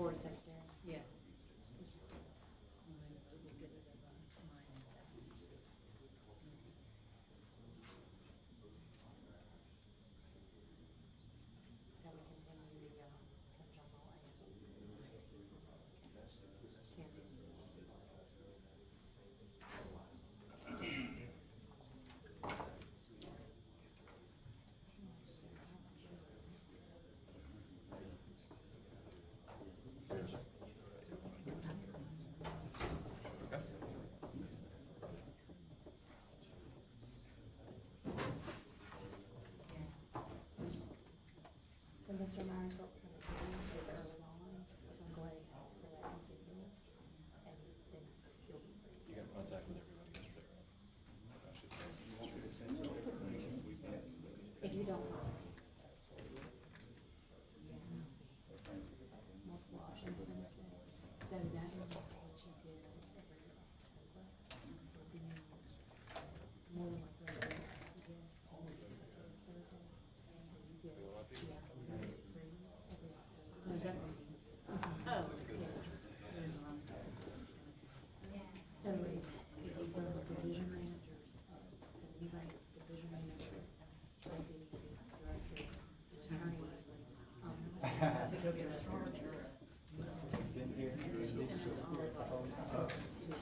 For secretary. Yeah. That would continue the, sunshine law and. Can't do. So Mr. Myers, what we're gonna do is early on, we're gonna go ahead and ask for that continuance, and then you'll be free. You got contact with everybody yesterday, right? If you don't mind. Multiple options in it. So that is what you get every October for being more than like regular yes, and executive service. So you get, yeah, it's free every October. Is that? Oh, yeah. So it's for the division managers, so anybody that's division manager, deputy, director, attorney, To go get a charger. assistants to.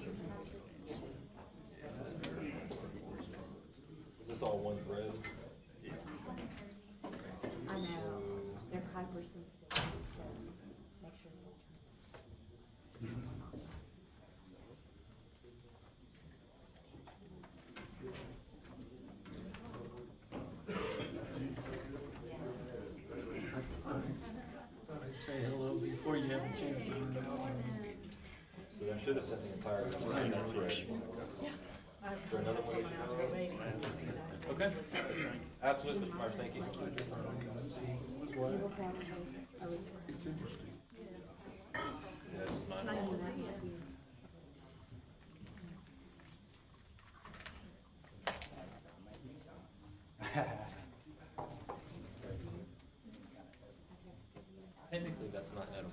Is this all one thread? I know, they're hypersensitive, so make sure you don't Thought I'd say hello before you have a chance to run out. So that should have sent the entire thread in that thread. Is there another way? Okay. Absolutely, Mr. Myers, thank you. will probably, I was. It's interesting. Yeah, it's It's 9:00. nice to see you. Technically, that's not edible.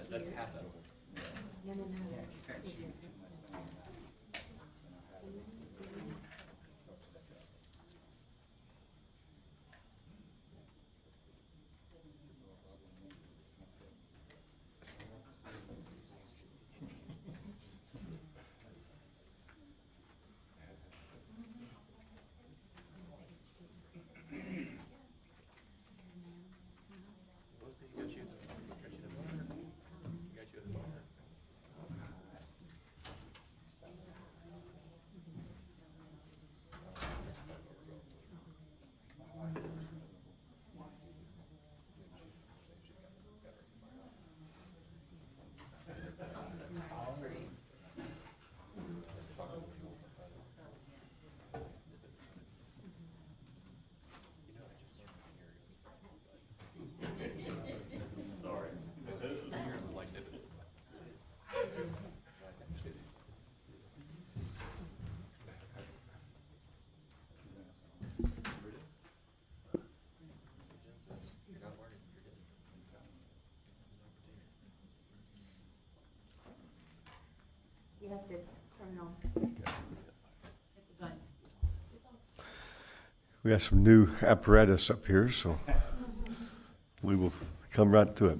That's half edible. No, no, no. What's the, got you at the bar? You got you at the bar? Sorry. Yours is like dipping. You have to turn it on. Done. We got some new apparatus up here, so we will come right to it.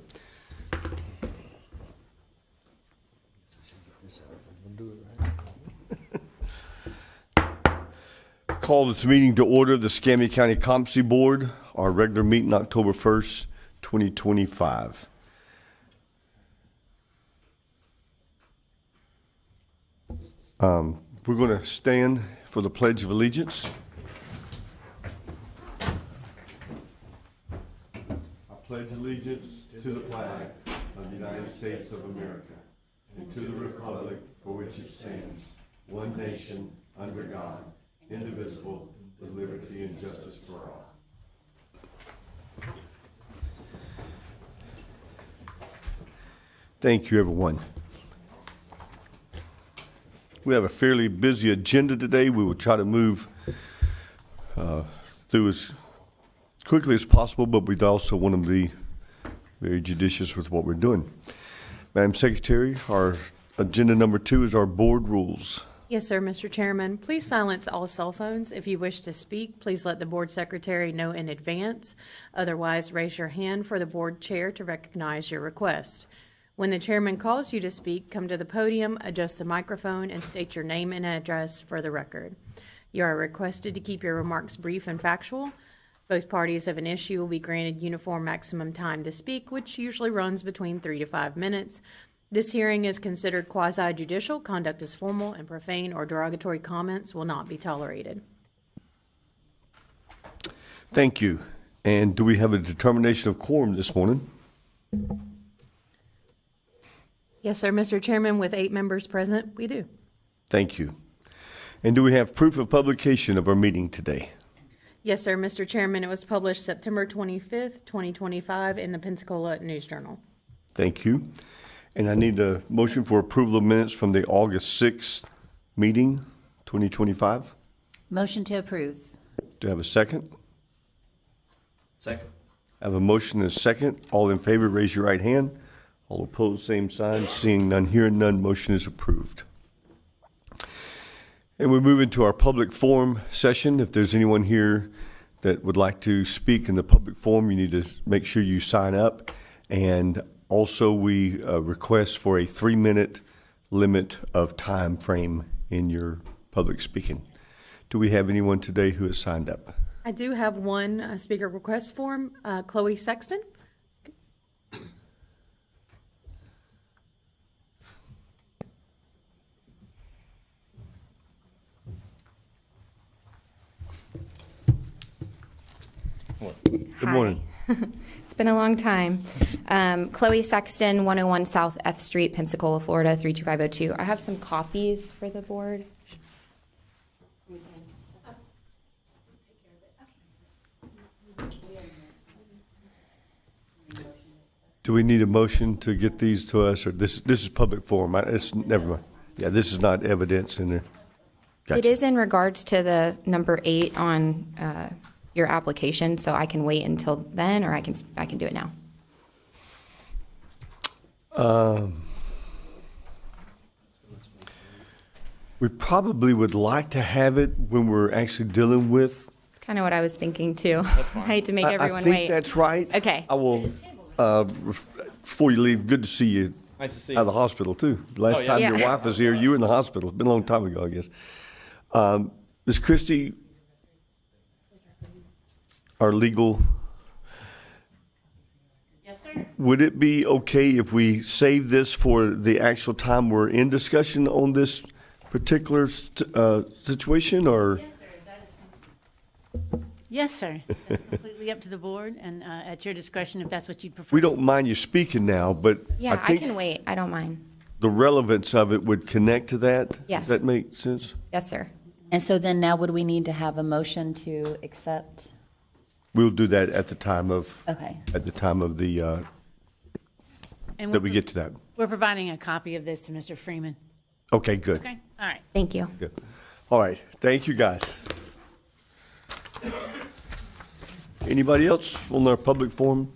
Call this meeting to order, the Escambia County COMSI Board, our regular meeting October 1st, 2025. We're going to stand for the Pledge of Allegiance. I pledge allegiance to the flag of the United States of America and to the republic for which it stands, one nation, under God, indivisible, with liberty and justice for all. Thank you, everyone. We have a fairly busy agenda today. We will try to move through as quickly as possible, but we'd also want to be very judicious with what we're doing. Madam Secretary, our agenda number 2 is our board rules. Yes, sir, Mr. Chairman. Please silence all cell phones. If you wish to speak, please let the board secretary know in advance. Otherwise, raise your hand for the board chair to recognize your request. When the chairman calls you to speak, come to the podium, adjust the microphone, and state your name and address for the record. You are requested to keep your remarks brief and factual. Both parties of an issue will be granted uniform maximum time to speak, which usually runs between 3 to 5 minutes. This hearing is considered quasi-judicial. Conduct is formal, and profane or derogatory comments will not be tolerated. Thank you. And do we have a determination of quorum this morning? Yes, sir, Mr. Chairman, with 8 members present, we do. Thank you. And do we have proof of publication of our meeting today? Yes, sir, Mr. Chairman, it was published September 25th, 2025 in the Pensacola News Journal. Thank you. And I need a motion for approval of minutes from the August 6th meeting, 2025. Motion to approve. Do I have a second? Second. I have a motion and a second. All in favor, raise your right hand. All opposed, same sign. Seeing none, hearing none, motion is approved. And we move into our public forum session. If there's anyone here that would like to speak in the public forum, you need to make sure you sign up. And also, we request for a 3-minute limit of time frame in your public speaking. Do we have anyone today who has signed up? I do have one speaker request form, Chloe Sexton. Good morning. It's been a long time. Chloe Sexton, 101 South F Street, Pensacola, Florida, 32502. I have some copies for the board. Do we need a motion to get these to us, or this is public forum? It's never mind. Yeah, this is not evidence in there. Gotcha. It is in regards to the number 8 on your application, so I can wait until then, or I can do it now. We probably would like to have it when we're actually dealing with. It's kind of what I was thinking too. I hate to make everyone I think wait. that's right. Okay. I will. Before you leave, good to see you. Nice to see Out of the hospital too. Last time Yeah. your wife was here, you were in the hospital. It's been a long time ago, I guess. Ms. Christie, our legal. Yes, sir. Would it be okay if we save this for the actual time we're in discussion on this particular situation, or? Yes, sir. That is. Yes, sir. That's completely up to the board and at your discretion if that's what you'd prefer. We don't mind you speaking now, but Yeah, I I think can wait. I don't mind. the relevance of it would connect to that. Yes. Does that make sense? Yes, sir. And so then now would we need to have a motion to accept? We'll do that at the time of. Okay. At the time of the, And that we get to that. We're providing a copy of this to Mr. Freeman. Okay, good. Okay, all right. Thank you. Good. All right, thank you, guys. Anybody else on our public forum?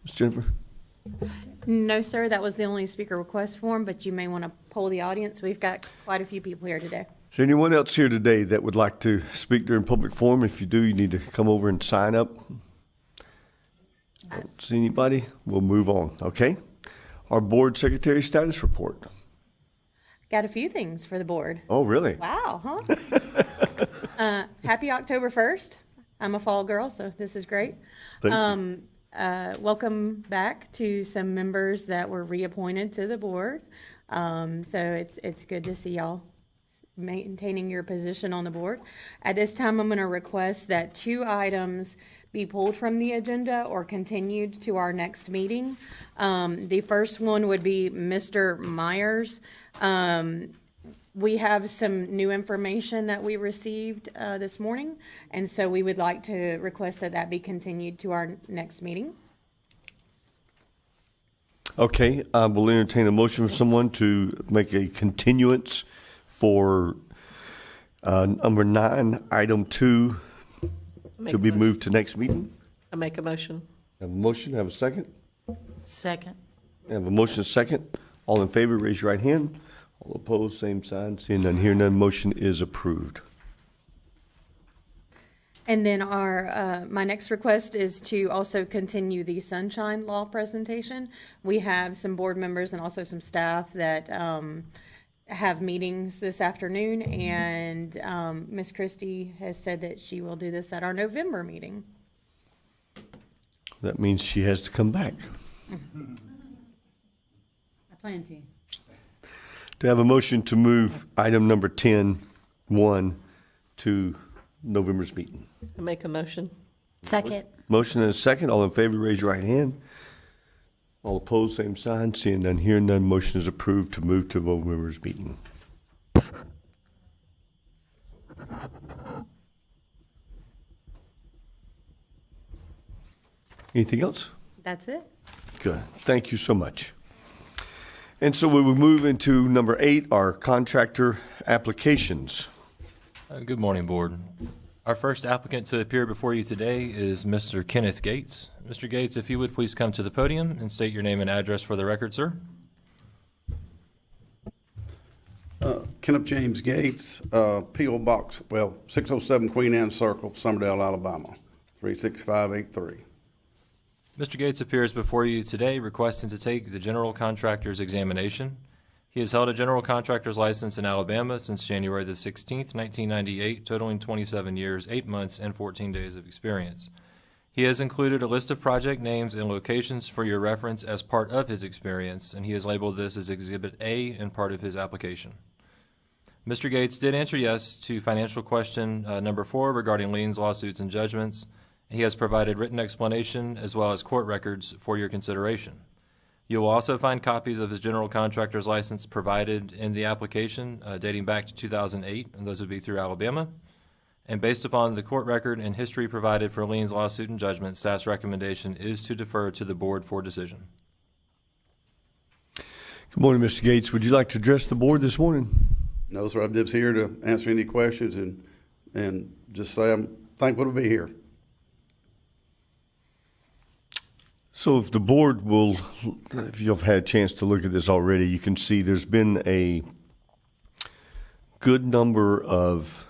Ms. Jennifer? No, sir, that was the only speaker request form, but you may want to poll the audience. We've got quite a few people here today. Is there anyone else here today that would like to speak during public forum? If you do, you need to come over and sign up. Don't see anybody? We'll move on, okay? Our board secretary status report. Got a few things for the board. Oh, really? Wow, huh? Happy October 1st. I'm a fall girl, so this is great. Thank you. Welcome back to some members that were reappointed to the board. So it's good to see y'all maintaining your position on the board. At this time, I'm going to request that 2 items be pulled from the agenda or continued to our next meeting. The first one would be Mr. Myers. We have some new information that we received this morning, and so we would like to request that that be continued to our next meeting. Okay, I will entertain a motion for someone to make a continuance for number 9, item 2, to be moved to next meeting. I make a motion. Have a motion, have a second? Second. I have a motion second. All in favor, raise your right hand. All opposed, same sign. Seeing none, hearing none, motion is approved. And then my next request is to also continue the Sunshine Law presentation. We have some board members and also some staff that have meetings this afternoon, and Ms. Christie has said that she will do this at our November meeting. That means she has to come back. I plan to. Do I have a motion to move item number 10-1 to November's meeting? I make a motion. Second. Motion and a second. All in favor, raise your right hand. All opposed, same sign. Seeing none, hearing none, motion is approved to move to November's meeting. Anything else? That's it. Good. Thank you so much. And so we will move into number 8, our contractor applications. Good morning, Board. Our first applicant to appear before you today is Mr. Kenneth Gates. Mr. Gates, if you would please come to the podium and state your name and address for the record, sir. Kenneth James Gates, P.O. Box, 607 Queen Anne Circle, Summerdale, Alabama, 36583. Mr. Gates appears before you today requesting to take the general contractor's examination. He has held a general contractor's license in Alabama since January the 16th, 1998, totaling 27 years, 8 months, and 14 days of experience. He has included a list of project names and locations for your reference as part of his experience, and he has labeled this as Exhibit A and part of his application. Mr. Gates did answer yes to financial question number 4 regarding liens, lawsuits, and judgments. He has provided written explanation as well as court records for your consideration. You will also find copies of his general contractor's license provided in the application dating back to 2008, and those would be through Alabama. And based upon the court record and history provided for liens, lawsuit, and judgment, staff's recommendation is to defer to the board for decision. Good morning, Mr. Gates. Would you like to address the board this morning? No, sir, I'm just here to answer any questions and just say I'm thankful to be here. So if the board will, if you've had a chance to look at this already, you can see there's been a good number of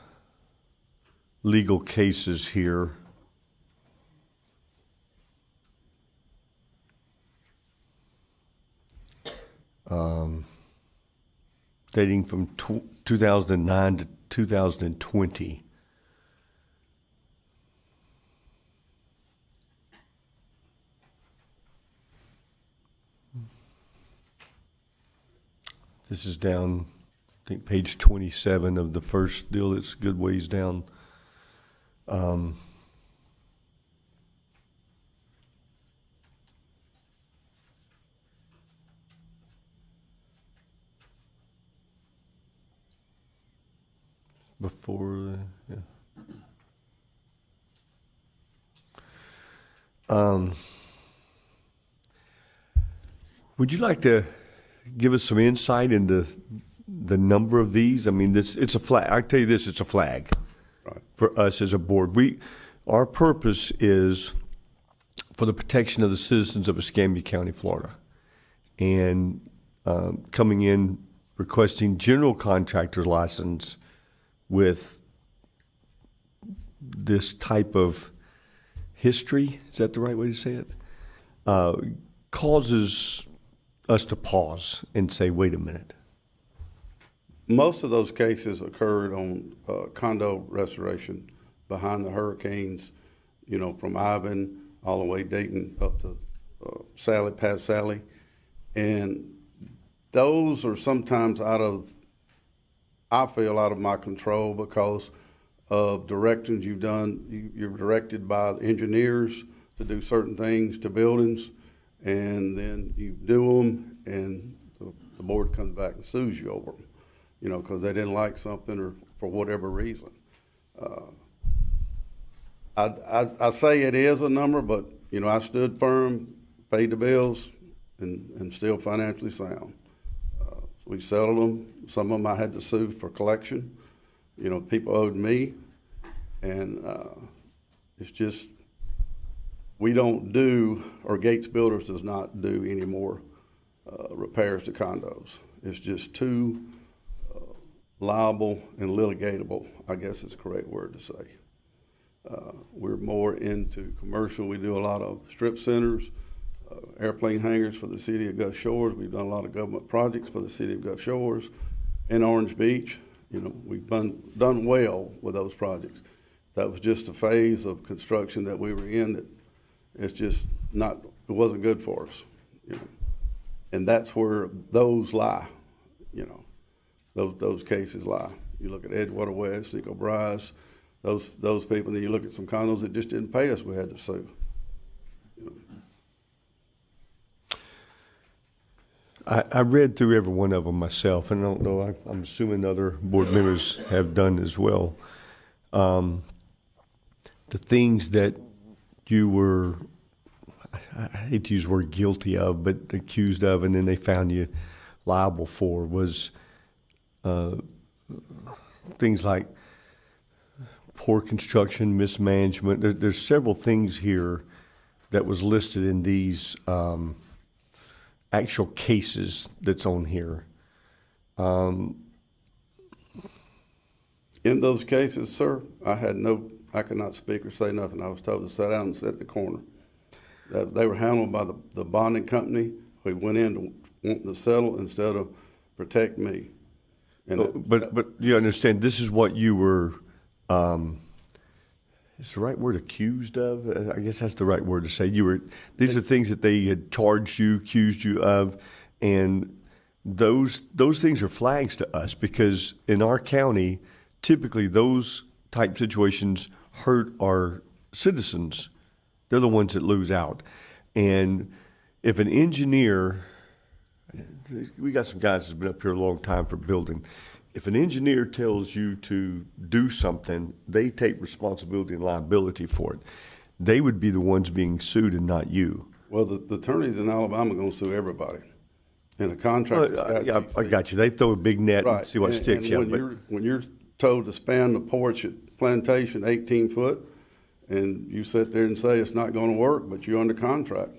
legal cases here. Dating from 2009 to 2020. This is down, I think, page 27 of the first deal. It's a good ways down. Before, yeah. Would you like to give us some insight into the number of these? I mean, it's a flag. I tell you this, it's a flag Right. for us as a board. Our purpose is for the protection of the citizens of Escambia County, Florida, and coming in requesting general contractor license with this type of history, is that the right way to say it? Causes us to pause and say, wait a minute. Most of those cases occurred on condo restoration behind the hurricanes, from Ivan all the way Dayton up to Sally, past Sally. And those are sometimes I feel out of my control because of directions you've done. You're directed by the engineers to do certain things to buildings, and then you do them, and the board comes back and sues you over them, because they didn't like something or for whatever reason. I say it is a number, but, I stood firm, paid the bills, and still financially sound. We settled them. Some of them I had to sue for collection. People owed me, and it's just we don't do, or Gates Builders does not do any more repairs to condos. It's just too liable and litigatable, I guess is the correct word to say. We're more into commercial. We do a lot of strip centers, airplane hangars for the city of Gulf Shores. We've done a lot of government projects for the city of Gulf Shores and Orange Beach. You know, we've done well with those projects. That was just a phase of construction that we were in that it's just not, it wasn't good for us, you know. And that's where those lie, you know, those cases lie. You look at Edgewater West, Cinco Bryce, those people, and then you look at some condos that just didn't pay us, we had to sue. You know. I read through every one of them myself, and I don't know, I'm assuming other board members have done as well. The things that you were, I hate to use the word guilty of, but accused of, and then they found you liable for was things like poor construction, mismanagement. There's several things here that was listed in these actual cases that's on here. In those cases, sir, I could not speak or say nothing. I was told to sit down and sit in the corner. They were handled by the bonding company who went in to want to settle instead of protect me. And but you understand, this is what you were, is the right word accused of? I guess that's the right word to say. These are things that they had charged you, accused you of, and those things are flags to us because in our county, typically those type situations hurt our citizens. They're the ones that lose out. And if an engineer, we got some guys that's been up here a long time for building. If an engineer tells you to do something, they take responsibility and liability for it. They would be the ones being sued and not you. Well, the attorneys in Alabama are going to sue everybody. And a contract. I got you. They throw a big net and see what sticks. When you're told to span the porch at Plantation 18 foot, and you sit there and say it's not going to work, but you're under contract.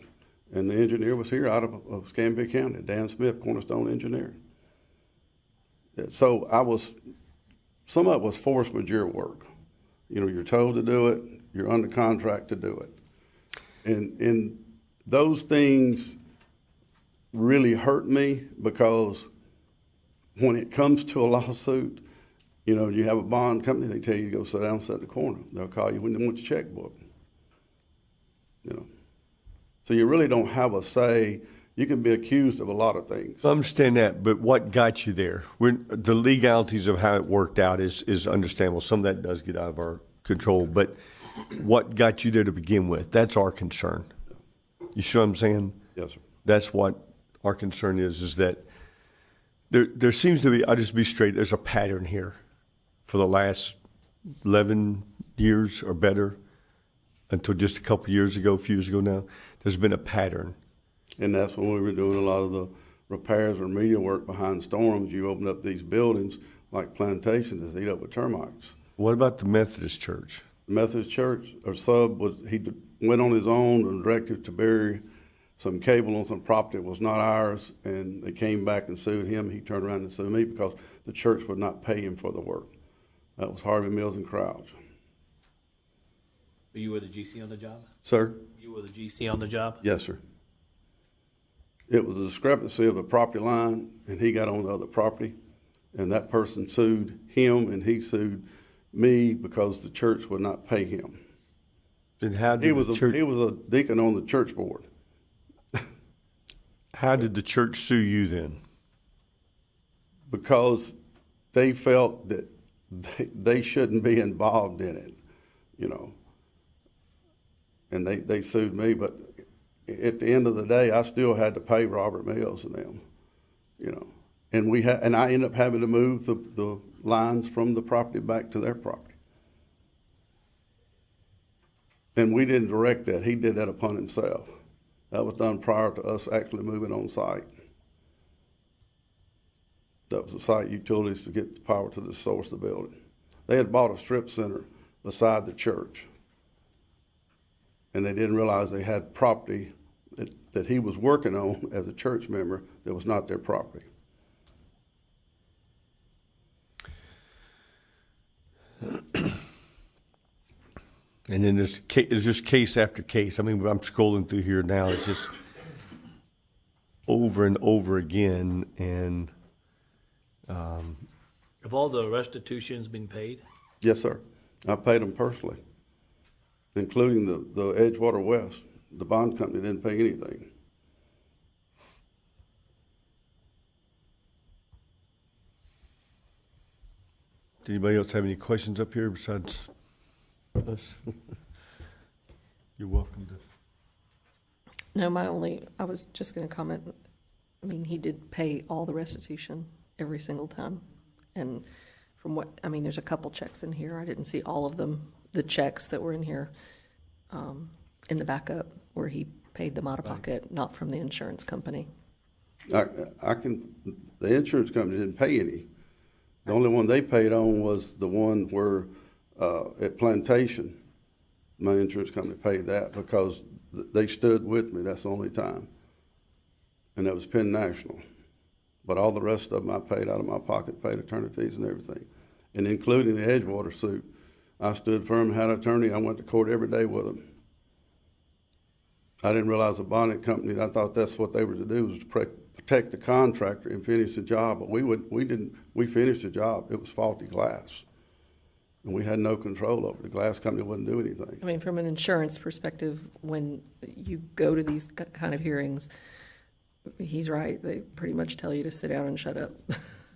And the engineer was here out of Escambia County, Dan Smith, Cornerstone Engineering. So some of it was force majeure work. You know, you're told to do it, you're under contract to do it. And those things really hurt me because when it comes to a lawsuit, you know, you have a bond company, they tell you to go sit down and sit in the corner. They'll call you when they want your checkbook. You know. So you really don't have a say. You can be accused of a lot of things. I understand that, but what got you there? The legalities of how it worked out is understandable. Some of that does get out of our control, but what got you there to begin with? That's our concern. You see what I'm saying? Yes, sir. That's what our concern is that there seems to be, I'll just be straight, there's a pattern here for the last 11 years or better until just a couple years ago, a few years ago now. There's been a pattern. And that's when we were doing a lot of the repairs or media work behind storms. You open up these buildings like Plantation that's eat up with termites. What about the Methodist Church? The Methodist Church, or sub, he went on his own and directed to bury some cable on some property that was not ours, and they came back and sued him. He turned around and sued me because the church would not pay him for the work. That was Harvey Mills and Crouch. You were the GC on the job? Sir? You were the GC on the job? Yes, sir. It was a discrepancy of a property line, and he got on the other property, and that person sued him, and he sued me because the church would not pay him. And how did he was a deacon on the church board. How did the church sue you then? Because they felt that they shouldn't be involved in it, you know. And they sued me, but at the end of the day, I still had to pay Robert Mills and them, you know. And I ended up having to move the lines from the property back to their property. And we didn't direct that. He did that upon himself. That was done prior to us actually moving on site. That was the site utilities to get the power to the source of the building. They had bought a strip center beside the church. and they didn't realize they had property that he was working on as a church member that was not their property. And then there's just case after case. I mean, I'm scrolling through here now. It's just over and over again. And Have all the restitutions been paid? Yes, sir. I paid them personally, including the Edgewater West. The bond company didn't pay anything. did anybody else have any questions up here besides us? You're welcome to. No, I was just going to comment, I mean, he did pay all the restitution every single time. And from there's a couple checks in here. I didn't see all of them, the checks that were in here in the backup where he paid them out of pocket, not from the insurance company. The insurance company didn't pay any. The only one they paid on was the one where, at Plantation, my insurance company paid that because they stood with me. That's the only time. And that was Penn National. But all the rest of them I paid out of my pocket, paid attorney fees and everything. And including the Edgewater suit. I stood firm, had an attorney. I went to court every day with them. I didn't realize the bonding company, I thought that's what they were to do, was to protect the contractor and finish the job. But we finished the job. It was faulty glass. And we had no control over it. The glass company wouldn't do anything. I mean, from an insurance perspective, when you go to these kind of hearings, he's right. They pretty much tell you to sit down and shut up.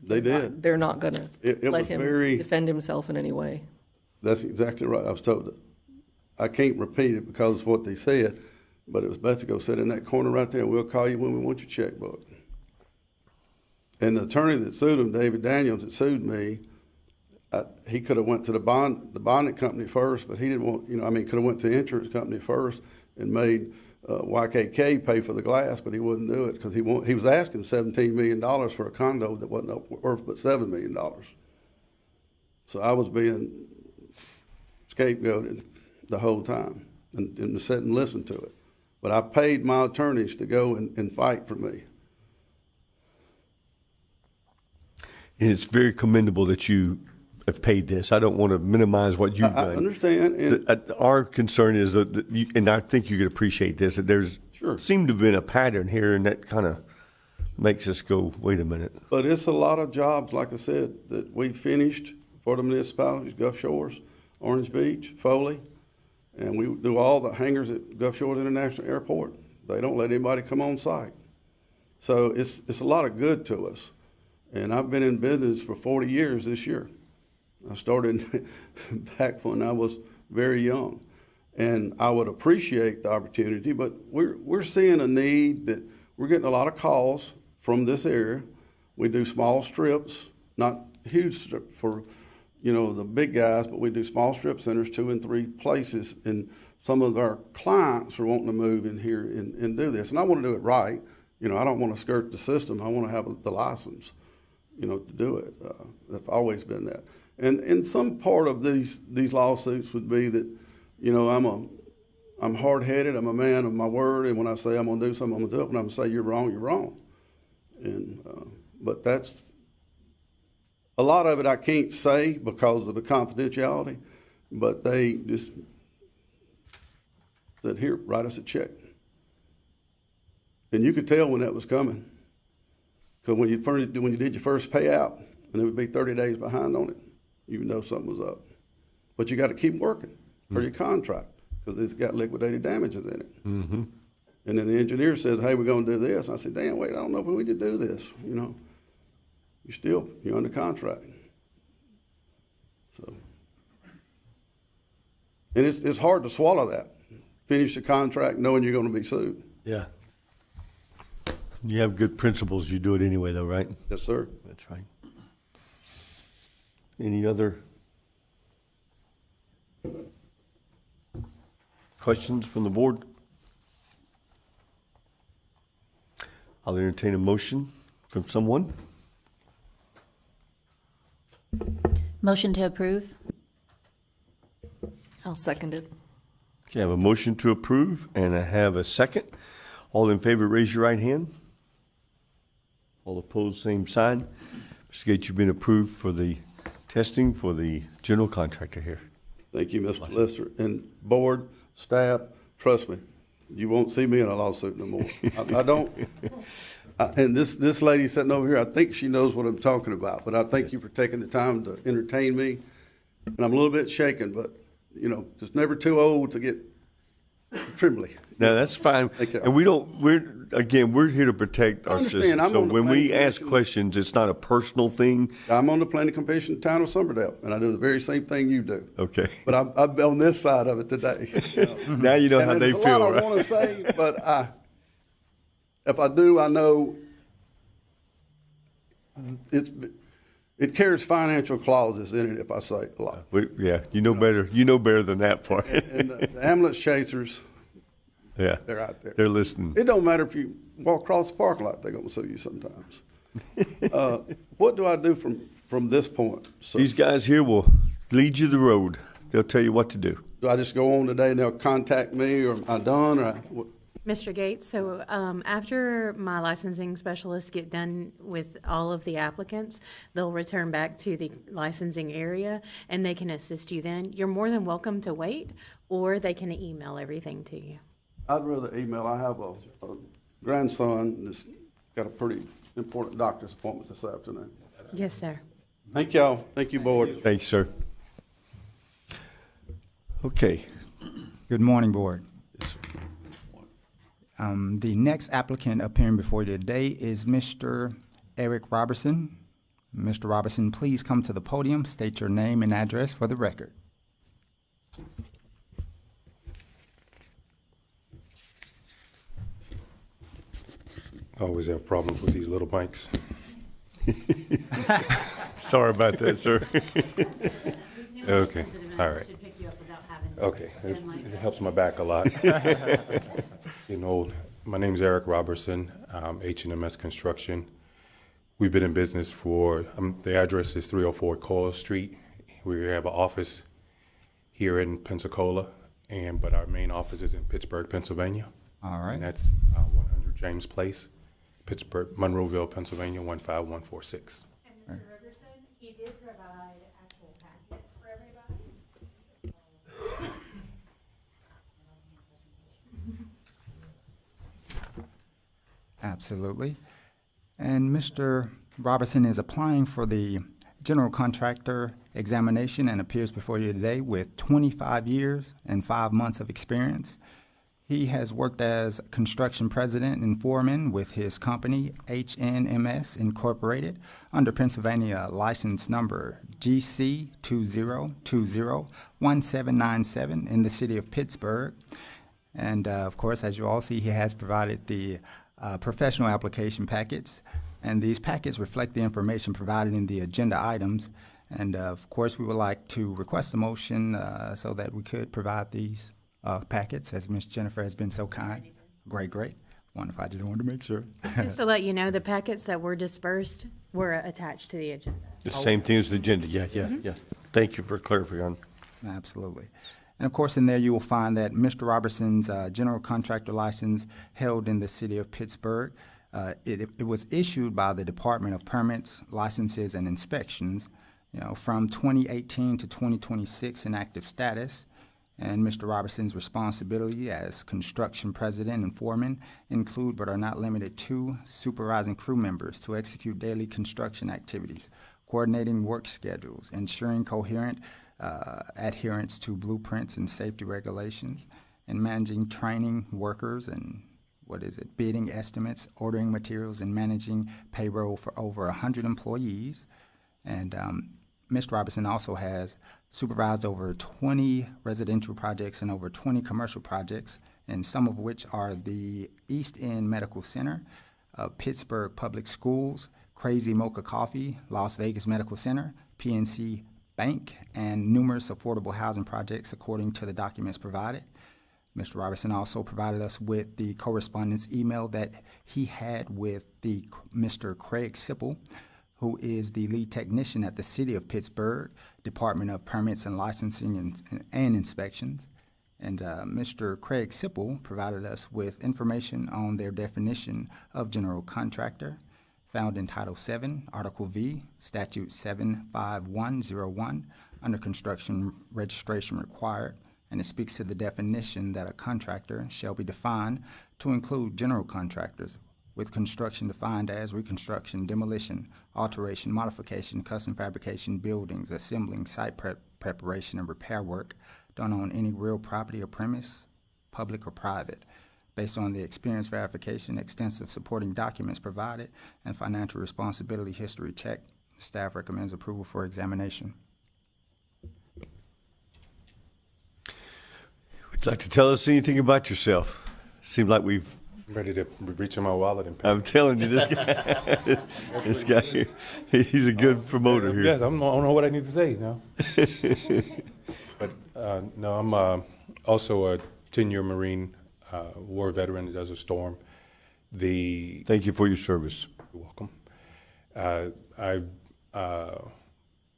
They did. They're not going to let him defend himself in any way. That's exactly right. I was told that. I can't repeat it because of what they said, but it was best to go sit in that corner right there and we'll call you when we want your checkbook. And the attorney that sued him, David Daniels, that sued me, he could have went to the bonding company first, but he didn't want, could have went to the insurance company first and made YKK pay for the glass, but he wouldn't do it because he was asking $17 million for a condo that wasn't worth but $7 million. So I was being scapegoated the whole time and sit and listen to it. But I paid my attorneys to go and fight for me. And it's very commendable that you have paid this. I don't want to minimize what you've done. I understand. And our concern is that and I think you could appreciate this, that there's seemed to have been a pattern here, and that kind of makes us go, wait a minute. But it's a lot of jobs, like I said, that we finished for the municipalities, Gulf Shores, Orange Beach, Foley, and we do all the hangars at Gulf Shores International Airport. They don't let anybody come on site. So it's a lot of good to us. And I've been in business for 40 years this year. I started back when I was very young. And I would appreciate the opportunity, but we're seeing a need that we're getting a lot of calls from this area. We do small strips, not huge strips for, the big guys, but we do small strip centers, 2 and 3 places. And some of our clients are wanting to move in here and do this. And I want to do it right. I don't want to skirt the system. I want to have the license, to do it. I've always been that. And some part of these lawsuits would be that, I'm hard-headed. I'm a man of my word. And when I say I'm going to do something, I'm going to do it. When I'm going to say you're wrong, you're wrong. And, but that's, a lot of it I can't say because of the confidentiality, but they just said, here, write us a check. And you could tell when that was coming. Because when you did your first payout, and it would be 30 days behind on it, you would know something was up. But you got to keep working for your contract because it's got liquidated damages in it. Mm-hmm. And then the engineer says, hey, we're going to do this. And I said, damn, wait, I don't know if we need to do this. You're under contract. So, and it's hard to swallow that. Finish the contract knowing you're going to be sued. Yeah. You have good principles. You do it anyway, though, right? Yes, sir. That's right. Any other questions from the board? I'll entertain a motion from someone. Motion to approve? I'll second it. Okay, I have a motion to approve, and I have a second. All in favor, raise your right hand. All opposed, same sign. Mr. Gates, you've been approved for the testing for the general contractor here. Thank you, Mr. Lister. And board, staff, trust me, you won't see me in a lawsuit no more. I don't. And this lady sitting over here, I think she knows what I'm talking about, but I thank you for taking the time to entertain me. And I'm a little bit shaken, but, you know, just never too old to get trembly. No, that's fine. Thank you. And we're here to protect our understand. citizens. I'm So on the when we planning ask commission. questions, it's not a personal thing. I'm on the planning commission in the town of Somerdale, and I do the very same thing you do. Okay. But I'm on this side of it today. Now you know And how they there's feel, a lot right? I want to say, but if I do, I know it carries financial clauses in it if I say a lot. You know better. You know better than that part. And the ambulance chasers, Yeah. they're out there. They're listening. It don't matter if you walk across the parking lot, they're going to sue you sometimes. What do I do from this point? So, These guys here will lead you the road. They'll tell you what to do. do I just go on today and they'll contact me, or am I done? Or Mr. Gates, so after my licensing specialists get done with all of the applicants, they'll return back to the licensing area and they can assist you then. You're more than welcome to wait, or they can email everything to you. I'd rather email. I have a grandson that's got a pretty important doctor's appointment this afternoon. Yes, sir. Thank y'all. Thank you, board. Thanks, sir. Okay. Good morning, board. The next applicant appearing before you today is Mr. Eric Robertson. Mr. Robertson, please come to the podium, state your name and address for the record. I always have problems with these little mics. Sorry about that, sir. Okay, all right. Okay, it helps my back a lot. Getting old. My name's Eric Robertson, H&MS Construction. We've been in business for, the address is 304 Coyle Street. We have an office here in Pensacola, but our main office is in Pittsburgh, Pennsylvania. All right. And that's 100 James Place, Pittsburgh, Monroeville, Pennsylvania, 15146. And Mr. Robertson, he did provide actual packets for everybody. Absolutely. And Mr. Robertson is applying for the general contractor examination and appears before you today with 25 years and 5 months of experience. He has worked as construction president and foreman with his company, H&MS Incorporated, under Pennsylvania license number GC 20201797 in the city of Pittsburgh. And of course, as you all see, he has provided the professional application packets, and these packets reflect the information provided in the agenda items. And of course, we would like to request a motion so that we could provide these packets, as Ms. Jennifer has been so kind. Great. Wonderful. I just wanted to make sure. Just to let you know, the packets that were dispersed were attached to the agenda. The same thing as the agenda. Yeah. Thank you for clarifying. Absolutely. And of course, in there you will find that Mr. Robertson's general contractor license held in the city of Pittsburgh. It was issued by the Department of Permits, Licenses, and Inspections, from 2018 to 2026 in active status. And Mr. Robertson's responsibility as construction president and foreman include, but are not limited to, supervising crew members to execute daily construction activities, coordinating work schedules, ensuring coherent adherence to blueprints and safety regulations, and managing training workers and bidding estimates, ordering materials, and managing payroll for over 100 employees. And Mr. Robertson also has supervised over 20 residential projects and over 20 commercial projects, and some of which are the East End Medical Center, Pittsburgh Public Schools, Crazy Mocha Coffee, Las Vegas Medical Center, PNC Bank, and numerous affordable housing projects according to the documents provided. Mr. Robertson also provided us with the correspondence email that he had with the Mr. Craig Sipple, who is the lead technician at the City of Pittsburgh Department of Permits and Licensing and Inspections. And Mr. Craig Sipple provided us with information on their definition of general contractor, found in Title VII, Article V, Statute 75101, under construction registration required, and it speaks to the definition that a contractor shall be defined to include general contractors, with construction defined as reconstruction, demolition, alteration, modification, custom fabrication, buildings, assembling, site preparation, and repair work done on any real property or premise, public or private. Based on the experience verification, extensive supporting documents provided, and financial responsibility history check, staff recommends approval for examination. Would you like to tell us anything about yourself? Seems like we've... I'm ready to reach in my wallet and pay. I'm telling you, this guy, this guy, he's a good promoter here. Yes, I don't know what I need to say now. But no, I'm also a 10-year Marine war veteran at Desert Storm. Thank you for your service. You're welcome. I've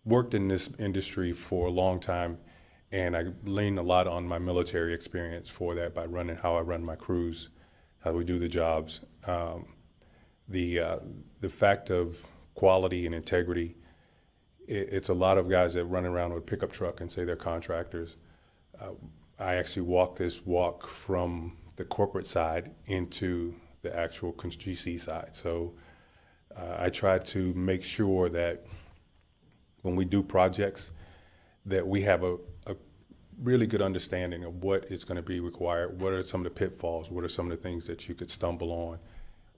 worked in this industry for a long time, and I lean a lot on my military experience for that by how I run my crews, how we do the jobs. The fact of quality and integrity, it's a lot of guys that run around with a pickup truck and say they're contractors. I actually walk this walk from the corporate side into the actual GC side. So I try to make sure that when we do projects that we have a really good understanding of what is going to be required, what are some of the pitfalls, what are some of the things that you could stumble on.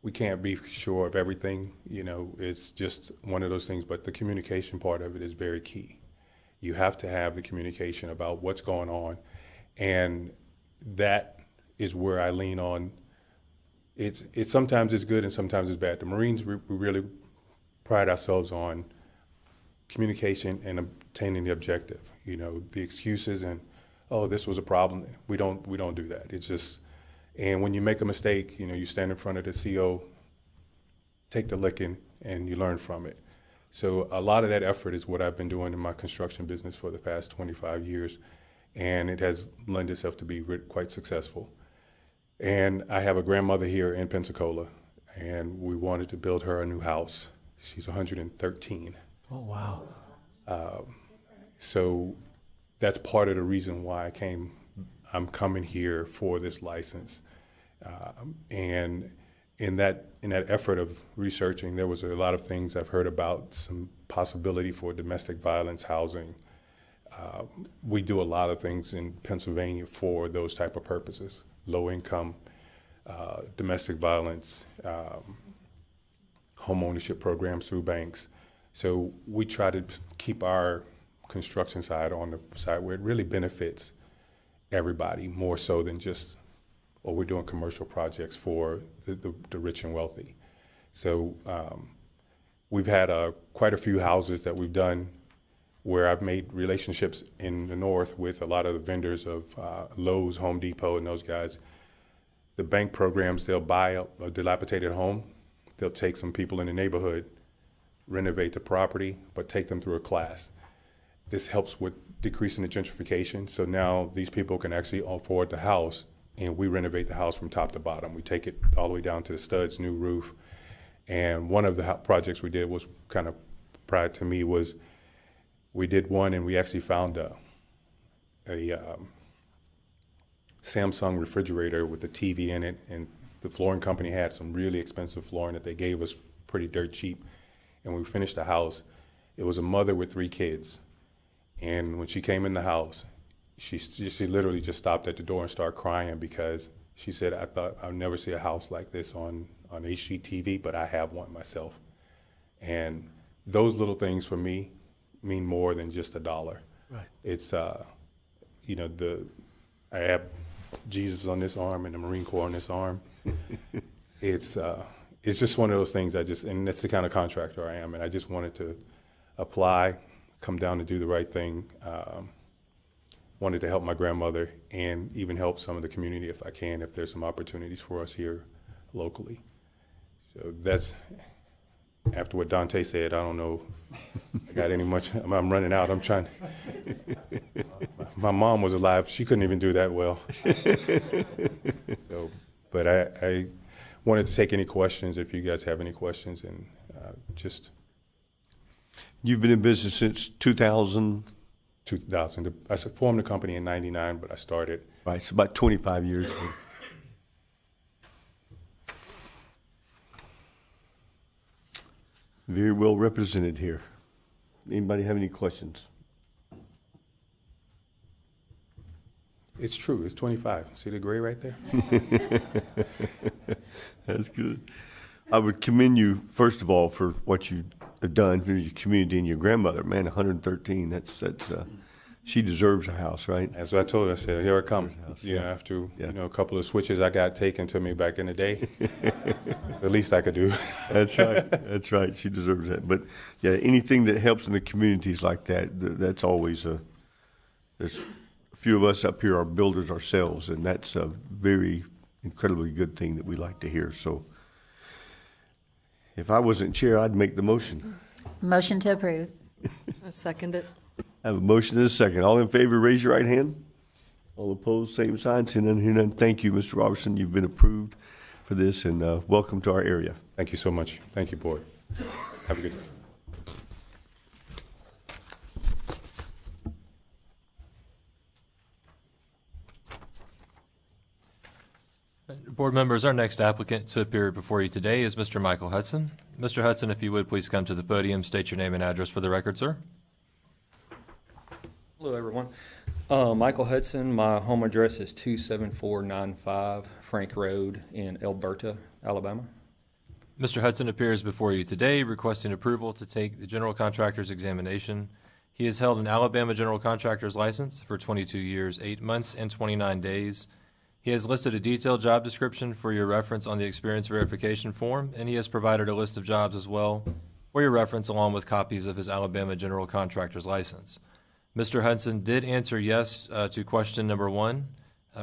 We can't be sure of everything, it's just one of those things, but the communication part of it is very key. You have to have the communication about what's going on, and that is where I lean on. It's sometimes it's good and sometimes it's bad. The Marines, we really pride ourselves on communication and obtaining the objective. The excuses and, oh, this was a problem. We don't do that. It's just, and when you make a mistake, you stand in front of the CO, take the licking, and you learn from it. So a lot of that effort is what I've been doing in my construction business for the past 25 years, and it has lent itself to be quite successful. And I have a grandmother here in Pensacola, and we wanted to build her a new house. She's 113. Oh, wow. So that's part of the reason why I'm coming here for this license. And in that effort of researching, there was a lot of things I've heard about, some possibility for domestic violence housing. We do a lot of things in Pennsylvania for those type of purposes, low income, domestic violence, home ownership programs through banks. So we try to keep our construction side on the side where it really benefits everybody, more so than just, we're doing commercial projects for the rich and wealthy. So we've had quite a few houses that we've done where I've made relationships in the north with a lot of the vendors of Lowe's, Home Depot, and those guys. The bank programs, they'll buy a dilapidated home, they'll take some people in the neighborhood, renovate the property, but take them through a class. This helps with decreasing the gentrification, so now these people can actually afford the house, and we renovate the house from top to bottom. We take it all the way down to the studs, new roof. And one of the projects we did was kind of pride to me was we did one and we actually found a Samsung refrigerator with a TV in it, and the flooring company had some really expensive flooring that they gave us pretty dirt cheap. And when we finished the house, it was a mother with 3 kids. And when she came in the house, she literally just stopped at the door and started crying because she said, I thought I'd never see a house like this on HGTV, but I have one myself. And those little things for me mean more than just $1. Right. It's, I have Jesus on this arm and the Marine Corps on this arm. It's just one of those things and that's the kind of contractor I am, and I just wanted to apply, come down to do the right thing. Wanted to help my grandmother and even help some of the community if I can, if there's some opportunities for us here locally. So that's, after what Dante said, I don't know if I got any much, I'm running out. I'm trying, my mom was alive, she couldn't even do that well. So, but I wanted to take any questions if you guys have any questions, and just. You've been in business since 2000? 2000. I formed the company in '99, but I started. Right, so about 25 years. Very well represented here. Anybody have any questions? It's true. It's 25. See the gray right there? That's good. I would commend you, first of all, for what you have done for your community and your grandmother. Man, 113, that's she deserves a house, right? That's what I told her. I said, here I come. After a couple of switches I got taken to me back in the day. The least I could do. That's right. That's right. She deserves that. But yeah, anything that helps in the communities like that, that's always there's a few of us up here are builders ourselves, and that's a very incredibly good thing that we like to hear. So if I wasn't chair, I'd make the motion. Motion to approve. I second it. I have a motion and a second. All in favor, raise your right hand. All opposed, same sign. See none, hear none. Thank you, Mr. Robertson. You've been approved for this, and welcome to our area. Thank you so much. Thank you, board. Have a good day. Board members, our next applicant to appear before you today is Mr. Michael Hudson. Mr. Hudson, if you would please come to the podium, state your name and address for the record, sir. Hello, everyone. Michael Hudson. My home address is 27495 Frank Road in Alberta, Alabama. Mr. Hudson appears before you today requesting approval to take the general contractor's examination. He has held an Alabama general contractor's license for 22 years, 8 months, and 29 days. He has listed a detailed job description for your reference on the experience verification form, and he has provided a list of jobs as well for your reference, along with copies of his Alabama general contractor's license. Mr. Hudson did answer yes to question number 1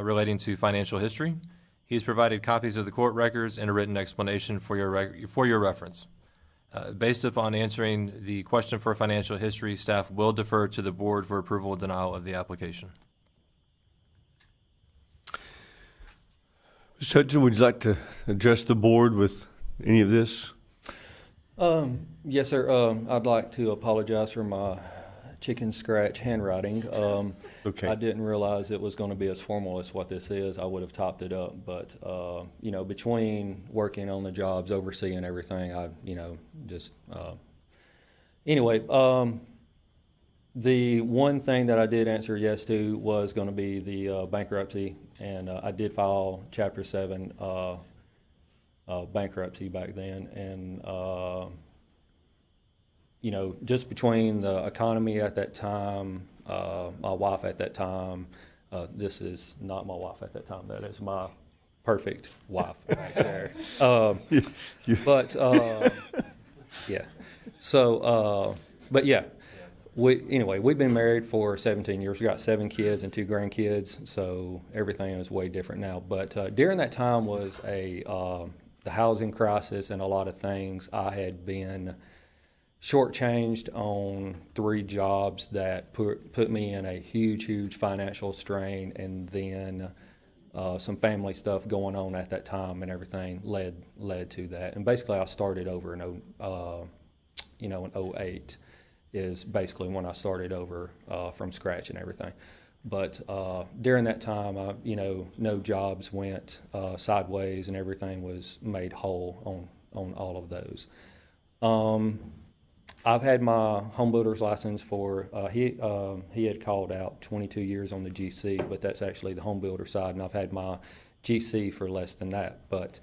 relating to financial history. He's provided copies of the court records and a written explanation for your reference. Based upon answering the question for financial history, staff will defer to the board for approval or denial of the application. Mr. Hudson, would you like to address the board with any of this? Yes, sir. I'd like to apologize for my chicken scratch handwriting. Okay. I didn't realize it was going to be as formal as what this is. I would have topped it up, but between working on the jobs, overseeing everything, anyway. The one thing that I did answer yes to was going to be the bankruptcy, and I did file Chapter 7 bankruptcy back then, and just between the economy at that time, my wife at that time, this is not my wife at that time, that is my perfect wife right there. Yeah. So, but yeah, we've been married for 17 years. We got 7 kids and 2 grandkids, so everything is way different now. But during that time was the housing crisis and a lot of things. I had been shortchanged on 3 jobs that put me in a huge financial strain, and then some family stuff going on at that time and everything led to that. And basically, I started over in 08 is basically when I started over from scratch and everything. But during that time, no jobs went sideways, and everything was made whole on all of those. I've had my home builder's license for, he had called out 22 years on the GC, but that's actually the home builder side, and I've had my GC for less than that. But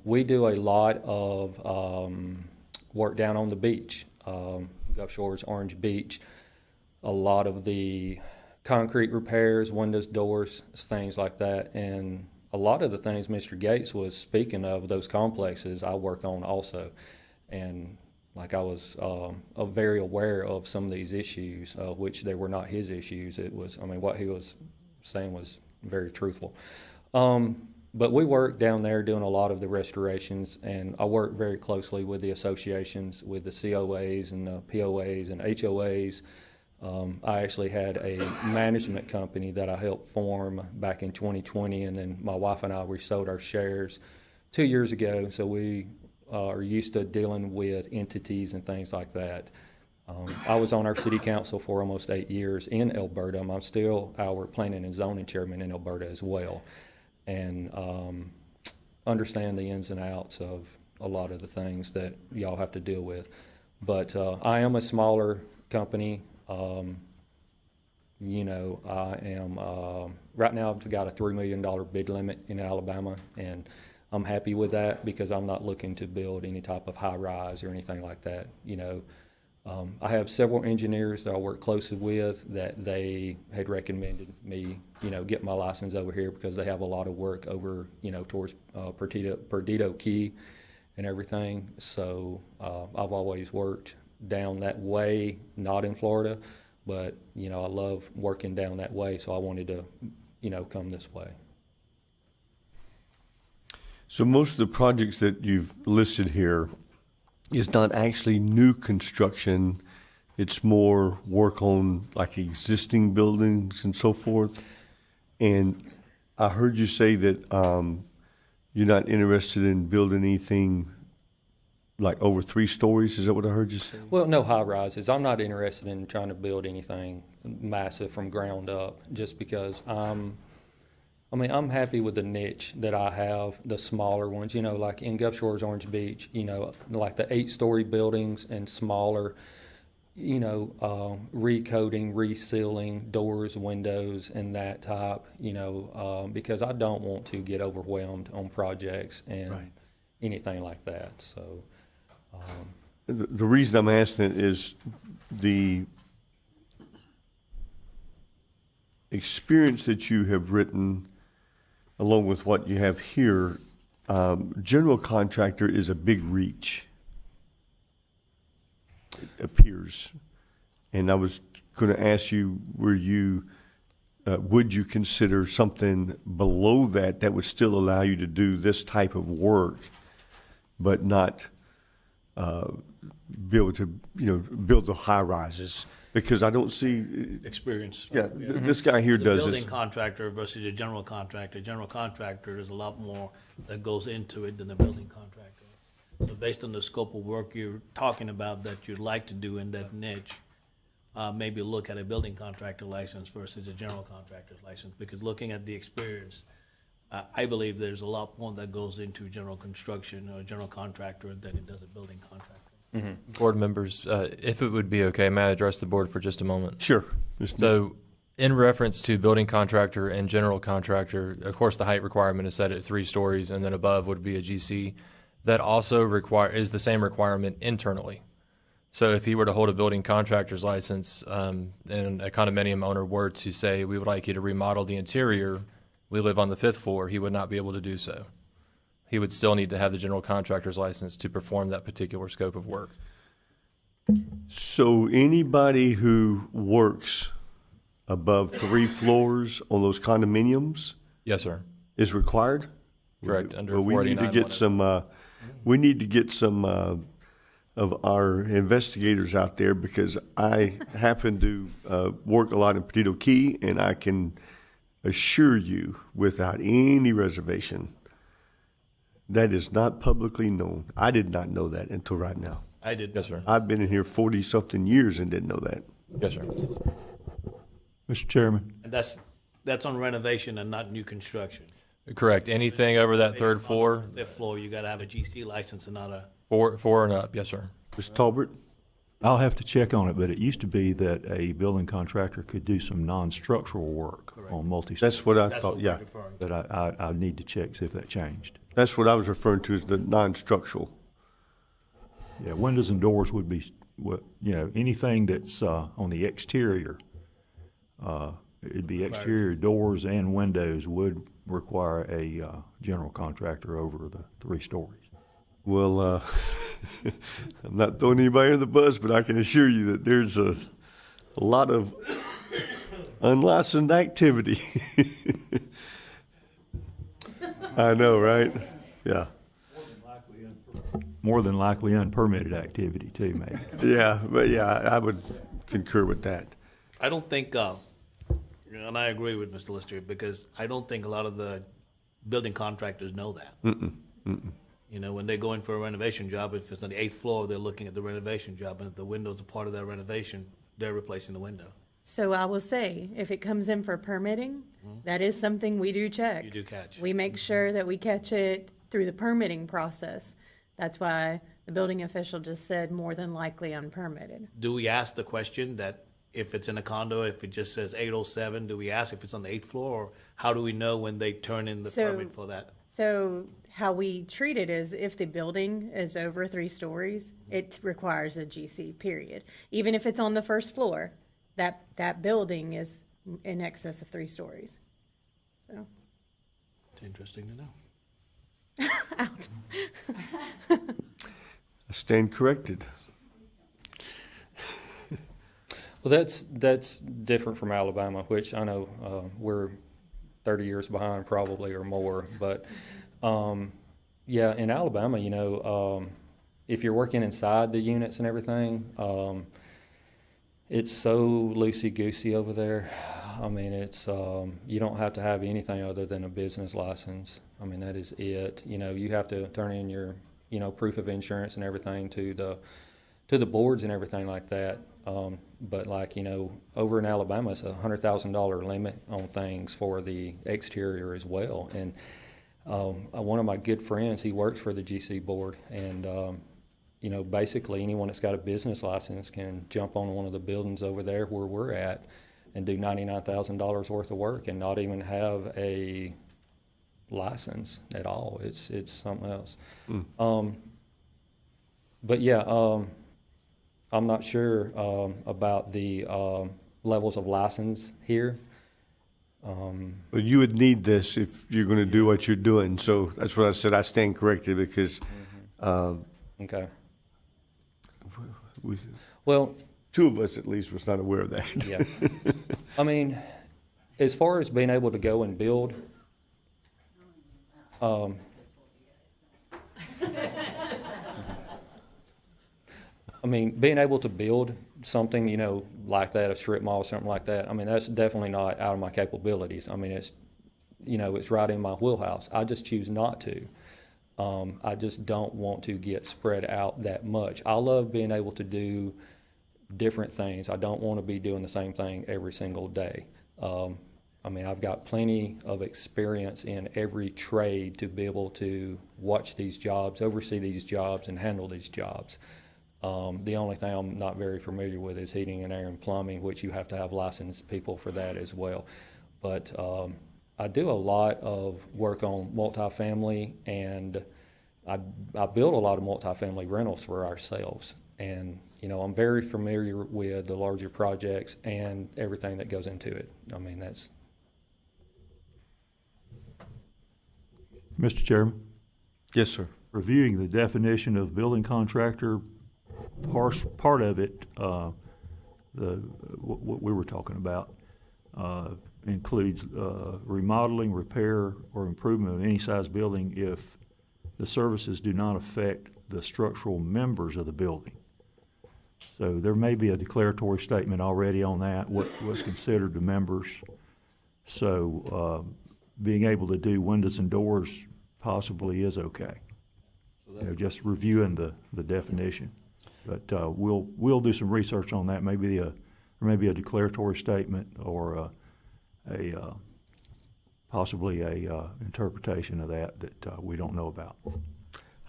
we do a lot of work down on the beach, Gulf Shores, Orange Beach, a lot of the concrete repairs, windows, doors, things like that. And a lot of the things Mr. Gates was speaking of, those complexes, I work on also. And like I was very aware of some of these issues, which they were not his issues. It was, what he was saying was very truthful. But we work down there doing a lot of the restorations, and I work very closely with the associations, with the COAs and the POAs and HOAs, I actually had a management company that I helped form back in 2020, and then my wife and I, we sold our shares 2 years ago, so we are used to dealing with entities and things like that. I was on our city council for almost 8 years in Alberta. I'm still our planning and zoning chairman in Alberta as well, and understand the ins and outs of a lot of the things that y'all have to deal with. But I am a smaller company. You know, I am, right now I've got a $3 million bid limit in Alabama, and I'm happy with that because I'm not looking to build any type of high rise or anything like that. You know, I have several engineers that I work closely with that they had recommended me, you know, get my license over here because they have a lot of work over, you know, towards Perdido Key and everything. So I've always worked down that way, not in Florida, but, you know, I love working down that way, so I wanted to, you know, come this way. So most of the projects that you've listed here is not actually new construction. It's more work on like existing buildings and so forth. And I heard you say that you're not interested in building anything like over 3 stories. Is that what I heard you say? Well, no high rises. I'm not interested in trying to build anything massive from ground up just because I'm happy with the niche that I have, the smaller ones, you know, like in Gulf Shores, Orange Beach, you know, like the 8-story buildings and smaller, you know, recoating, resealing doors, windows, and that type, you know, because I don't want to get overwhelmed on projects and anything like that. So the reason I'm asking it is the experience that you have written along with what you have here. General contractor is a big reach, it appears. And I was going to ask you, would you consider something below that that would still allow you to do this type of work, but not be able to, you know, build the high rises? Because I don't see experience. Yeah, this guy here does building this. contractor versus a general contractor. General contractor, there's a lot more that goes into it than the building contractor. So based on the scope of work you're talking about that you'd like to do in that niche, maybe look at a building contractor license versus a general contractor's license. Because looking at the experience, I believe there's a lot more that goes into general construction or general contractor than it does a building contractor. Mm-hmm. Board members, if it would be okay, may I address the board for just a moment? Sure. So in reference to building contractor and general contractor, of course, the height requirement is set at 3 stories, and then above would be a GC. That also is the same requirement internally. So if he were to hold a building contractor's license and a condominium owner were to say, we would like you to remodel the interior, we live on the 5th floor, he would not be able to do so. He would still need to have the general contractor's license to perform that particular scope of work. So anybody who works above 3 floors on those condominiums? Yes, sir. Is required? Correct. Under well, we need to get some. We need to get some of our investigators out there, because I happen to work a lot in Perdido Key, and I can assure you, without any reservation, that is not publicly known. I did not know that until right now. I did. Yes, sir. I've been in here 40-something years and didn't know that. Yes, sir. Mr. Chairman. And that's on renovation and not new construction. Correct. Anything over that 3rd floor? 5th floor, you got to have a GC license and not a. 4 and up. Yes, sir. Mr. Talbert? I'll have to check on it, but it used to be that a building contractor could do some non-structural work on multi-story. That's what I thought, yeah. But I need to check, see if that changed. That's what I was referring to as the non-structural. Yeah, windows and doors would be, you know, anything that's on the exterior, it'd be exterior doors and windows would require a general contractor over the 3 stories. Well, I'm not throwing anybody in the bus, but I can assure you that there's a lot of unlicensed activity. I know, right? Yeah. More than likely unpermitted activity too, maybe. Yeah, but yeah, I would concur with that. I don't think, and I agree with Mr. Lister, because I don't think a lot of the building contractors know that. You know, when they go in for a renovation job, if it's on the 8th floor, they're looking at the renovation job, and if the window's a part of that renovation, they're replacing the window. So I will say, if it comes in for permitting, that is something we do check. You do catch. We make sure that we catch it through the permitting process. That's why the building official just said more than likely unpermitted. Do we ask the question that if it's in a condo, if it just says 807, do we ask if it's on the 8th floor, or how do we know when they turn in the permit for that? So how we treat it is if the building is over 3 stories, it requires a GC, period. Even if it's on the first floor, that building is in excess of 3 stories. So. It's interesting to know. Out. I stand corrected. Well, that's different from Alabama, which I know we're 30 years behind probably or more. But yeah, in Alabama, you know, if you're working inside the units and everything, it's so loosey-goosey over there. I mean, it's you don't have to have anything other than a business license. I mean, that is it. You know, you have to turn in your, you know, proof of insurance and everything to the boards and everything like that. But like, you know, over in Alabama, it's $100,000 limit on things for the exterior as well. And one of my good friends, he works for the GC board, and you know, basically anyone that's got a business license can jump on one of the buildings over there where we're at and do $99,000 worth of work and not even have a license at all. It's something else. But yeah, I'm not sure about the levels of license here. Well, you would need this if you're going to do what you're doing. So that's what I said. I stand corrected because. Okay. Well, 2 of us at least was not aware of that. Yeah. I mean, as far as being able to go and build, I mean, being able to build something, you know, like that, a strip mall or something like that, I mean, that's definitely not out of my capabilities. I mean, it's, you know, it's right in my wheelhouse. I just choose not to. I just don't want to get spread out that much. I love being able to do different things. I don't want to be doing the same thing every single day. I mean, I've got plenty of experience in every trade to be able to watch these jobs, oversee these jobs, and handle these jobs. The only thing I'm not very familiar with is heating and air and plumbing, which you have to have licensed people for that as well. But I do a lot of work on multifamily, and I build a lot of multifamily rentals for ourselves. And, you know, I'm very familiar with the larger projects and everything that goes into it. I mean, that's... Mr. Chairman? Yes, sir. Reviewing the definition of building contractor, part of it, what we were talking about, includes remodeling, repair, or improvement of any size building if the services do not affect the structural members of the building. So there may be a declaratory statement already on that, what's considered the members. So being able to do windows and doors possibly is okay. You know, just reviewing the definition. But we'll do some research on that. Maybe there may be a declaratory statement or possibly a interpretation of that we don't know about.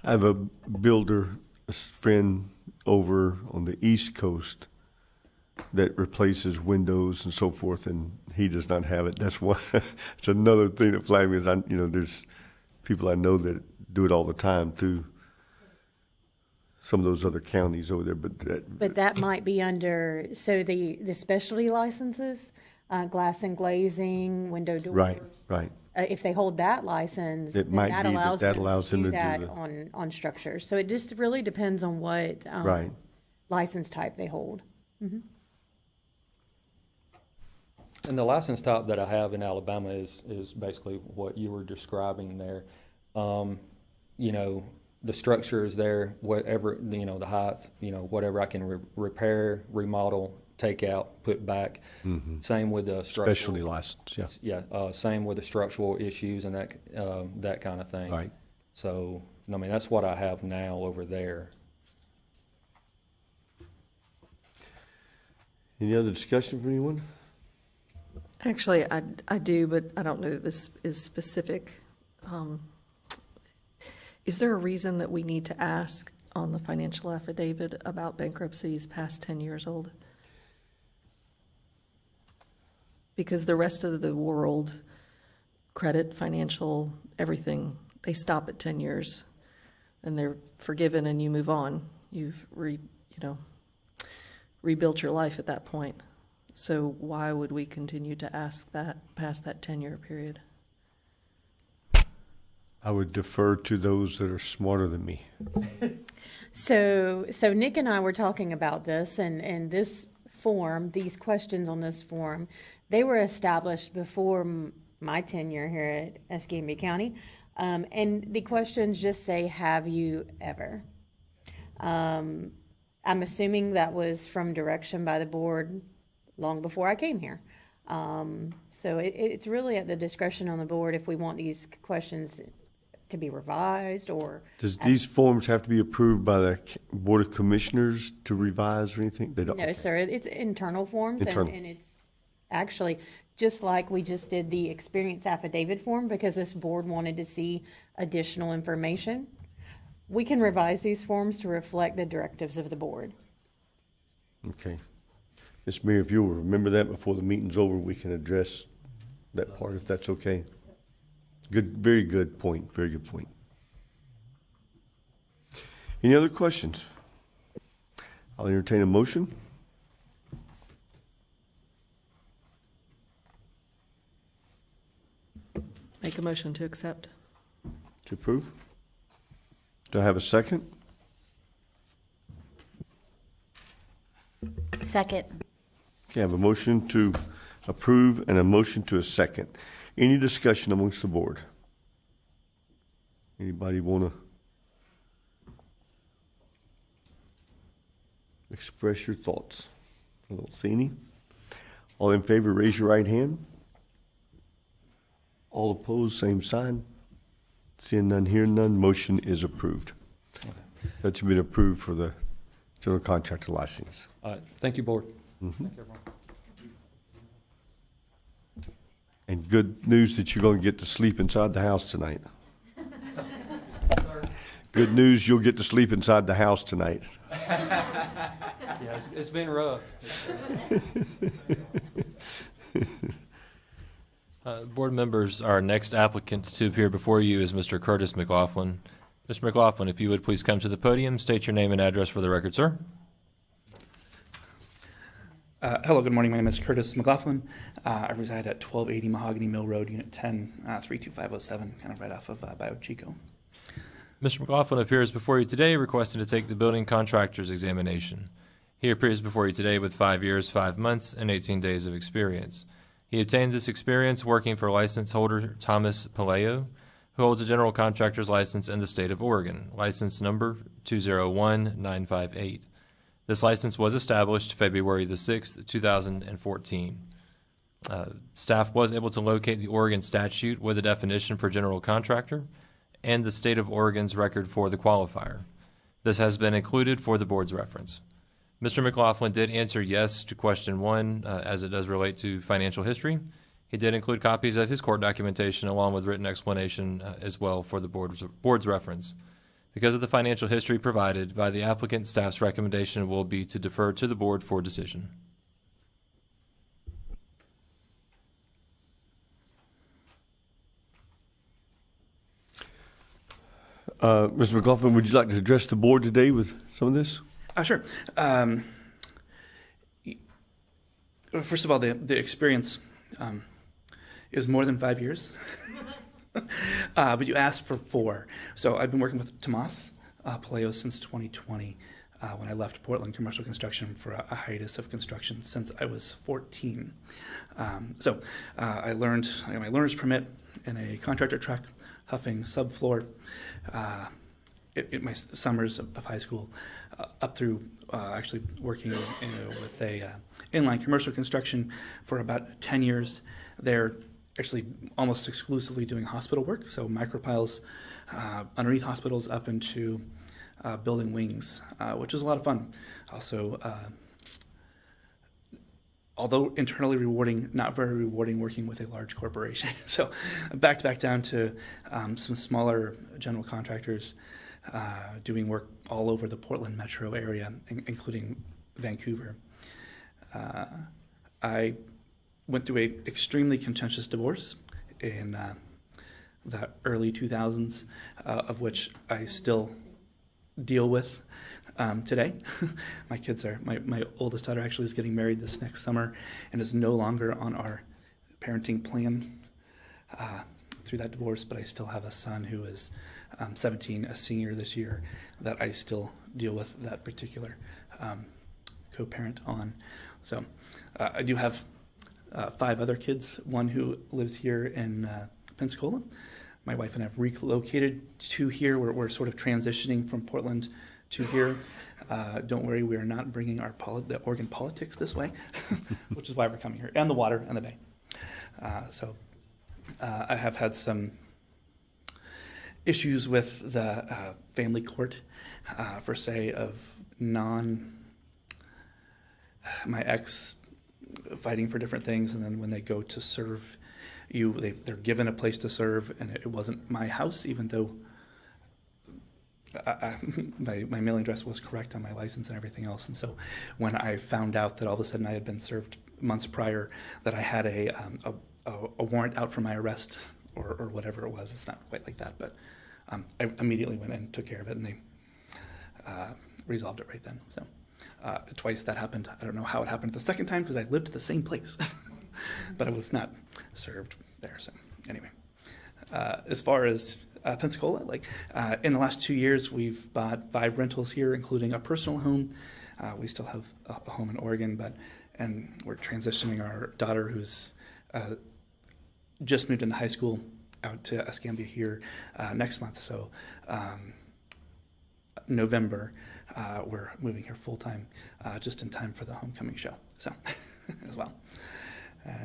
I have a builder, a friend over on the East Coast that replaces windows and so forth, and he does not have it. That's why it's another thing that flagged me is there's people I know that do it all the time too. Some of those other counties over there, but that might be under the specialty licenses, glass and glazing, window doors. Right. If they hold that license, it might that be allows that them allows to him do to that do that on structures. So it just really depends on what license type they hold. Mm-hmm. And the license type that I have in Alabama is basically what you were describing there. You know, the structure is there, whatever, you know, the height, you know, whatever I can repair, remodel take out, put back. Same with the structural. Specialty license, yeah. Yeah, same with the structural issues and that kind of thing. Right. So, I mean, that's what I have now over there. Any other discussion from anyone? Actually, I do, but I don't know that this is specific. Is there a reason that we need to ask on the financial affidavit about bankruptcies past 10 years old? Because the rest of the world, credit, financial, everything, they stop at 10 years and they're forgiven and you move on. You've rebuilt your life at that point. So why would we continue to ask that past that 10-year period? I would defer to those that are smarter than me. So Nick and I were talking about this, and this form, these questions on this form, they were established before my tenure here at Escambia County. And the questions just say, have you ever? I'm assuming that was from direction by the board long before I came here. So it's really at the discretion on the board if we want these questions to be revised or. Does these forms have to be approved by the Board of Commissioners to revise or anything? They don't. No, sir. It's internal forms, Internal. And it's actually just like we just did the experience affidavit form because this board wanted to see additional information. We can revise these forms to reflect the directives of the board. Okay. Ms. Mayor, if you'll remember that before the meeting's over, we can address that part if that's okay. Good, very good point, very good point. Any other questions? I'll entertain a motion. Make a motion to accept. To approve. Do I have a second? Second. Okay, I have a motion to approve and a motion to a second. Any discussion amongst the board? Anybody want to express your thoughts? I don't see any. All in favor, raise your right hand. All opposed, same sign. Seeing none, hearing none, motion is approved. That's been approved for the general contractor license. Thank you, board. Thank you, everyone. And good news that you're going to get to sleep inside the house tonight. Good news, you'll get to sleep inside the house tonight. Yeah, it's been rough. Board members, our next applicant to appear before you is Mr. Curtis McLaughlin. Mr. McLaughlin, if you would please come to the podium, state your name and address for the record, sir. Hello, good morning. My name is Curtis McLaughlin. I reside at 1280 Mahogany Mill Road, Unit 10, 32507, kind of right off of Bio Chico. Mr. McLaughlin appears before you today requesting to take the building contractor's examination. He appears before you today with 5 years, 5 months, and 18 days of experience. He obtained this experience working for license holder Thomas Palayo, who holds a general contractor's license in the state of Oregon, license number 201958. This license was established February the 6th, 2014. Staff was able to locate the Oregon statute with a definition for general contractor and the state of Oregon's record for the qualifier. This has been included for the board's reference. Mr. McLaughlin did answer yes to question 1 as it does relate to financial history. He did include copies of his court documentation along with written explanation as well for the board's reference. Because of the financial history provided by the applicant, staff's recommendation will be to defer to the board for decision. Mr. McLaughlin, would you like to address the board today with some of this? Sure. First of all, the experience is more than 5 years. But you asked for 4. So I've been working with Tomas Palayo since 2020 when I left Portland Commercial Construction for a hiatus of construction since I was 14. I learned, I got my learner's permit in a contractor truck, huffing subfloor, my summers of high school, up through actually working with a inline commercial construction for about 10 years. They're actually almost exclusively doing hospital work, so micropiles underneath hospitals up into building wings, which is a lot of fun. Also, although internally rewarding, not very rewarding working with a large corporation. So back down to some smaller general contractors doing work all over the Portland metro area, including Vancouver. I went through a extremely contentious divorce in the early 2000s, of which I still deal with today. My kids are, my oldest daughter actually is getting married this next summer and is no longer on our parenting plan through that divorce, but I still have a son who is 17, a senior this year, that I still deal with that particular co-parent on. So I do have 5 other kids, one who lives here in Pensacola. My wife and I have relocated to here. We're sort of transitioning from Portland to here. Don't worry, we are not bringing the Oregon politics this way, which is why we're coming here, and the water and the bay. So I have had some issues with the family court, for say, of my ex fighting for different things, and then when they go to serve you, they're given a place to serve, and it wasn't my house, even though my mailing address was correct on my license and everything else. And so when I found out that all of a sudden I had been served months prior, that I had a warrant out for my arrest or whatever it was, it's not quite like that, but I immediately went and took care of it, and they resolved it right then. So twice that happened. I don't know how it happened the second time because I lived at the same place, but I was not served there. So anyway, as far as Pensacola, in the last 2 years, we've bought 5 rentals here, including a personal home. We still have a home in Oregon, and we're transitioning our daughter, who's just moved into high school, out to Escambia here next month. So November, we're moving here full time, just in time for the homecoming show. So as well.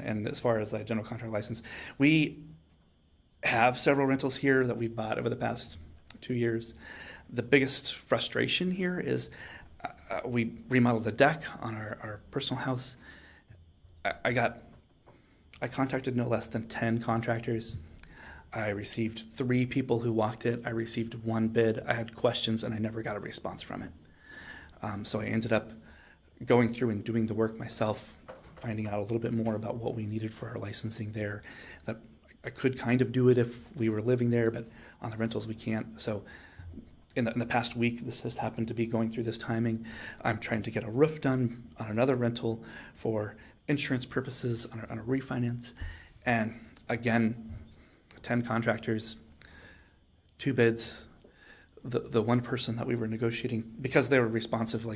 And as far as the general contract license, we have several rentals here that we've bought over the past 2 years. The biggest frustration here is we remodeled the deck on our personal house. I contacted no less than 10 contractors. I received 3 people who walked it. I received 1 bid. I had questions, and I never got a response from it. So I ended up going through and doing the work myself, finding out a little bit more about what we needed for our licensing there. That I could kind of do it if we were living there, but on the rentals we can't. So in the past week, this has happened to be going through this timing. I'm trying to get a roof done on another rental for insurance purposes on a refinance. And again, 10 contractors, 2 bids. The one person that we were negotiating, because they were responsive,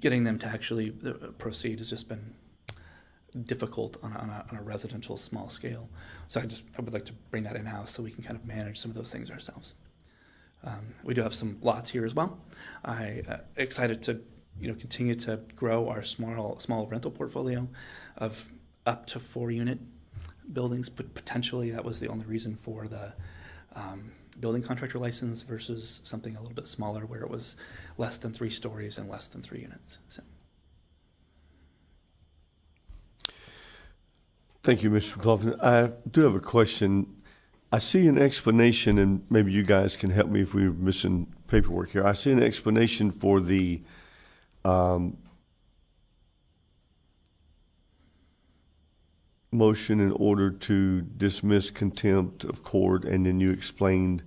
getting them to actually proceed has just been difficult on a residential small scale. So I would like to bring that in-house so we can kind of manage some of those things ourselves. We do have some lots here as well. I'm excited to continue to grow our small rental portfolio of up to 4-unit buildings, but potentially that was the only reason for the building contractor license versus something a little bit smaller where it was less than 3 stories and less than 3 units. So. Thank you, Mr. McLaughlin. I do have a question. I see an explanation, and maybe you guys can help me if we're missing paperwork here. I see an explanation for the motion in order to dismiss contempt of court, and then you explained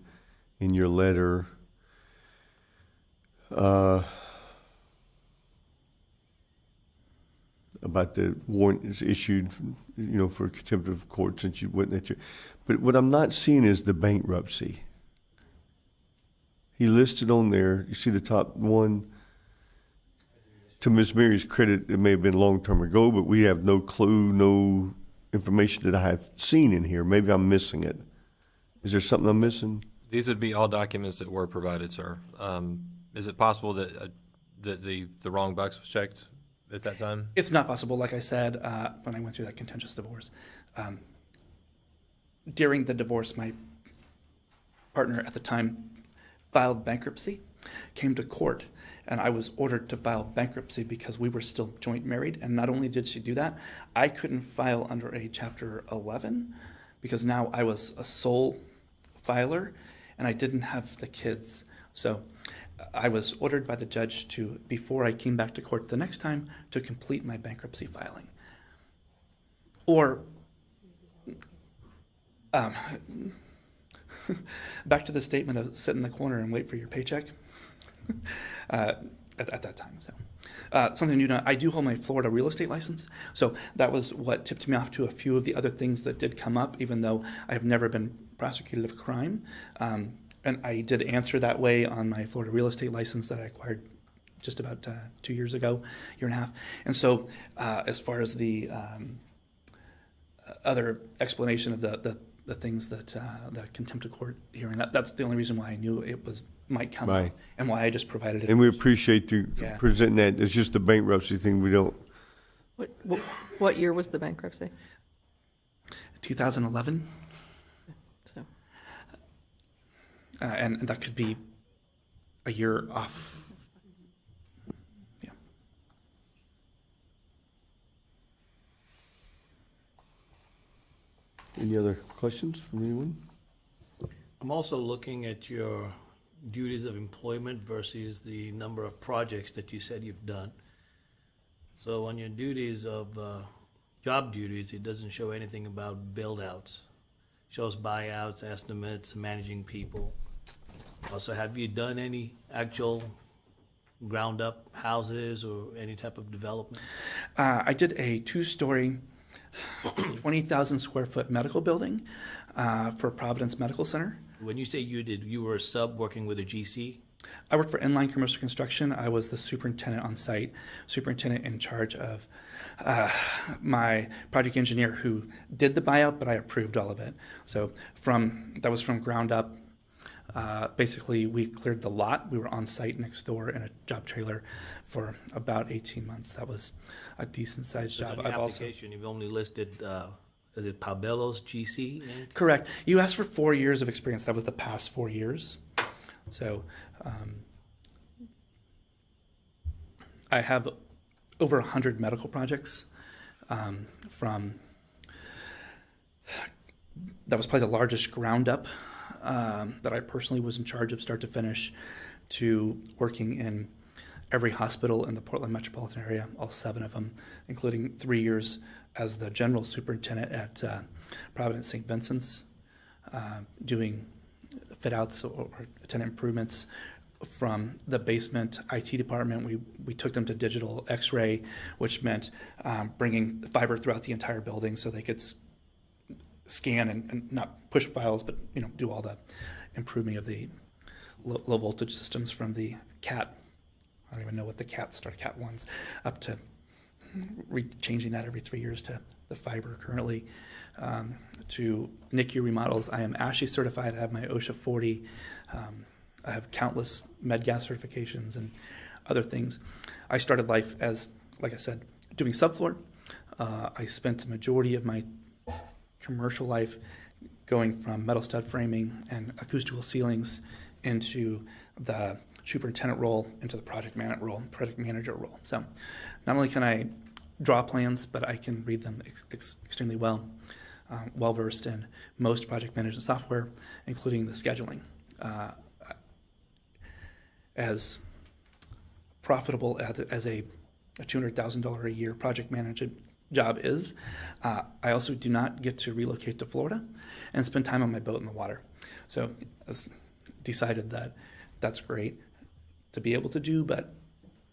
in your letter about the warrant is issued, for contempt of court since you went at your. But what I'm not seeing is the bankruptcy. He listed on there. You see the top one. To Ms. Mary's credit, it may have been a long time ago, but we have no clue, no information that I have seen in here. Maybe I'm missing it. Is there something I'm missing? These would be all documents that were provided, sir. Is it possible that the wrong box was checked at that time? It's not possible, like I said, when I went through that contentious divorce. During the divorce, my partner at the time filed bankruptcy, came to court, and I was ordered to file bankruptcy because we were still joint married. And not only did she do that, I couldn't file under a Chapter 11 because now I was a sole filer and I didn't have the kids. So I was ordered by the judge to, before I came back to court the next time, to complete my bankruptcy filing. Or back to the statement of sit in the corner and wait for your paycheck at that time. So something new. I do hold my Florida real estate license. So that was what tipped me off to a few of the other things that did come up, even though I have never been prosecuted of a crime. And I did answer that way on my Florida real estate license that I acquired just about 2 years ago, year and a half. And so as far as the other explanation of the things that the contempt of court hearing, that's the only reason why I knew it might come up and why I just provided it. And we appreciate you presenting that. It's just the bankruptcy thing we don't. What year was the bankruptcy? 2011. So. And that could be a year off. Yeah. Any other questions from anyone? I'm also looking at your duties of employment versus the number of projects that you said you've done. So on your duties of job duties, it doesn't show anything about build-outs. It shows buyouts, estimates, managing people. Also, have you done any actual ground-up houses or any type of development? I did a 2-story, 20,000 square foot medical building for Providence Medical Center. When you say you did, you were a sub working with a GC? I worked for Inline Commercial Construction. I was the superintendent on site, superintendent in charge of my project engineer who did the buyout, but I approved all of it. So that was from ground up. Basically, we cleared the lot. We were on site next door in a job trailer for about 18 months. That was a decent sized job. On the application, you've only listed, is it Pabello's GC? Inc.? Correct. You asked for 4 years of experience. That was the past 4 years. So I have over 100 medical projects from, that was probably the largest ground up that I personally was in charge of start to finish, to working in every hospital in the Portland metropolitan area, all 7 of them, including 3 years as the general superintendent at Providence St. Vincent's, doing fit outs or tenant improvements from the basement IT department. We took them to digital X-ray, which meant bringing fiber throughout the entire building so they could scan and not push files, but do all the improving of the low voltage systems from the CAT. I don't even know what the CAT start CAT 1s up to changing that every 3 years to the fiber currently. To NICU remodels, I am ASHI certified. I have my OSHA 40. I have countless MedGas certifications and other things. I started life as, like I said, doing subfloor. I spent the majority of my commercial life going from metal stud framing and acoustical ceilings into the superintendent role, into the project manager role. So not only can I draw plans, but I can read them extremely well. Well-versed in most project management software, including the scheduling. As profitable as a $200,000 a year project management job is, I also do not get to relocate to Florida and spend time on my boat in the water. So it's decided that that's great to be able to do, but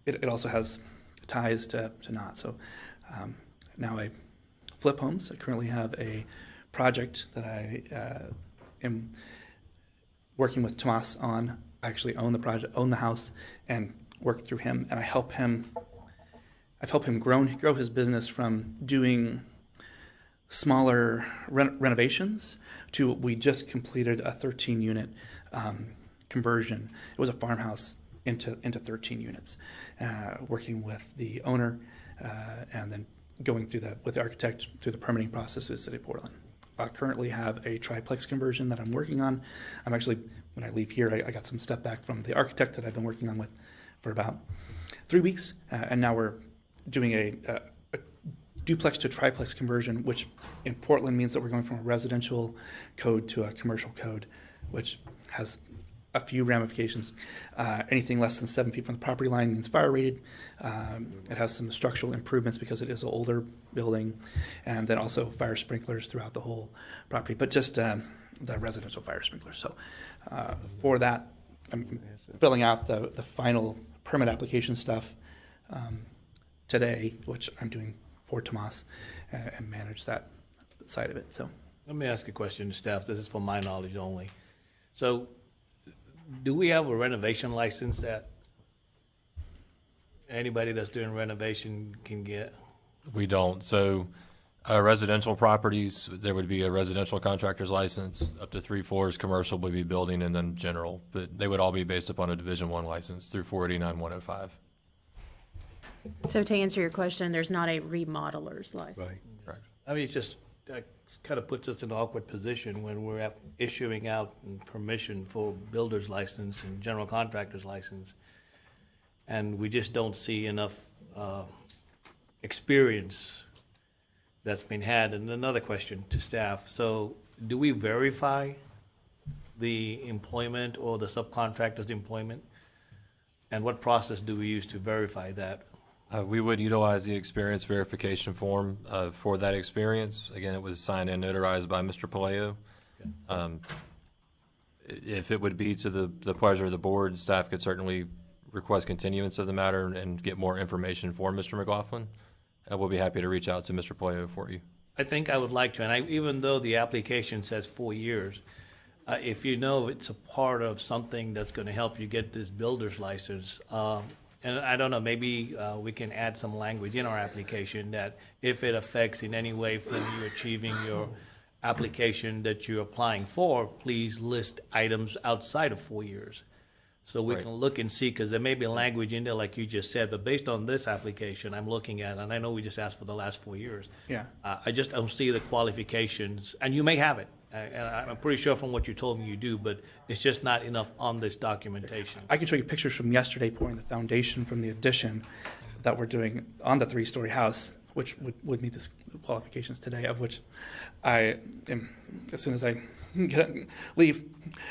it also has ties to not. So now I flip homes. I currently have a project that I am working with Tomas on. I actually own the project, own the house, and work through him. And I've helped him grow his business from doing smaller renovations to we just completed a 13-unit conversion. It was a farmhouse into 13 units, working with the owner and then going through with the architect through the permitting processes at Portland. I currently have a triplex conversion that I'm working on. I'm actually, when I leave here, I got some stuff back from the architect that I've been working on with for about 3 weeks, and now we're doing a duplex to triplex conversion, which in Portland means that we're going from a residential code to a commercial code, which has a few ramifications. Anything less than 7 feet from the property line means fire rated. It has some structural improvements because it is an older building, and then also fire sprinklers throughout the whole property, but just the residential fire sprinklers. So for that, I'm filling out the final permit application stuff today, which I'm doing for Tomas, and manage that side of it. So let me ask a question to staff. This is for my knowledge only. So do we have a renovation license that anybody that's doing renovation can get? We don't. So residential properties, there would be a residential contractor's license. Up to 3 floors, commercial would be building, and then general. But they would all be based upon a Division I license through 489-105. So to answer your question, there's not a remodeler's license. Right. Correct. I mean, it's just kind of puts us in an awkward position when we're issuing out permission for builder's license and general contractor's license, and we just don't see enough experience that's been had. And another question to staff. So do we verify the employment or the subcontractor's employment? And what process do we use to verify that? We would utilize the experience verification form for that experience. Again, it was signed and notarized by Mr. Palayo. If it would be to the pleasure of the board, staff could certainly request continuance of the matter and get more information for Mr. McLaughlin. We'll be happy to reach out to Mr. Palayo for you. I think I would like to, and even though the application says 4 years, if you know it's a part of something that's going to help you get this builder's license, and I don't know, maybe we can add some language in our application that if it affects in any way from you achieving your application that you're applying for, please list items outside of 4 years. So we can look and see, because there may be language in there like you just said, but based on this application I'm looking at, and I know we just asked for the last 4 years. Yeah. I just don't see the qualifications, and you may have it. And I'm pretty sure from what you told me you do, but it's just not enough on this documentation. I can show you pictures from yesterday pouring the foundation from the addition that we're doing on the 3-story house, which would meet the qualifications today, of which I am, as soon as I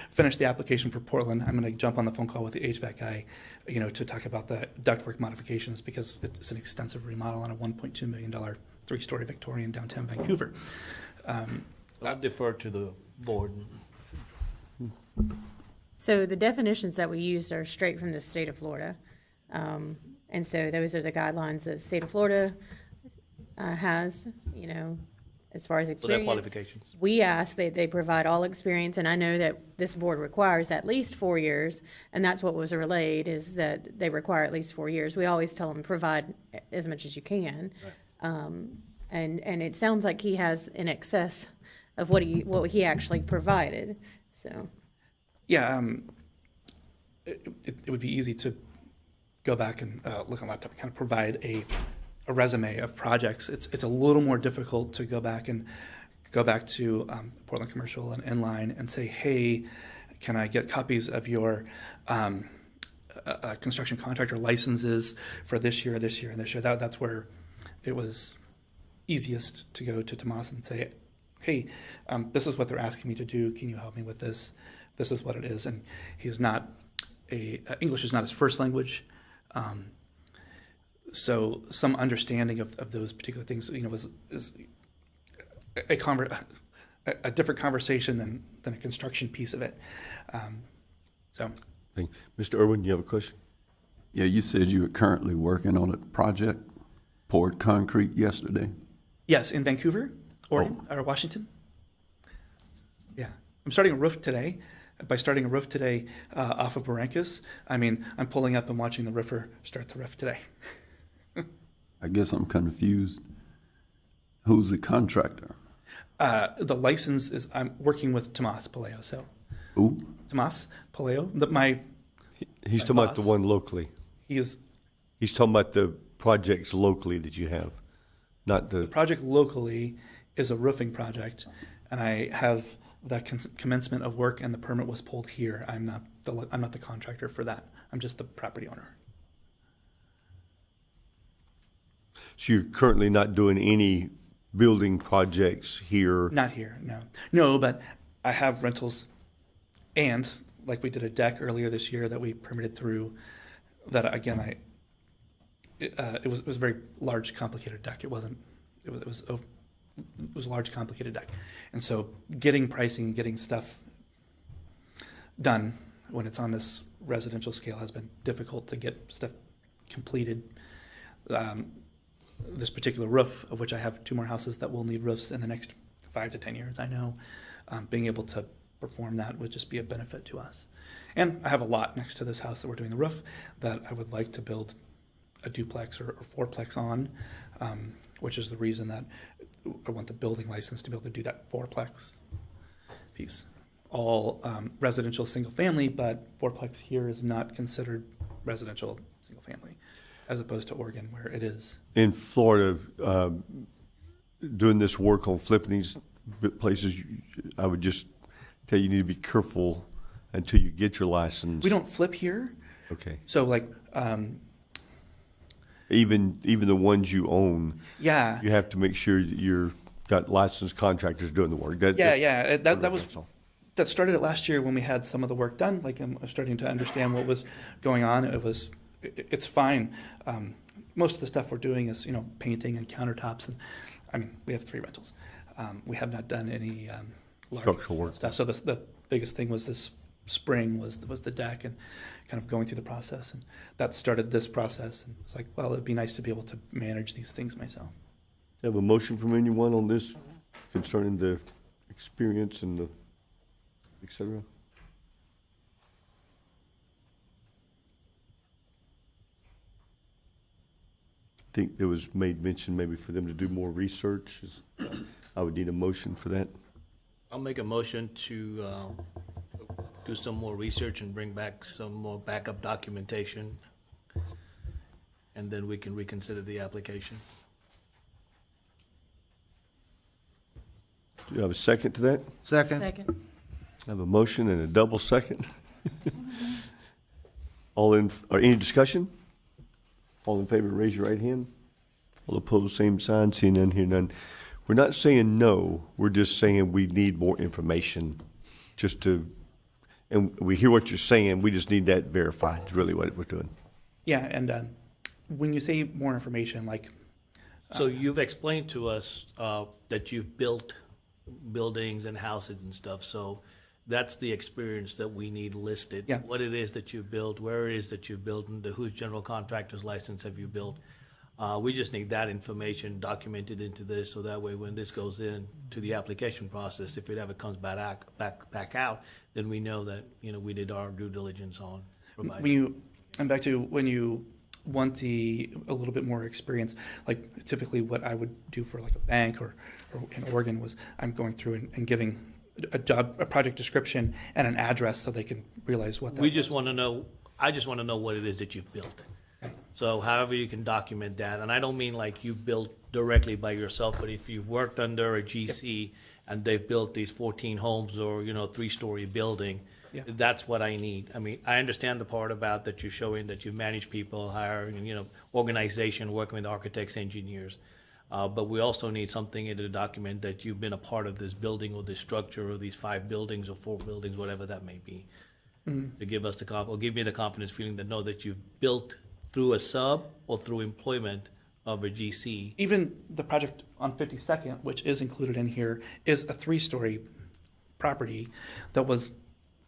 finish the application for Portland, I'm going to jump on the phone call with the HVAC guy, to talk about the ductwork modifications, because it's an extensive remodel on a $1.2 million 3-story Victorian downtown Vancouver. I'll defer to the board. So the definitions that we used are straight from the state of Florida. And so those are the guidelines that the state of Florida has, as far as experience. So their qualifications. We ask that they provide all experience, and I know that this board requires at least 4 years, and that's what was relayed, is that they require at least 4 years. We always tell them provide as much as you can. Right. And it sounds like he has in excess of what he actually provided. So yeah, it would be easy to go back and look on laptop and kind of provide a resume of projects. It's a little more difficult to go back to Portland Commercial and Inline and say, hey, can I get copies of your construction contractor licenses for this year, this year, and this year? That's where it was easiest to go to Tomas and say, hey, this is what they're asking me to do. Can you help me with this? This is what it is. And he's not English is not his first language. So some understanding of those particular things, is a different conversation than a construction piece of it. Mr. Irwin, you have a question? Yeah, you said you were currently working on a project, poured concrete yesterday. Yes, in Vancouver, Oregon, or Washington. Yeah, I'm starting a roof today. By starting a roof today off of Barrancas, I'm pulling up and watching the roofer start the roof today. I guess I'm confused. Who's the contractor? The license is, I'm working with Tomas Palayo. So, who? Tomas Paleo, He's talking about the boss. one locally. He's talking about the projects locally that you have, not the. The project locally is a roofing project, and I have the commencement of work, and the permit was pulled here. I'm not the contractor for that. I'm just the property owner. So you're currently not doing any building projects here? Not here, no. No, but I have rentals, and like we did a deck earlier this year that we permitted through, that again, it was a very large, complicated deck. It was a large, complicated deck. And so getting pricing, getting stuff done when it's on this residential scale has been difficult to get stuff completed. This particular roof, of which I have 2 more houses that will need roofs in the next 5 to 10 years, I know, being able to perform that would just be a benefit to us. And I have a lot next to this house that we're doing the roof that I would like to build a duplex or fourplex on, which is the reason that I want the building license to be able to do that fourplex piece. All residential single family, but fourplex here is not considered residential single family, as opposed to Oregon where it is. In Florida, doing this work on flipping these places, I would just tell you need to be careful until you get your license. We don't flip here. Okay. So like, even the ones you own. Yeah. You have to make sure that you're got licensed contractors doing the work. That started it last year when we had some of the work done. Like I'm starting to understand what was going on. It's fine. Most of the stuff we're doing is painting and countertops, and I mean we have 3 rentals. We have not done any large structural work stuff. So the biggest thing was this spring was the deck and kind of going through the process, and that started this process. And it's like, well, it'd be nice to be able to manage these things myself. You have a motion from anyone on this concerning the experience and the et cetera? I think there was made mention maybe for them to do more research. I would need a motion for that. I'll make a motion to do some more research and bring back some more backup documentation, and then we can reconsider the application. Do you have a second to that? Second. Second. I have a motion and a double second. Any discussion? All in favor, raise your right hand. All opposed, same sign. Seeing none, hear none. We're not saying no. We're just saying we need more information and we hear what you're saying. We just need that verified. Is really what we're doing. Yeah, and when you say more information, like. So you've explained to us that you've built buildings and houses and stuff. So that's the experience that we need listed. Yeah. What it is that you built, where it is that you built, and whose general contractor's license have you built. We just need that information documented into this, so that way when this goes in to the application process, if it ever comes back out, then we know that we did our due diligence on providing. When you want a little bit more experience, like typically what I would do for like a bank or in Oregon was I'm going through and giving a project description and an address so they can realize what that I just want to know what it is that you've built. So however you can document that, and I don't mean like you built directly by yourself, but if you've worked under a GC and they've built these 14 homes or 3-story building, that's what I need. I mean, I understand the part about that you're showing that you manage people, hiring, organization, working with architects, engineers. But we also need something in the document that you've been a part of this building or this structure or these 5 buildings or 4 buildings, whatever that may be, to give us give me the confidence feeling to know that you've built through a sub or through employment of a GC. Even the project on 52nd, which is included in here, is a 3-story property that was.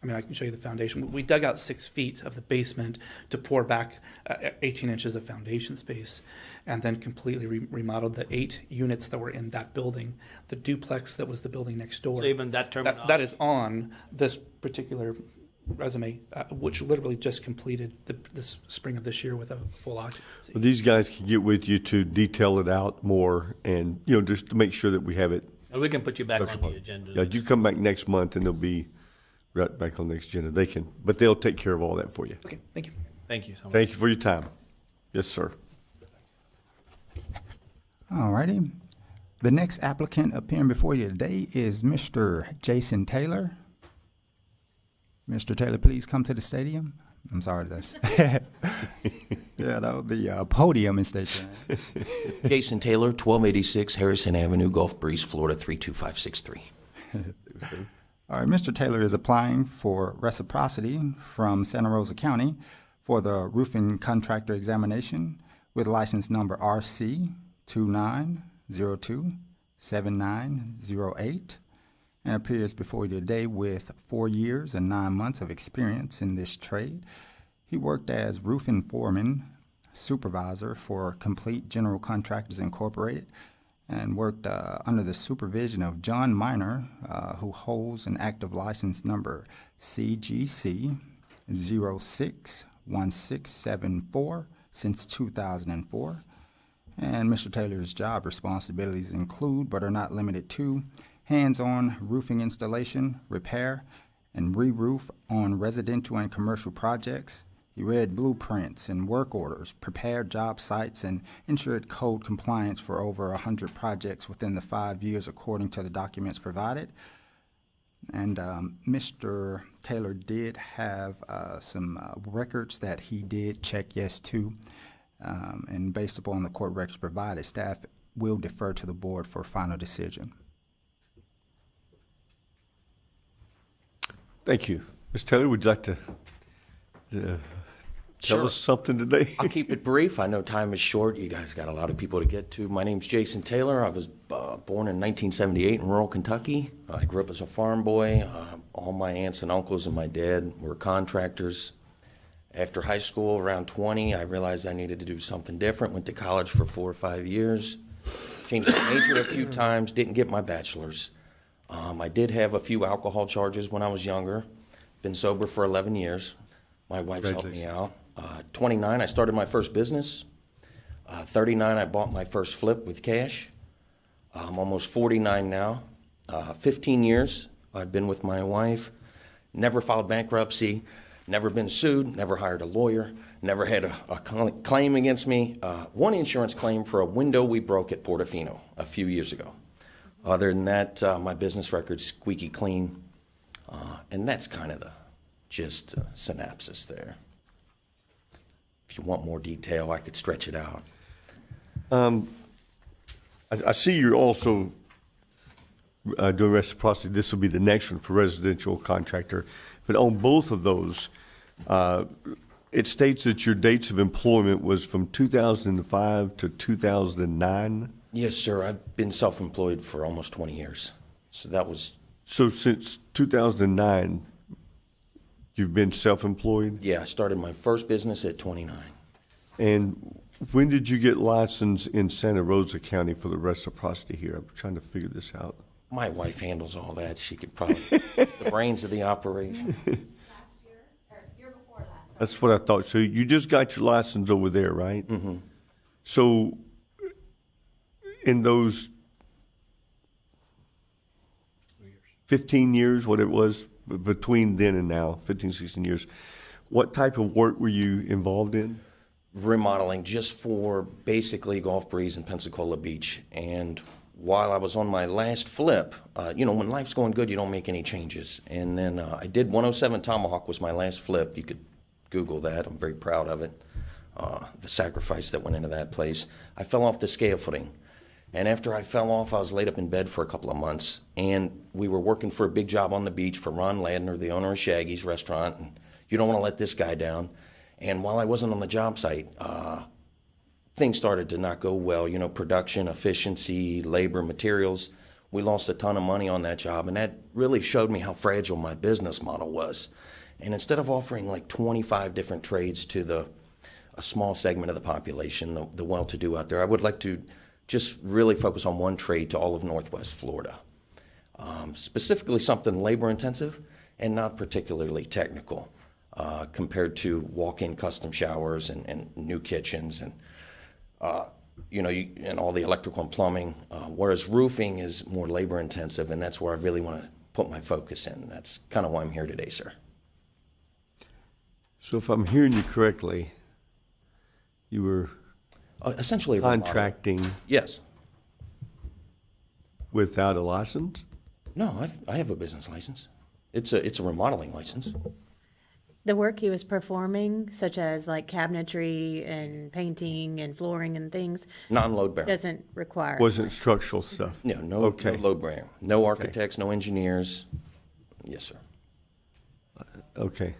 I mean, I can show you the foundation. We dug out 6 feet of the basement to pour back 18 inches of foundation space, and then completely remodeled the 8 units that were in that building. The duplex that was the building next door. So even that terminology. That is on this particular resume, which literally just completed this spring of this year with a full occupancy. Well, these guys can get with you to detail it out more, and just to make sure that we have it. And we can put you back on the agenda. Yeah, you come back next month, and there'll be right back on the next agenda. But they'll take care of all that for you. Okay, thank you. Thank you so much. Thank you for your time. Yes, sir. All righty. The next applicant appearing before you today is Mr. Jason Taylor. Mr. Taylor, please come to the stadium. I'm sorry, that's the podium instead. Jason Taylor, 1286 Harrison Avenue, Gulf Breeze, Florida 32563. All right, Mr. Taylor is applying for reciprocity from Santa Rosa County for the roofing contractor examination with license number RC 29027908 and appears before you today with 4 years and 9 months of experience in this trade. He worked as roofing foreman, supervisor for Complete General Contractors Incorporated, and worked under the supervision of John Miner, who holds an active license number CGC 061674 since 2004. And Mr. Taylor's job responsibilities include, but are not limited to, hands-on roofing installation, repair, and re-roof on residential and commercial projects. He read blueprints and work orders, prepared job sites, and ensured code compliance for over 100 projects within the 5 years according to the documents provided. And Mr. Taylor did have some records that he did check yes to. And based upon the court records provided, staff will defer to the board for final decision. Thank you. Ms. Taylor, would you like to tell us something today? I'll keep it brief. I know time is short. You guys got a lot of people to get to. My name's Jason Taylor. I was born in 1978 in rural Kentucky. I grew up as a farm boy. All my aunts and uncles and my dad were contractors. After high school, around 20, I realized I needed to do something different. Went to college for 4 or 5 years. Changed my major a few times. Didn't get my bachelor's. I did have a few alcohol charges when I was younger. Been sober for 11 years. My wife's helped me out. 29, I started my first business. 39, I bought my first flip with cash. I'm almost 49 now. 15 years I've been with my wife. Never filed bankruptcy. Never been sued. Never hired a lawyer. Never had a claim against me. One insurance claim for a window we broke at Portofino a few years ago. Other than that, my business record's squeaky clean. And that's kind of the just synopsis there. If you want more detail, I could stretch it out. I see you're also doing reciprocity. This will be the next one for residential contractor. But on both of those, it states that your dates of employment was from 2005 to 2009. Yes, sir. I've been self-employed for almost 20 years. So that was... So since 2009, you've been self-employed? Yeah, I started my first business at 29. And when did you get licensed in Santa Rosa County for the reciprocity here? I'm trying to figure this out. My wife handles all that. She could probably the brains of the operation. That's what I thought. So you just got your license over there, right? Mm-hmm. So in those 15 years, what it was, between then and now, 15, 16 years, what type of work were you involved in? Remodeling, just for basically Gulf Breeze and Pensacola Beach. And while I was on my last flip, when life's going good, you don't make any changes. And then I did 107 Tomahawk was my last flip. You could Google that. I'm very proud of it. The sacrifice that went into that place. I fell off the scaffolding. And after I fell off, I was laid up in bed for a couple of months. And we were working for a big job on the beach for Ron Ladner, the owner of Shaggy's Restaurant. And you don't want to let this guy down. And while I wasn't on the job site, things started to not go well. Production, efficiency, labor, materials. We lost a ton of money on that job. And that really showed me how fragile my business model was. And instead of offering like 25 different trades to a small segment of the population, the well-to-do out there, I would like to just really focus on one trade to all of Northwest Florida. Specifically something labor-intensive and not particularly technical compared to walk-in custom showers and new kitchens and and all the electrical and plumbing. Whereas roofing is more labor-intensive, and that's where I really want to put my focus in. That's kind of why I'm here today, sir. So if I'm hearing you correctly, you were essentially contracting. Yes. Without a license? No, I have a business license. It's a remodeling license. The work he was performing, such as like cabinetry and painting and flooring and things, Non-load bearing. doesn't require. Wasn't structural stuff? No, no, Okay. no load bearing. No architects, no engineers. Yes, sir. Okay.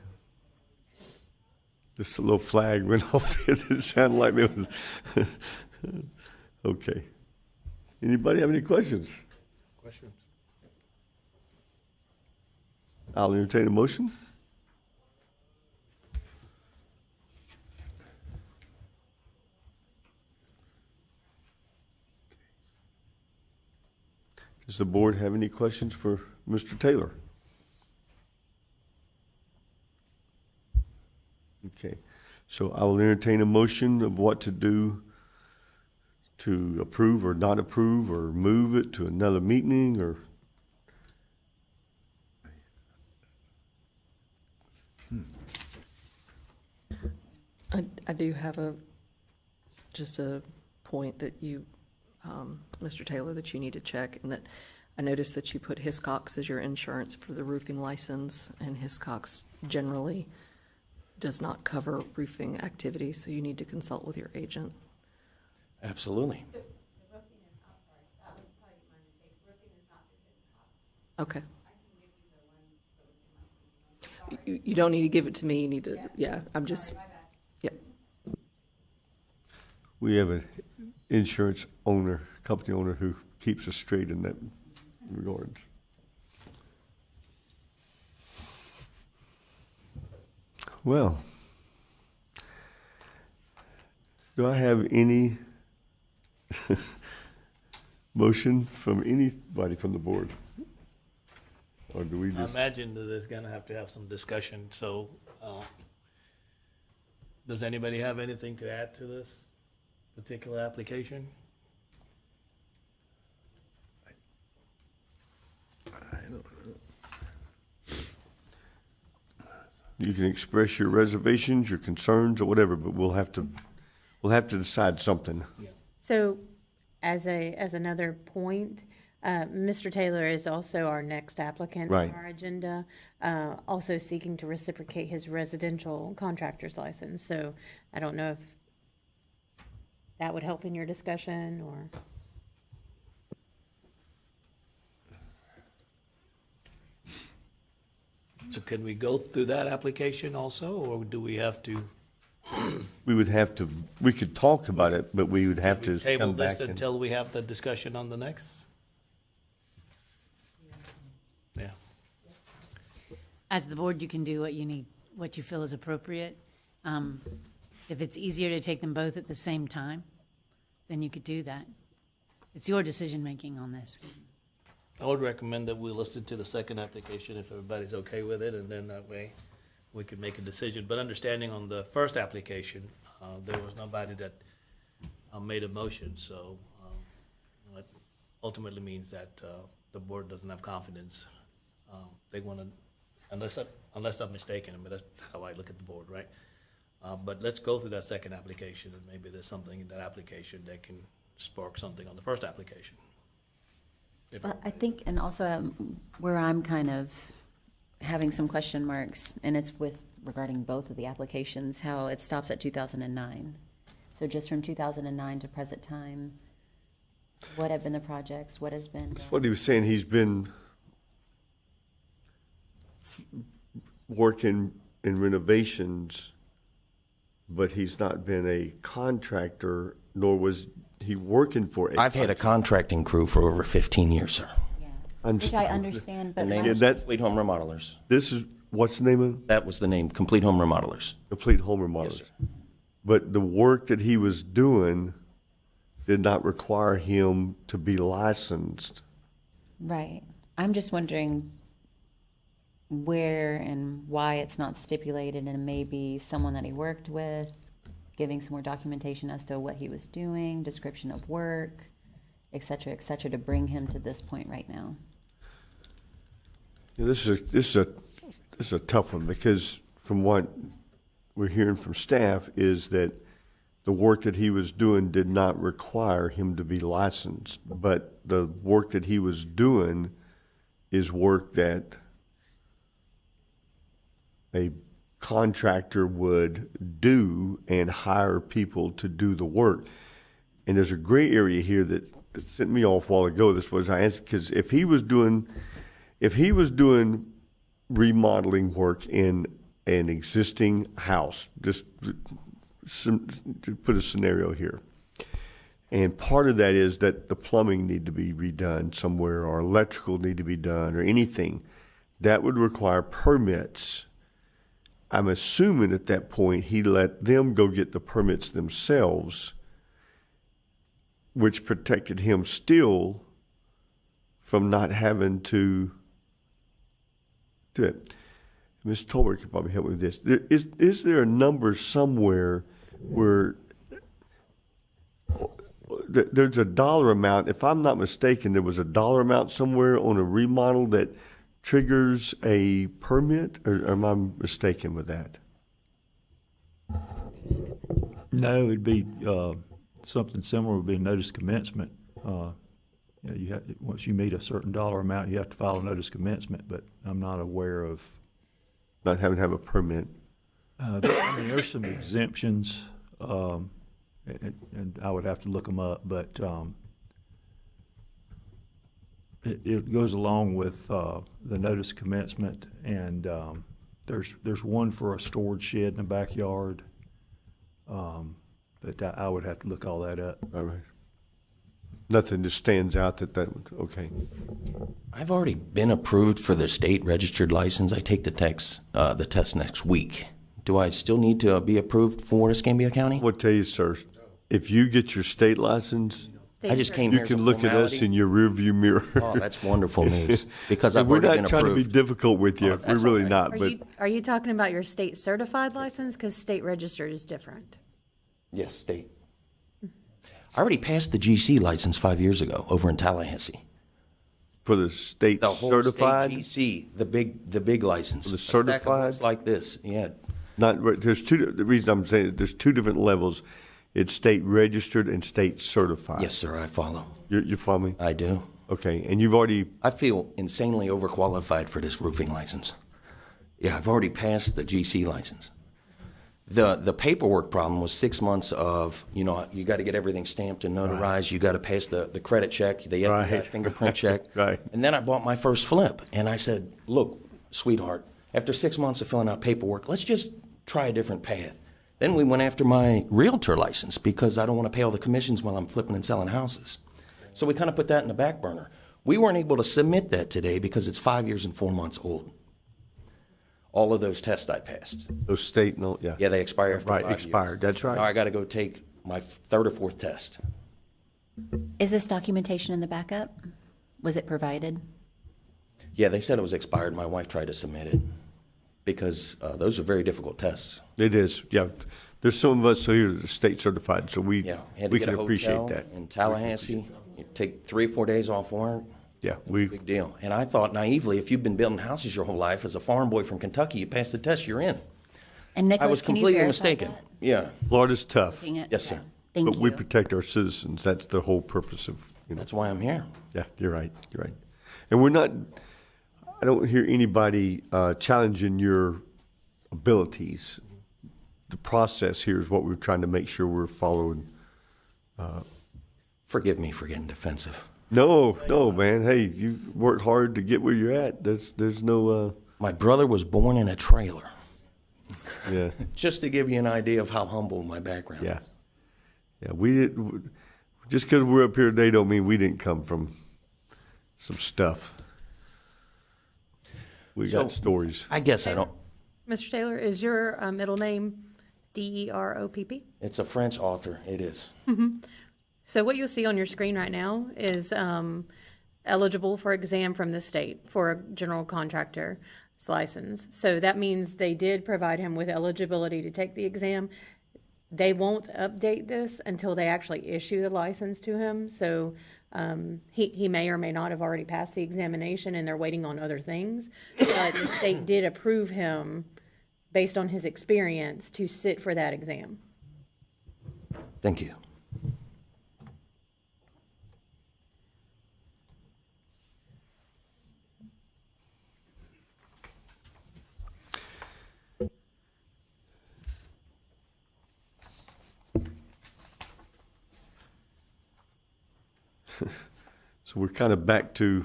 Just a little flag went off there. It sounded like there was. Okay. Anybody have any questions? Questions? I'll entertain a motion. Does the board have any questions for Mr. Taylor? Okay, so I will entertain a motion of what to do to approve or not approve, or move it to another meeting, or. I do have just a point that you, Mr. Taylor, that you need to check, and that I noticed that you put Hiscox as your insurance for the roofing license, and Hiscox generally does not cover roofing activities, so you need to consult with your agent. Absolutely. Okay. You don't need to give it to me, you need to, yeah, I'm just, yeah. We have an insurance owner, company owner, who keeps us straight in that regards. Well, do I have any motion from anybody from the board? Or do we I just? imagine that there's gonna have to have some discussion, so, does anybody have anything to add to this particular application? You can express your reservations, your concerns, or whatever, but we'll have to decide something. So, as another point, Mr. Taylor is also our next applicant Right. on our agenda, also seeking to reciprocate his residential contractor's license. So I don't know if that would help in your discussion, or. So can we go through that application also, or do we have to We could talk about it, but we would have to table come this back and. until we have the discussion on the next? Yeah. As the board, you can do what you need, what you feel is appropriate. If it's easier to take them both at the same time, then you could do that. It's your decision-making on this. I would recommend that we listen to the second application if everybody's okay with it, and then that way we could make a decision. But understanding on the first application, there was nobody that made a motion, so it ultimately means that the board doesn't have confidence. They want to, unless I'm mistaken, I mean, that's how I look at the board, right? But let's go through that second application, and maybe there's something in that application that can spark something on the first application. But I think, and also where I'm kind of having some question marks, and it's regarding both of the applications, how it stops at 2009. So just from 2009 to present time, what have been the projects? What has been? That's what he was saying. He's been working in renovations, but he's not been a contractor, nor was he working for a. I've had a contracting crew for over 15 years, sir. Which I understand, but The name my- is Complete Home Remodelers. This is, what's the name of it? That was the name, Complete Home Remodelers. Complete Home Remodelers. But the work that he was doing did not require him to be licensed. Right. I'm just wondering where and why it's not stipulated, and maybe someone that he worked with, giving some more documentation as to what he was doing, description of work, et cetera, to bring him to this point right now. Yeah, this is a tough one, because from what we're hearing from staff is that the work that he was doing did not require him to be licensed, but the work that he was doing is work that a contractor would do and hire people to do the work. And there's a gray area here that sent me off a while ago. This was I answered, because if he was doing remodeling work in an existing house, just to put a scenario here, and part of that is that the plumbing need to be redone somewhere, or electrical need to be done, or anything that would require permits. I'm assuming at that point he let them go get the permits themselves, which protected him still from not having to do it. Ms. Tolbert could probably help me with this. Is there a number somewhere where there's a dollar amount? If I'm not mistaken, there was a dollar amount somewhere on a remodel that triggers a permit, or am I mistaken with that? No, it'd be something similar. Would be a notice commencement. You have, once you meet a certain dollar amount, you have to file a notice commencement. But I'm not aware of not having to have a permit. I mean, there's some exemptions, and I would have to look them up. But it goes along with the notice commencement, and there's one for a storage shed in the backyard. But I would have to look all that up. All right. Nothing just stands out that would, okay. I've already been approved for the state registered license. I take the test next week. Do I still need to be approved for Escambia County? I will tell you, sir, if you get your state license, I just came you here as a can look at us formality. in your rearview mirror. Oh, that's wonderful news, because I've we're already not been trying to be approved. difficult with you. Oh, We're that's really all right. not. But Are you talking about your state certified license? Because state registered is different. Yes, state. I already passed the GC license 5 years ago over in Tallahassee. for the state The whole certified, state GC, the big license. the A stack of certified, books like this, yeah. not there's two. The reason I'm saying it, there's two different levels. It's state registered and state certified. Yes, sir, I follow. You follow me? I do. Okay, and you've already. I feel insanely overqualified for this roofing license. Yeah, I've already passed the GC license. The paperwork problem was 6 months of, you got to get everything stamped and notarized. Right. You got to pass the credit check, the FBI fingerprint check. Right. And then I bought my first flip. And I said, look, sweetheart, after 6 months of filling out paperwork, let's just try a different path. Then we went after my realtor license because I don't want to pay all the commissions while I'm flipping and selling houses. So we kind of put that in the back burner. We weren't able to submit that today because it's 5 years and 4 months old. All of those tests I passed. Those state, no, yeah. Yeah, they expire after 5 years. Right, expired, that's right. Now I got to go take my third or fourth test. Is this documentation in the backup? Was it provided? Yeah, they said it was expired. My wife tried to submit it because those are very difficult tests. It is, yeah. There's some of us here that are state certified, so we Had to we get can a appreciate hotel that. in Tallahassee. You take 3 or 4 days off work. Yeah, Big deal. And I thought naively, if you've been building houses your whole life as a farm boy from Kentucky, you pass the test, you're in. And Nicholas, I was can you completely verify mistaken. that? Yeah. Florida's tough, Looking at- Yes, sir. Thank but we you. protect our citizens. That's the whole purpose of, That's why I'm here. Yeah, you're right, you're right. And we're not, I don't hear anybody challenging your abilities. The process here is what we're trying to make sure we're following. Forgive me for getting defensive. No, man. Hey, you worked hard to get where you're at. There's no. My brother was born in a trailer. Yeah. Just to give you an idea of how humble my background Yeah. is. Yeah, we didn't. Just because we're up here today, don't mean we didn't come from some stuff. We got So, stories. I guess I don't. Mr. Taylor, is your middle name DEROPP? It's a French author. It is. So what you'll see on your screen right now is eligible for exam from the state for a general contractor's license. So that means they did provide him with eligibility to take the exam. They won't update this until they actually issue the license to him. So He may or may not have already passed the examination and they're waiting on other things, but the state did approve him based on his experience to sit for that exam. Thank you. So we're kind of back to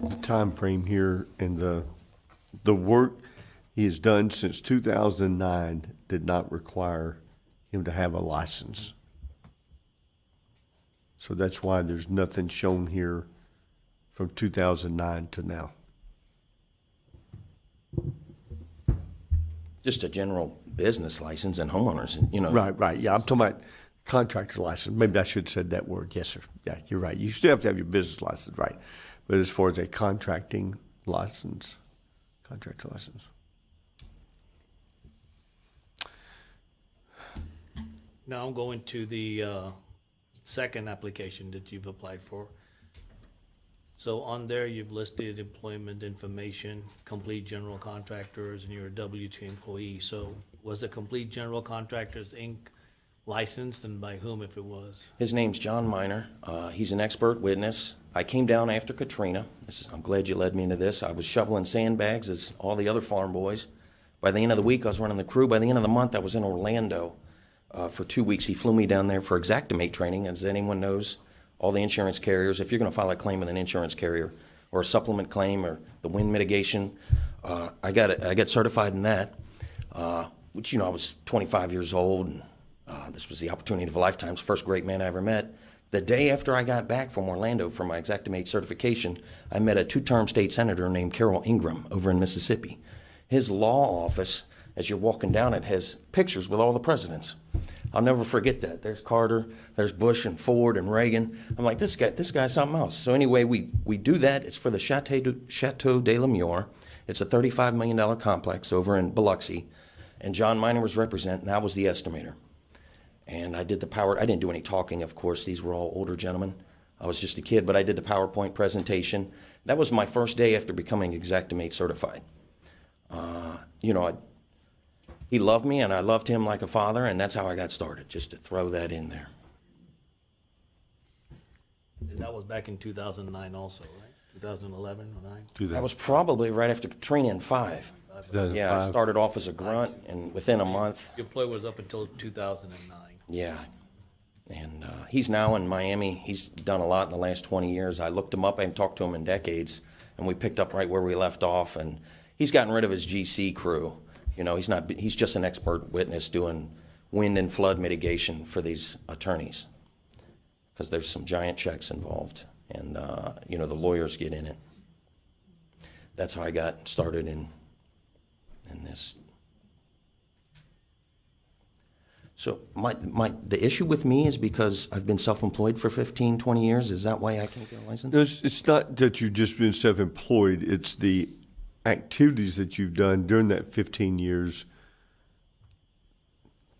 the time frame here, and the work he has done since 2009 did not require him to have a license. So that's why there's nothing shown here from 2009 to now. Just a general business license and homeowners, you know. Right. Yeah, I'm talking about contractor license. Maybe I should have said that word. Yes, sir. Yeah, you're right. You still have to have your business license, right? But as far as a contracting license, contractor license. Now I'm going to the second application that you've applied for. So on there, you've listed employment information, complete general contractors, and you're a W-2 employee. So was the Complete General Contractors, Inc. licensed, and by whom if it was? His name's John Miner. He's an expert witness. I came down after Katrina. I'm glad you led me into this. I was shoveling sandbags as all the other farm boys. By the end of the week, I was running the crew. By the end of the month, I was in Orlando for 2 weeks. He flew me down there for Xactimate training. As anyone knows, all the insurance carriers, if you're going to file a claim with an insurance carrier or a supplement claim or the wind mitigation, I got certified in that, which, you know, I was 25 years old, and this was the opportunity of a lifetime. It's the first great man I ever met. The day after I got back from Orlando for my Xactimate certification, I met a two-term state senator named Carroll Ingram over in Mississippi. His law office, as you're walking down it, has pictures with all the presidents. I'll never forget that. There's Carter, there's Bush and Ford and Reagan. I'm like, this guy's something else. So anyway, we do that. It's for the Chateau de la Mure. It's a $35 million complex over in Biloxi. And John Miner was representing, and I was the estimator. And I did I didn't do any talking, of course. These were all older gentlemen. I was just a kid, but I did the PowerPoint presentation. That was my first day after becoming Xactimate certified. You know, he loved me, and I loved him like a father, and that's how I got started, just to throw that in there. And that was back in 2009 also, right? 2011 or 9? That was probably right after Katrina in 5. Yeah, I started off as a grunt, and within a month. Your employee was up until 2009. Yeah. And he's now in Miami. He's done a lot in the last 20 years. I looked him up. I haven't talked to him in decades, and we picked up right where we left off. And he's gotten rid of his GC crew. You know, he's just an expert witness doing wind and flood mitigation for these attorneys, because there's some giant checks involved, and you know, the lawyers get in it. That's how I got started in this. So the issue with me is because I've been self-employed for 15, 20 years. Is that why I can't get a license? No, it's not that you've just been self-employed. It's the activities that you've done during that 15 years,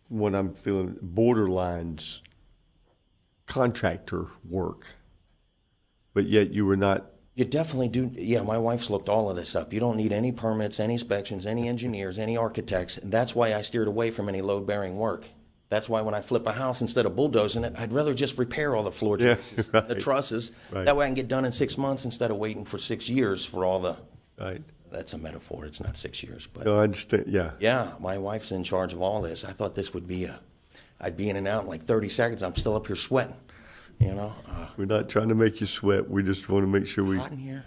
what I'm feeling, borderlines contractor work, but yet you were not. You definitely do. Yeah, my wife's looked all of this up. You don't need any permits, any inspections, any engineers, any architects. And that's why I steered away from any load-bearing work. That's why when I flip a house, instead of bulldozing it, I'd rather just repair all the floor joists, right. the trusses. Right. That way I can get done in 6 months instead of waiting for 6 years for all the. Right. That's a metaphor. It's not 6 years, but. No, I understand. Yeah. Yeah, my wife's in charge of all this. I thought this would be I'd be in and out in like 30 seconds. I'm still up here sweating, you know. We're not trying to make you sweat. We just want to make sure we hot in here.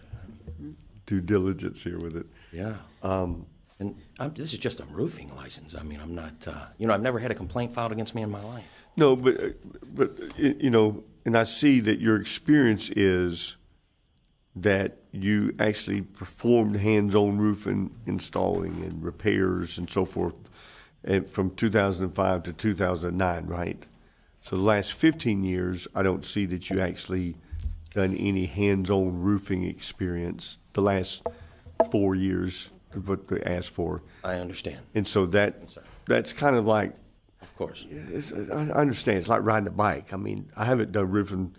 do diligence here with it. Yeah. And this is just a roofing license. I mean, I'm not, you know, I've never had a complaint filed against me in my life. No, but you know, and I see that your experience is that you actually performed hands-on roofing installing and repairs and so forth from 2005 to 2009, right? So the last 15 years, I don't see that you actually done any hands-on roofing experience. The last 4 years is what they asked for. I understand. And so that's kind of like Of course. I understand. It's like riding a bike. I mean, I haven't done roofing,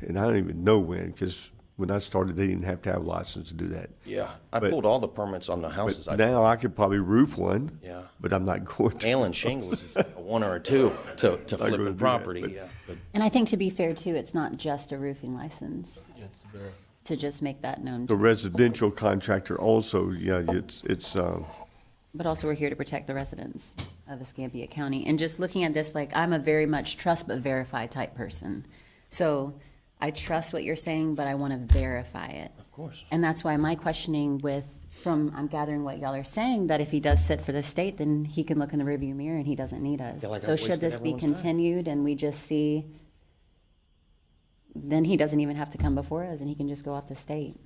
and I don't even know when, because when I started, they didn't have to have a license to do that. Yeah, I But- pulled all the permits on the houses. But now I could probably roof one. Yeah. But I'm not going to. Nailing shingles is a 1 or a 2 to Not gonna flip do a that, property, but- yeah. But And I think to be fair too, it's not just a roofing license, It's very. to just make that known. The to- residential contractor also, yeah, But also we're here to protect the residents of Escambia County. And just looking at this, like, I'm a very much trust but verify type person. So I trust what you're saying, but I want to verify it. Of course. And that's why my questioning I'm gathering what y'all are saying, that if he does sit for the state, then he can look in the rearview mirror and he doesn't need us. Feel like So I've should wasted this be everyone's time. continued and we just see, then he doesn't even have to come before us and he can just go off the state.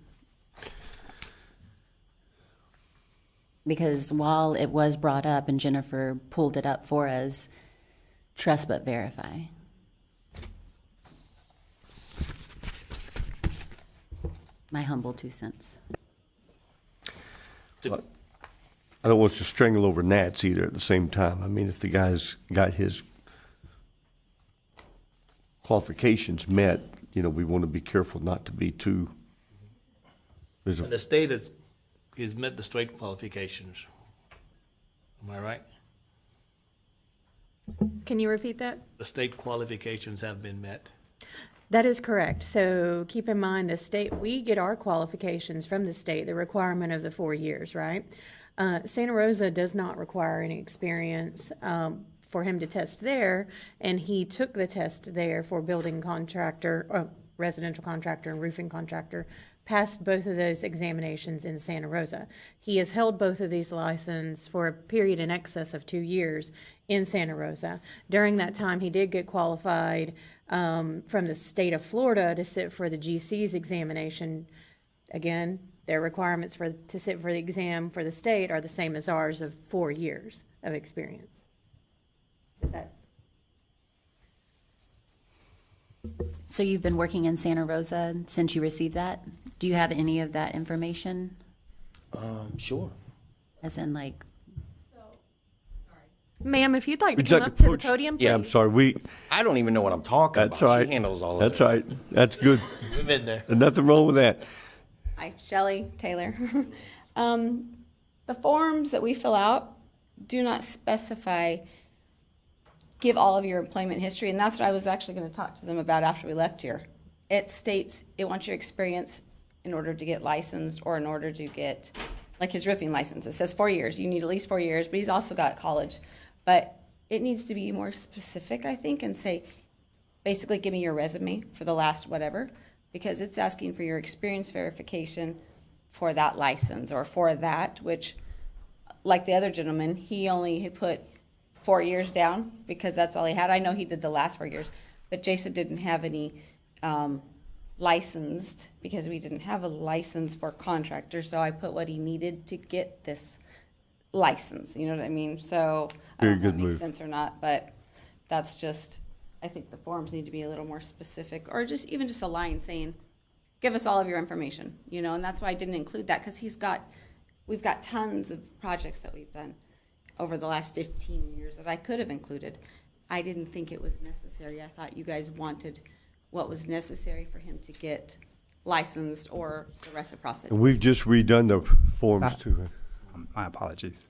Because while it was brought up and Jennifer pulled it up for us, trust but verify. My humble 2 cents. I don't want us to strangle over gnats either at the same time. I mean, if the guy's got his qualifications met, we want to be careful not to be too. And the state is met the state qualifications. Am I right? Can you repeat that? The state qualifications have been met. That is correct. So keep in mind, the state, we get our qualifications from the state, the requirement of the 4 years, right? Santa Rosa does not require any experience for him to test there, and he took the test there for building contractor, residential contractor and roofing contractor, passed both of those examinations in Santa Rosa. He has held both of these licenses for a period in excess of 2 years in Santa Rosa. During that time, he did get qualified from the state of Florida to sit for the GC's examination. Again, their requirements to sit for the exam for the state are the same as ours of 4 years of experience. Is that? So you've been working in Santa Rosa since you received that? Do you have any of that information? Sure. As in like, Ma'am, if you'd like to Would you come like up to to the approach- podium, Yeah, I'm please. sorry. I don't even know what I'm talking That's about. all right. She handles all of That's it. all right. That's good. We've been there. There's nothing wrong with that. Hi, Shelley Taylor. The forms that we fill out do not specify, give all of your employment history, and that's what I was actually going to talk to them about after we left here. It states it wants your experience in order to get licensed or in order to get, like his roofing license. It says 4 years. You need at least 4 years, but he's also got college. But it needs to be more specific, I think, and say, basically give me your resume for the last whatever, because it's asking for your experience verification for that license or for that, which, like the other gentleman, he only had put 4 years down because that's all he had. I know he did the last 4 years, but Jason didn't have any licensed because we didn't have a license for contractors, so I put what he needed to get this license, you know what I mean? So I Very don't know if good that makes move. sense or not, but that's just, I think the forms need to be a little more specific, or just even just a line saying, give us all of your information, and that's why I didn't include that, because we've got tons of projects that we've done over the last 15 years that I could have included. I didn't think it was necessary. I thought you guys wanted what was necessary for him to get licensed or the reciprocity. And we've just redone the forms too. My apologies.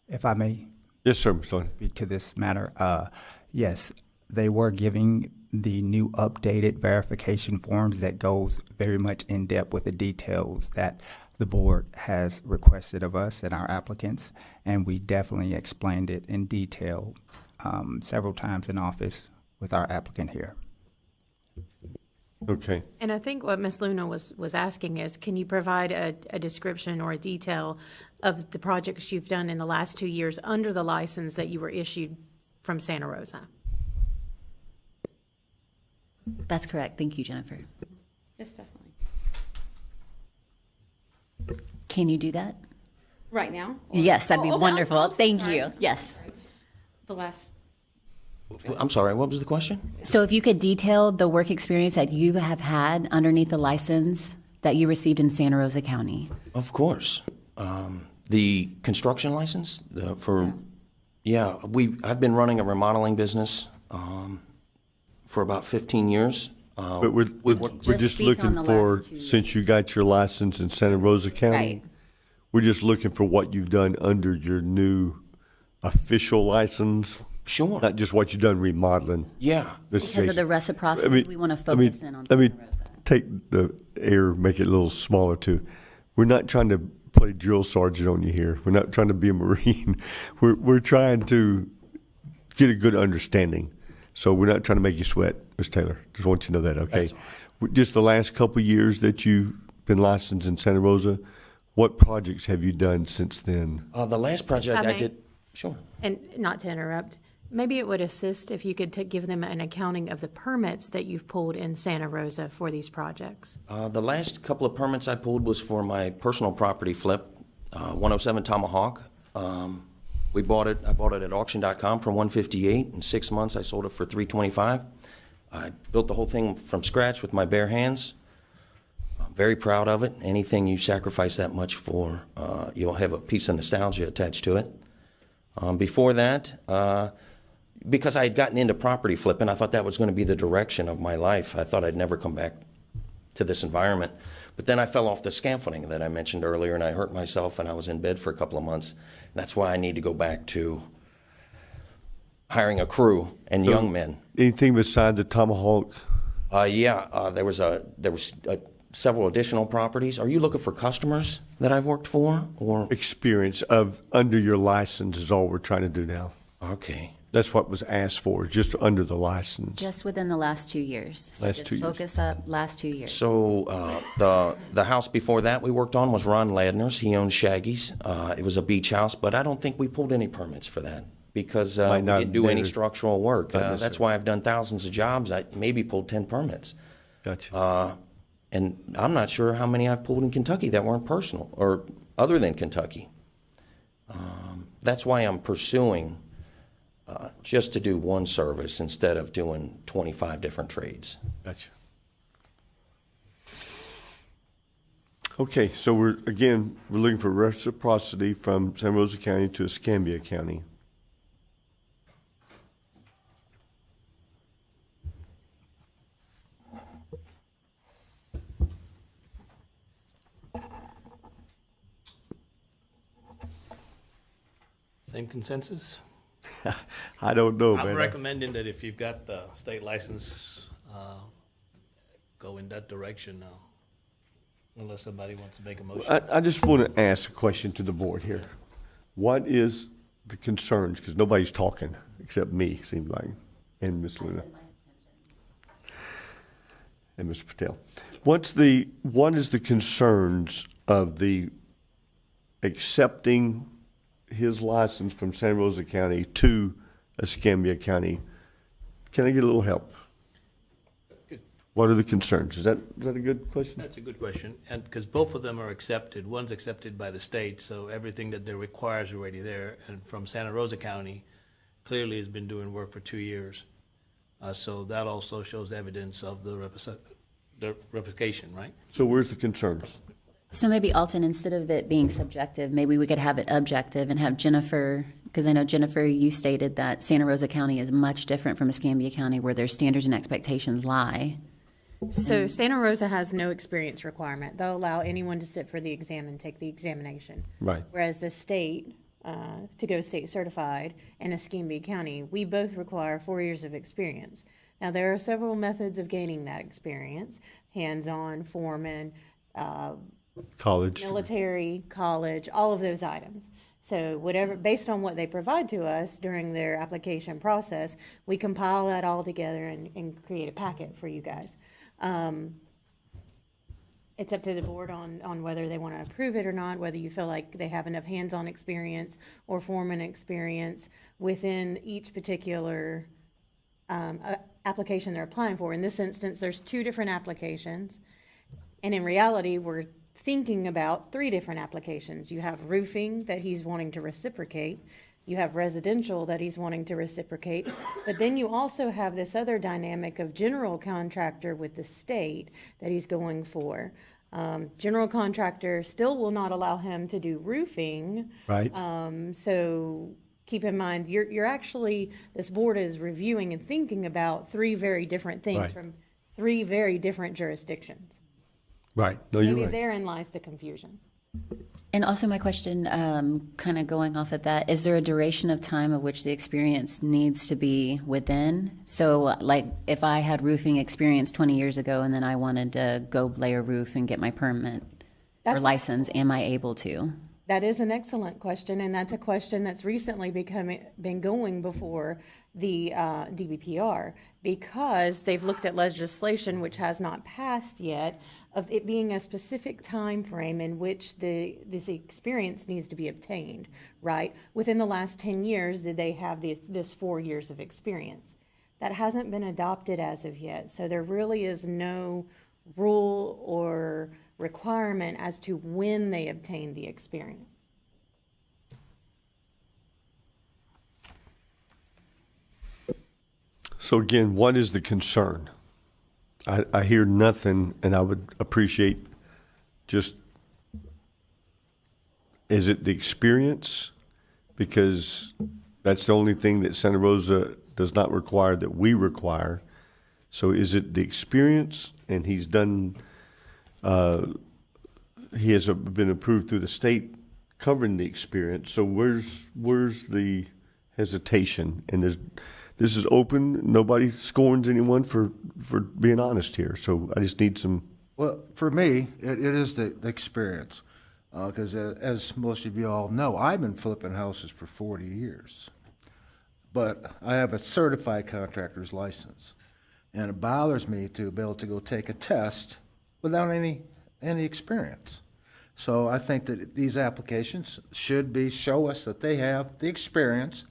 If I may. Yes, sir, Mr. Lane. Speak to this matter. Yes, they were giving the new updated verification forms that goes very much in depth with the details that the board has requested of us and our applicants, and we definitely explained it in detail several times in office with our applicant here. Okay. And I think what Ms. Luna was asking is, can you provide a description or a detail of the projects you've done in the last 2 years under the license that you were issued from Santa Rosa? that's correct. Thank you, Jennifer. Yes, definitely. Can you do that? Right now? Yes, that'd be Oh, okay, wonderful. I'm so Thank sorry. you. Yes. The last, I'm sorry, what was the question? So if you could detail the work experience that you have had underneath the license that you received in Santa Rosa County. Of course. The construction license for Yeah, I've been running a remodeling business for about 15 years. But we're just looking for, since you got your license in Santa Rosa County, Right. we're just looking for what you've done under your new official license. Sure. Not just what you've done remodeling. Yeah. Because of the reciprocity, we want to focus in on Let me Santa Rosa. take the air, make it a little smaller too. We're not trying to play drill sergeant on you here. We're not trying to be a Marine. We're trying to get a good understanding. So we're not trying to make you sweat, Ms. Taylor. Just want you to know that, okay? Just the last couple of years that you've been licensed in Santa Rosa, what projects have you done since then? The last project I may. did, sure. And not to interrupt, maybe it would assist if you could give them an accounting of the permits that you've pulled in Santa Rosa for these projects. The last couple of permits I pulled was for my personal property flip, 107 Tomahawk. I bought it at auction.com for $158. In 6 months, I sold it for $325. I built the whole thing from scratch with my bare hands. I'm very proud of it. Anything you sacrifice that much for, you'll have a piece of nostalgia attached to it. Before that, because I had gotten into property flipping, I thought that was going to be the direction of my life. I thought I'd never come back to this environment. But then I fell off the scaffolding that I mentioned earlier, and I hurt myself, and I was in bed for a couple of months. That's why I need to go back to hiring a crew and young men. Anything beside the Tomahawk? There was several additional properties. Are you looking for customers that I've worked for, or experience of under your license is all we're trying to do now. Okay. That's what was asked for, just under the license. Just within the last 2 years. So Last just 2 years. focus up last 2 years. So the house before that we worked on was Ron Ladner's. He owned Shaggy's. It was a beach house, but I don't think we pulled any permits for that because we didn't do any structural work. That's why I've done thousands of jobs. I maybe pulled 10 permits. Gotcha. And I'm not sure how many I've pulled in Kentucky that weren't personal or other than Kentucky. That's why I'm pursuing just to do one service instead of doing 25 different trades. Gotcha. Okay, so we're looking for reciprocity from Santa Rosa County to Escambia County. Same consensus? I don't know, I'm man. recommending that if you've got the state license, go in that direction now, unless somebody wants to make a motion. I just want to ask a question to the board here. What is the concerns? Because nobody's talking except me, seems like, and Ms. Luna. And Mr. Patel. What is the concerns of the accepting his license from Santa Rosa County to Escambia County? Can I get a little help? Good. What are the concerns? Is that a good question? That's a good question, and because both of them are accepted. One's accepted by the state, so everything that they require is already there. And from Santa Rosa County, clearly has been doing work for 2 years. So that also shows evidence of the replication, right? So where's the concerns? So maybe, Alton, instead of it being subjective, maybe we could have it objective and have Jennifer, because I know, Jennifer, you stated that Santa Rosa County is much different from Escambia County where their standards and expectations lie. So Santa Rosa has no experience requirement. They'll allow anyone to sit for the exam and take the examination. Right. Whereas the state, to go state certified, and Escambia County, we both require 4 years of experience. Now, there are several methods of gaining that experience: hands-on, foreman, college, military, college, all of those items. So whatever, based on what they provide to us during their application process, we compile that all together and create a packet for you guys. It's up to the board on whether they want to approve it or not, whether you feel like they have enough hands-on experience or foreman experience within each particular application they're applying for. In this instance, there's 2 different applications, and in reality, we're thinking about 3 different applications. You have roofing that he's wanting to reciprocate, you have residential that he's wanting to reciprocate, but then you also have this other dynamic of general contractor with the state that he's going for. General contractor still will not allow him to do roofing. Right. So keep in mind, you're actually, this board is reviewing and thinking about three very different things Right. from three very different jurisdictions. Right. No, you're Maybe right. therein lies the confusion. And also my question, kind of going off of that, is there a duration of time of which the experience needs to be within? So like if I had roofing experience 20 years ago and then I wanted to go lay a roof and get my permit or license, am I able to? That is an excellent question, and that's a question that's recently been going before the DBPR, because they've looked at legislation which has not passed yet of it being a specific time frame in which this experience needs to be obtained, right? Within the last 10 years, did they have this 4 years of experience? That hasn't been adopted as of yet, so there really is no rule or requirement as to when they obtain the experience. So again, what is the concern? I hear nothing, and I would appreciate just, is it the experience? Because that's the only thing that Santa Rosa does not require that we require. So is it the experience? And he's done, he has been approved through the state covering the experience. So where's the hesitation? And this is open. Nobody scorns anyone for being honest here. So I just need some. Well, for me, it is the experience. Because as most of you all know, I've been flipping houses for 40 years. But I have a certified contractor's license. And it bothers me to be able to go take a test without any experience. So I think that these applications should show us that they have the experience.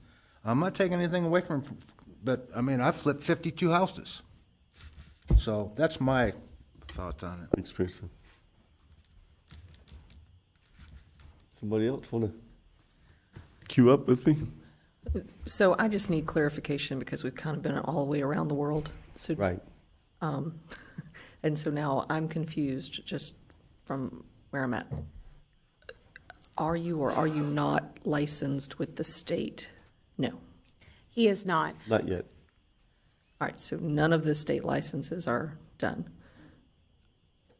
I'm not taking anything away from them, but I mean, I flipped 52 houses. So that's my thoughts on it. Experience. Somebody else want to queue up with me? So I just need clarification because we've kind of been all the way around the world. So, right. And so now I'm confused just from where I'm at. Are you or are you not licensed with the state? No. He is not. Not yet. All right, so none of the state licenses are done.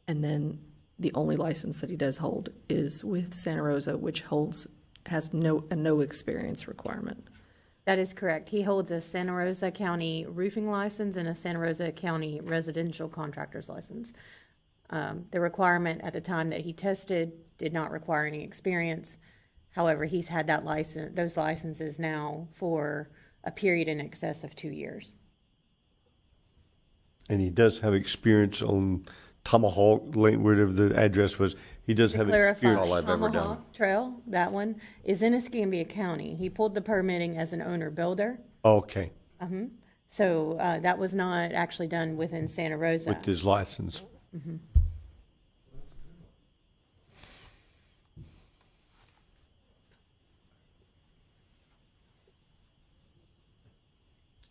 And then the only license that he does hold is with Santa Rosa, which has no experience requirement. That is correct. He holds a Santa Rosa County roofing license and a Santa Rosa County residential contractor's license. The requirement at the time that he tested did not require any experience. However, he's had those licenses now for a period in excess of 2 years. And he does have experience on Tomahawk Lane, wherever the address was. He does have experience. All I've ever done. Tomahawk Trail, that one, is in Escambia County. He pulled the permitting as an owner-builder. Okay. So that was not actually done within Santa Rosa. With his license.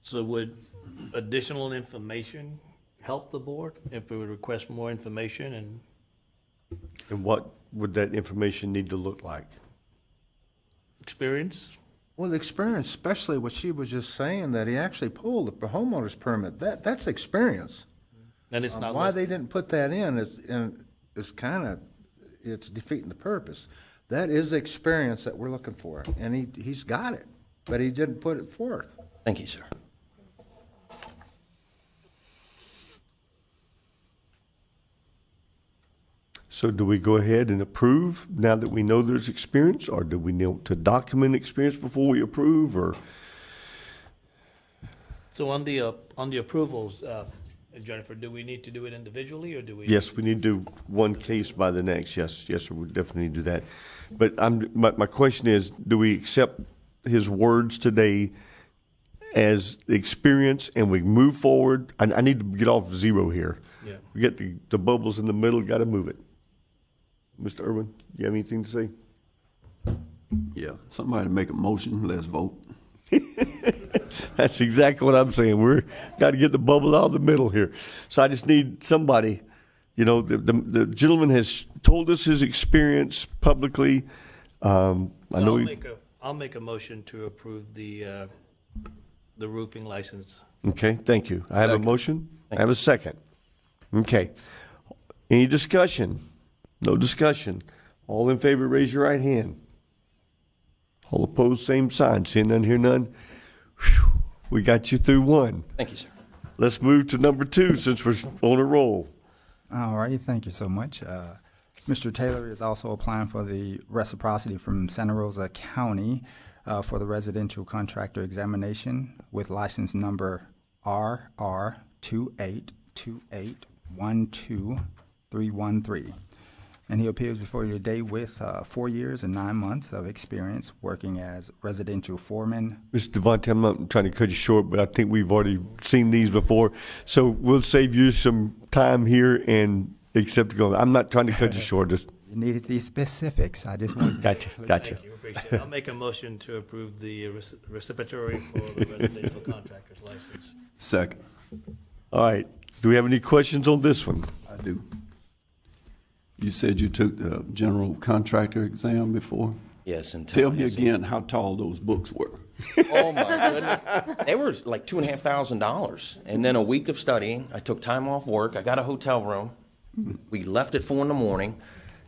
So would additional information help the board if we would request more information? And what would that information need to look like? Experience? Well, the experience, especially what she was just saying, that he actually pulled the homeowner's permit, that's experience. And it's not why listed. they didn't put that in is kind of, it's defeating the purpose. That is the experience that we're looking for, and he's got it, but he didn't put it forth. Thank you, sir. So do we go ahead and approve now that we know there's experience, or do we need to document experience before we approve, or? So on the approvals, Jennifer, do we need to do it individually, or do we? Yes, we need to do one case by the next. Yes, sir, we definitely need to do that. But my question is, do we accept his words today as the experience and we move forward? I need to get off zero here. Yeah. We get the bubbles in the middle, got to move it. Mr. Irwin, you have anything to say? Yeah, somebody make a motion, let's vote. That's exactly what I'm saying. We're got to get the bubble out of the middle here. So I just need somebody, the gentleman has told us his experience publicly. I know I'll make a motion to approve the roofing license. Okay, thank you. I have a Second. motion. I Thank have a second. Okay. Any discussion? No discussion. All in favor, raise your right hand. All opposed, same sign. Seeing none, hear none. Whew. We got you through one. Thank you, sir. Let's move to number 2 since we're on a roll. All righty, thank you so much. Mr. Taylor is also applying for the reciprocity from Santa Rosa County for the residential contractor examination with license number RR282812313. And he appears before you today with 4 years and 9 months of experience working as residential foreman. Mr. Devontae, I'm not trying to cut you short, but I think we've already seen these before. So we'll save you some time here and accept to go. I'm not trying to cut you short. Just You needed the specifics. I just wanted to. Gotcha. Thank you, appreciate it. I'll make a motion to approve the reciprocity for the residential contractor's license. Second. All right. Do we have any questions on this one? I do. You said you took the general contractor exam before? Yes, and Tell me again how tall those books were. Oh my goodness. They were like $2,500. And then a week of studying. I took time off work. I got a hotel room. We left at 4 in the morning.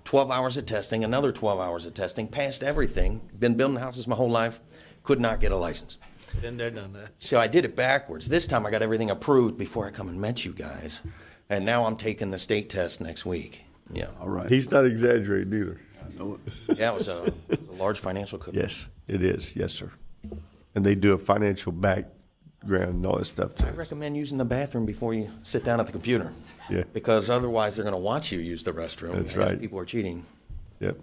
12 hours of testing, another 12 hours of testing, passed everything. Been building houses my whole life. Could not get a license. Then they're done that. So I did it backwards. This time I got everything approved before I come and met you guys. And now I'm taking the state test next week. Yeah. All right. He's not exaggerating either. I know it. Yeah, it was a large financial commitment. Yes, it is. Yes, sir. And they do a financial background and all that stuff I too. recommend using the bathroom before you sit down at the computer. Yeah. Because otherwise they're going to watch you use the restroom. That's I guess right. People are cheating. Yep.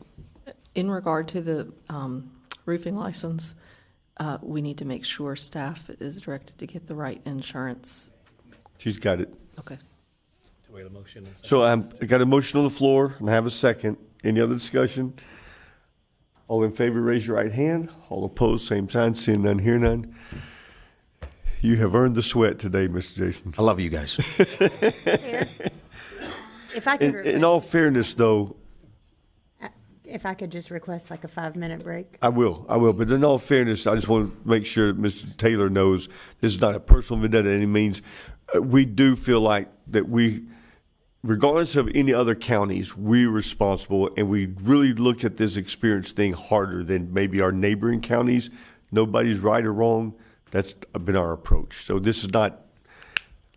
In regard to the roofing license, we need to make sure staff is directed to get the right insurance. She's got it. Okay. So we had a motion and second. So I got a motion on the floor and I have a second. Any other discussion? All in favor, raise your right hand. All opposed, same sign. Seeing none, hear none. You have earned the sweat today, Mr. Jason. I love you guys. If I could, In all fairness, though, if I could just request like a 5-minute break. I will. But in all fairness, I just want to make sure that Mr. Taylor knows this is not a personal vendetta by any means. We do feel like that we, regardless of any other counties, we're responsible, and we really look at this experience thing harder than maybe our neighboring counties. Nobody's right or wrong. That's been our approach. So this is not,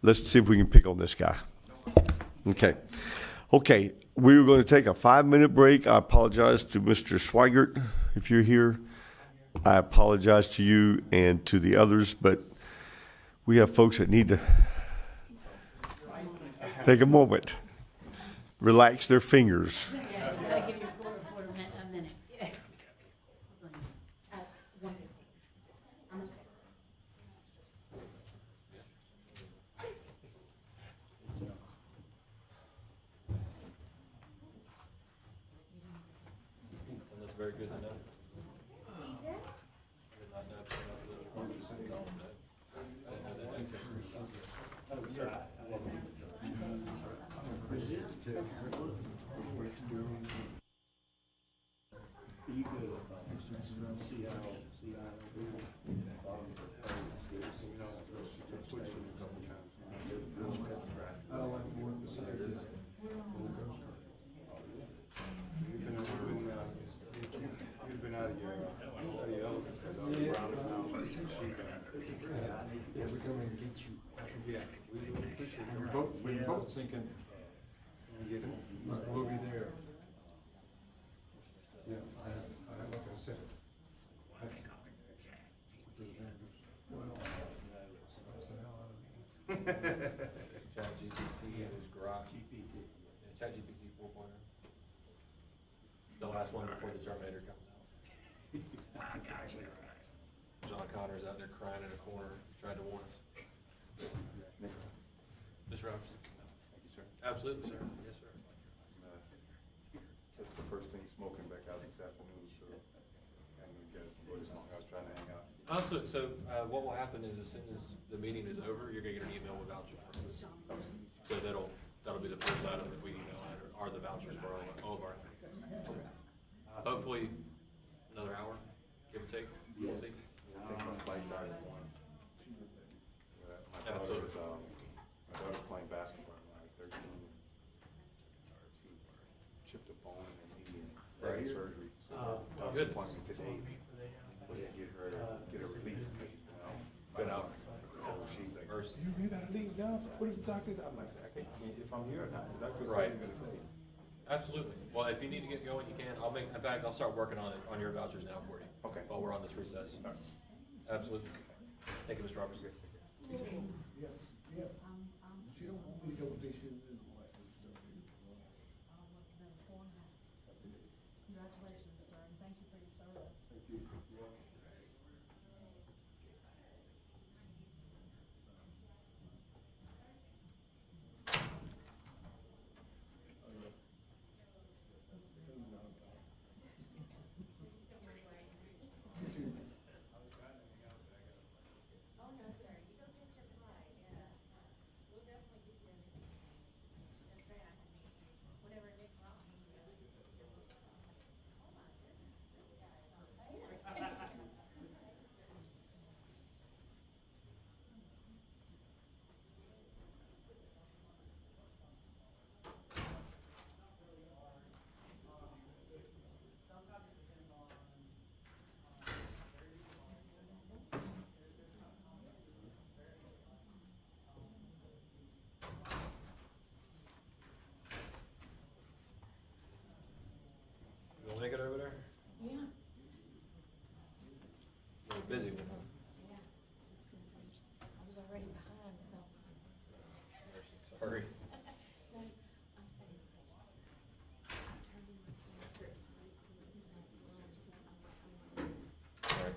let's see if we can pick on this guy. Okay. We were going to take a 5-minute break. I apologize to Mr. Swigert if you're here. I apologize to you and to the others, but we have folks that need to take a moment, relax their fingers. Yeah, you gotta give your quarter minute, a minute. Yeah. That's very good to know. When your boat's sinking, we'll be there. Yeah, like I said. ChatGPT is Grok. ChatGPT 4.0. The last one before the Terminator comes out. John Connor's out there crying in a corner, trying to warn us. Mr. Robertson? Thank you, sir. Absolutely, sir. Yes, sir. That's the first thing smoking back out this afternoon, so I'm gonna get it for as long as I was trying to hang out. Absolutely. So what will happen is as soon as the meeting is over, you're gonna get an email with vouchers. So that'll be the first item that we email out are the vouchers for all of our applicants. Hopefully another hour, give or take. goodness. appointment today was to get her released, been out. So she's like, you gotta leave now, what if the doctors, I'm like, I can't, if I'm here or not, the doctor's Right. gonna say. Absolutely. Well, if you need to get going, you can. In fact, I'll start working on it, on your vouchers now for you. Okay. While we're on this recess. Absolutely. Thank you, Mr. Roberts. Yeah, yeah. She don't want me to go fishing and all that good stuff. Congratulations, sir, and thank you for your service. Thank you. You wanna make it over there? Yeah. You're a busy one, huh? Yeah. I was already behind, so. Sorry. No, I'm saying, I turned in my transcripts late to it, so I'm on my list. All right.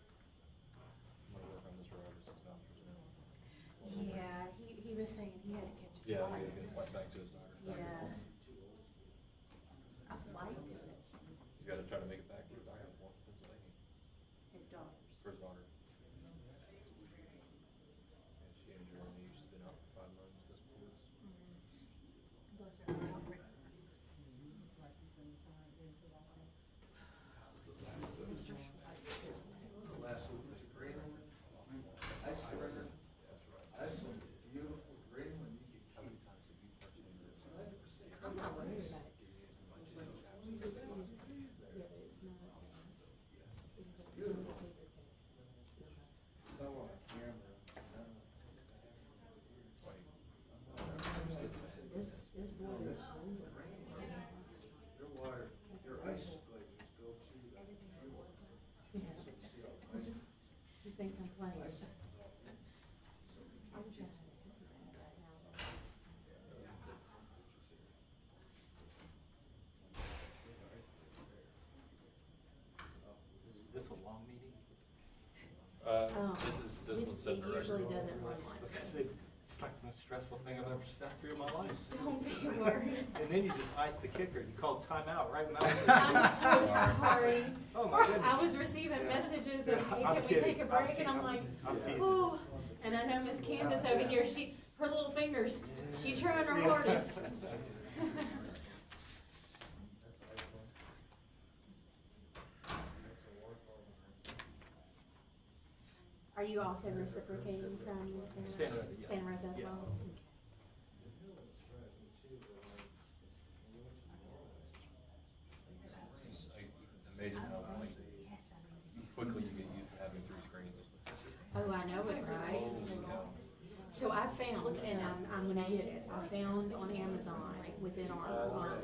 I'm gonna work on Mr. Roberts' vouchers now. Yeah, he was saying he had to catch a Yeah, flight. we gotta get right back to his daughter. Yeah. A flight? He's gotta try to make it back to his daughter in Pennsylvania, His daughter's. for his daughter. And she injured her knee, she's been out for 5 months, just sports. Bless her heart. Mr. Last one was green. That's the record. That's some beautiful green when you get. How many times have you purchased it? I'm not worried about it. Beautiful. So on camera. This boy is Your water, your ice glaciers go to the fuel. You think I'm playing? I wish I had a picture of that right now. Is this a long meeting? This one's set in the record. Usually doesn't run like I was gonna this. say, it's like the most stressful thing I've ever sat through in my life. Don't be worried. And then you just ice the kicker, you called timeout right when I was. I'm so sorry. Oh, my goodness. I was receiving messages of, I'm can we kidding. take a break? And I'm like, I'm teasing. oh. And I know Miss Candace over here, her little fingers, she's trying her hardest. Are you also reciprocating from Santa Rosa, yes. Santa Rosa as Yes. well? It's amazing how quickly you get used to having 3 screens. Oh, I know it, right? So I found, and I'm gonna get it, I found on Amazon within our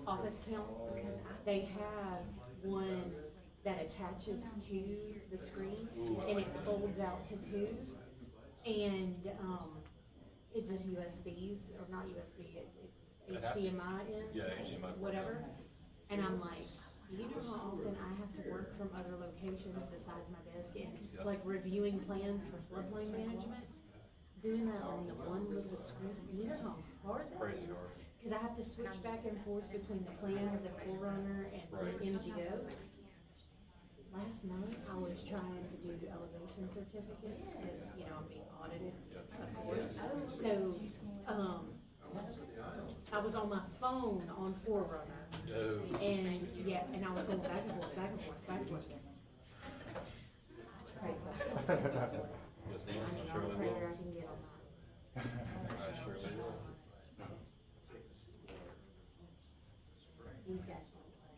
office account, they have one that attaches to the screen and it folds out to 2. And, it just USBs, or not USB, HDMI in. Yeah, HDMI. Whatever. And I'm like, do you know how often I have to work from other locations besides my desk and like reviewing plans for floodplain management? Doing that on the one little screen, do you know how hard that Crazy is? hard. Cause I have to switch back and forth between the plans and Forerunner and the MGO. last night I was trying to do elevation certificates because, you know, I'm being audited, of course. So, I was on my phone on Forerunner. And, yeah, and I was going back and forth, back and forth, back and forth. Pray for me. I need all the prayer I can get on mine. These guys don't play.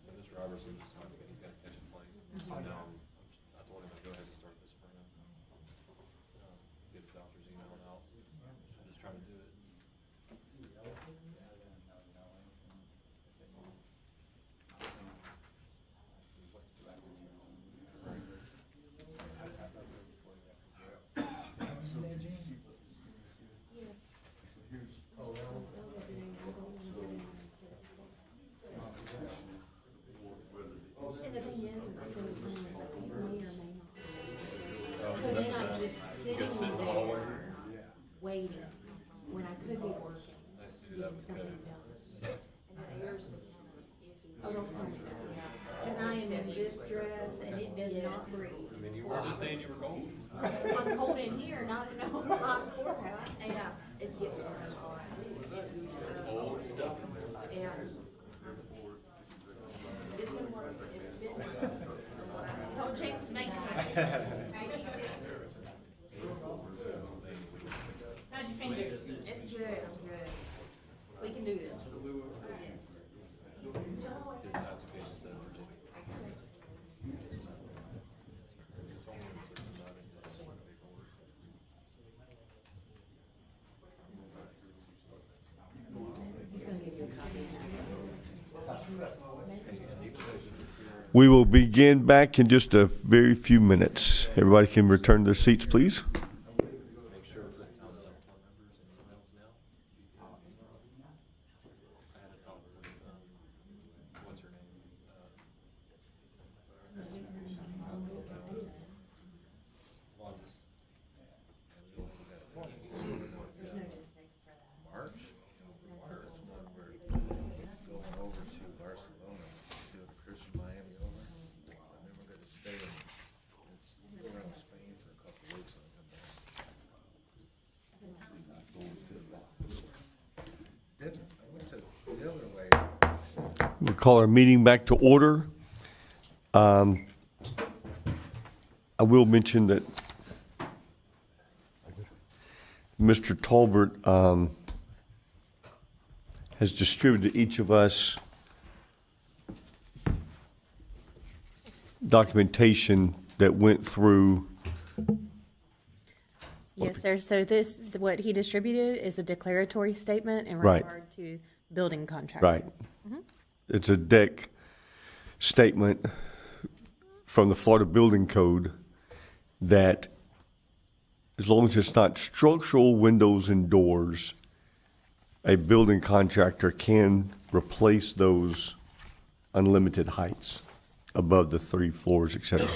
So Mr. Robertson just told me that he's got to catch a plane. So now I told him to go ahead and start this for him. Get the doctor's email out. I'm just trying to do it. And the thing is the silly thing is that they may or may not. So then I'm just sitting there waiting when I could be working, getting something done. Oh, don't tell me that. Because I am in this dress and it does not breathe. I mean, you were just saying you were cold. I'm cold in here, not in a hot courthouse. Yeah, it gets so hot. Old stuff. Yeah. It's been working, it's been, don't jinx me. How's your fingers? It's good, I'm good. We can do this. Yes. He's gonna give you a copy. We will begin back in just a very few minutes. Everybody can return their seats, please. Make sure that Tom's up phone numbers and emails now. I had to talk with, what's her name? Wandis. March? Water is one where going over to Barcelona, do the cruise from Miami over, and then we're gonna stay around Spain for a couple of weeks and come back. Didn't, I went to the other way. We'll call our meeting back to order. I will mention that Mr. Tolbert has distributed to each of us documentation that went through. Yes, sir. So this, what he distributed is a declaratory statement in Right. regard to building contractor. Right. It's a deck statement from the Florida Building Code that as long as it's not structural windows and doors, a building contractor can replace those unlimited heights above the 3 floors, etc.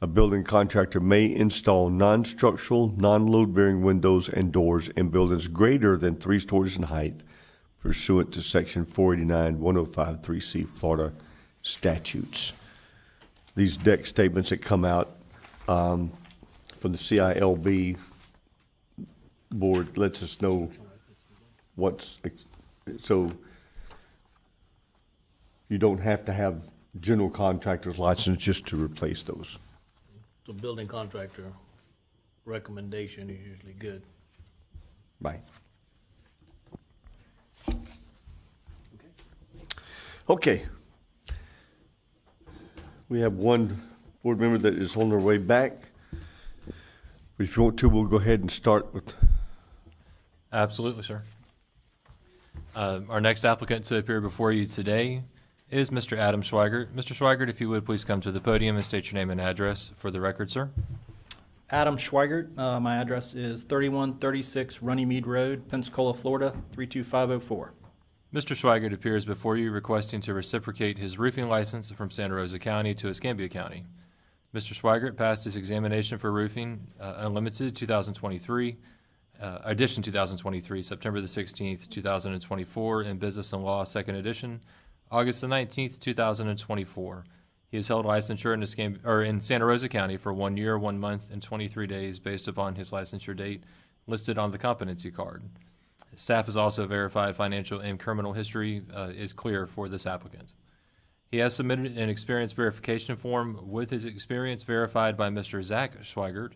A building contractor may install non-structural, non-load-bearing windows and doors in buildings greater than 3 stories in height pursuant to Section 489, 105, 3C Florida statutes. These deck statements that come out from the CILB board lets us know what's, so you don't have to have general contractor's license just to replace those. The building contractor recommendation is usually good. Right. Okay. We have one board member that is on their way back. But if you want to, we'll go ahead and start with. Absolutely, sir. Our next applicant to appear before you today is Mr. Adam Schweigert. Mr. Schweigert, if you would please come to the podium and state your name and address for the record, sir. Adam Schweigert. My address is 3136 Runnymede Road, Pensacola, Florida, 32504. Mr. Schweigert appears before you requesting to reciprocate his roofing license from Santa Rosa County to Escambia County. Mr. Schweigert passed his examination for roofing unlimited 2023, edition 2023, September the 16th, 2024, in Business and Law, second edition, August the 19th, 2024. He has held licensure in Santa Rosa County for 1 year, 1 month, and 23 days based upon his licensure date listed on the competency card. Staff has also verified financial and criminal history is clear for this applicant. He has submitted an experience verification form with his experience verified by Mr. Zach Schweigert,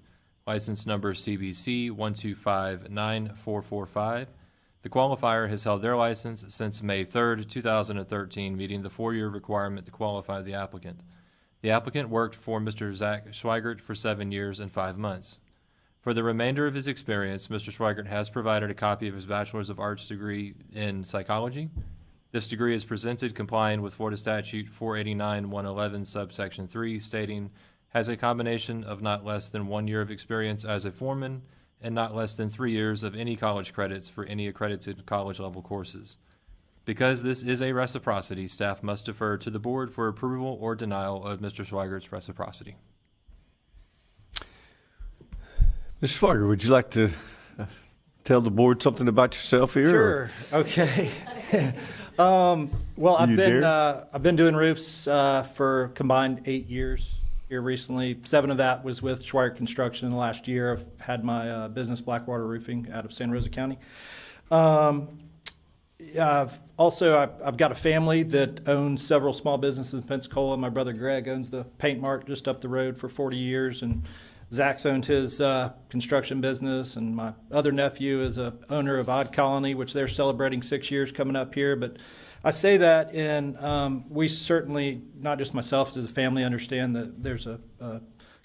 license number CBC 1259445. The qualifier has held their license since May 3rd, 2013, meeting the 4-year requirement to qualify the applicant. The applicant worked for Mr. Zach Schweigert for 7 years and 5 months. For the remainder of his experience, Mr. Schweigert has provided a copy of his Bachelor's of Arts degree in psychology. This degree is presented complying with Florida Statute 489-111, subsection 3, stating, has a combination of not less than 1 year of experience as a foreman and not less than 3 years of any college credits for any accredited college-level courses. Because this is a reciprocity, staff must defer to the board for approval or denial of Mr. Schweigert's reciprocity. Mr. Schweigert, would you like to tell the board something about yourself here? Sure. Okay. Well, I've been doing roofs for combined 8 years here recently. 7 of that was with Schweigert Construction in the last year. I've had my business Blackwater Roofing out of Santa Rosa County. I've got a family that owns several small businesses in Pensacola. My brother Greg owns the Paint Mart just up the road for 40 years, and Zach's owned his construction business, and my other nephew is a owner of Odd Colony, which they're celebrating 6 years coming up here. But I say that, and we certainly, not just myself, as a family, understand that there's a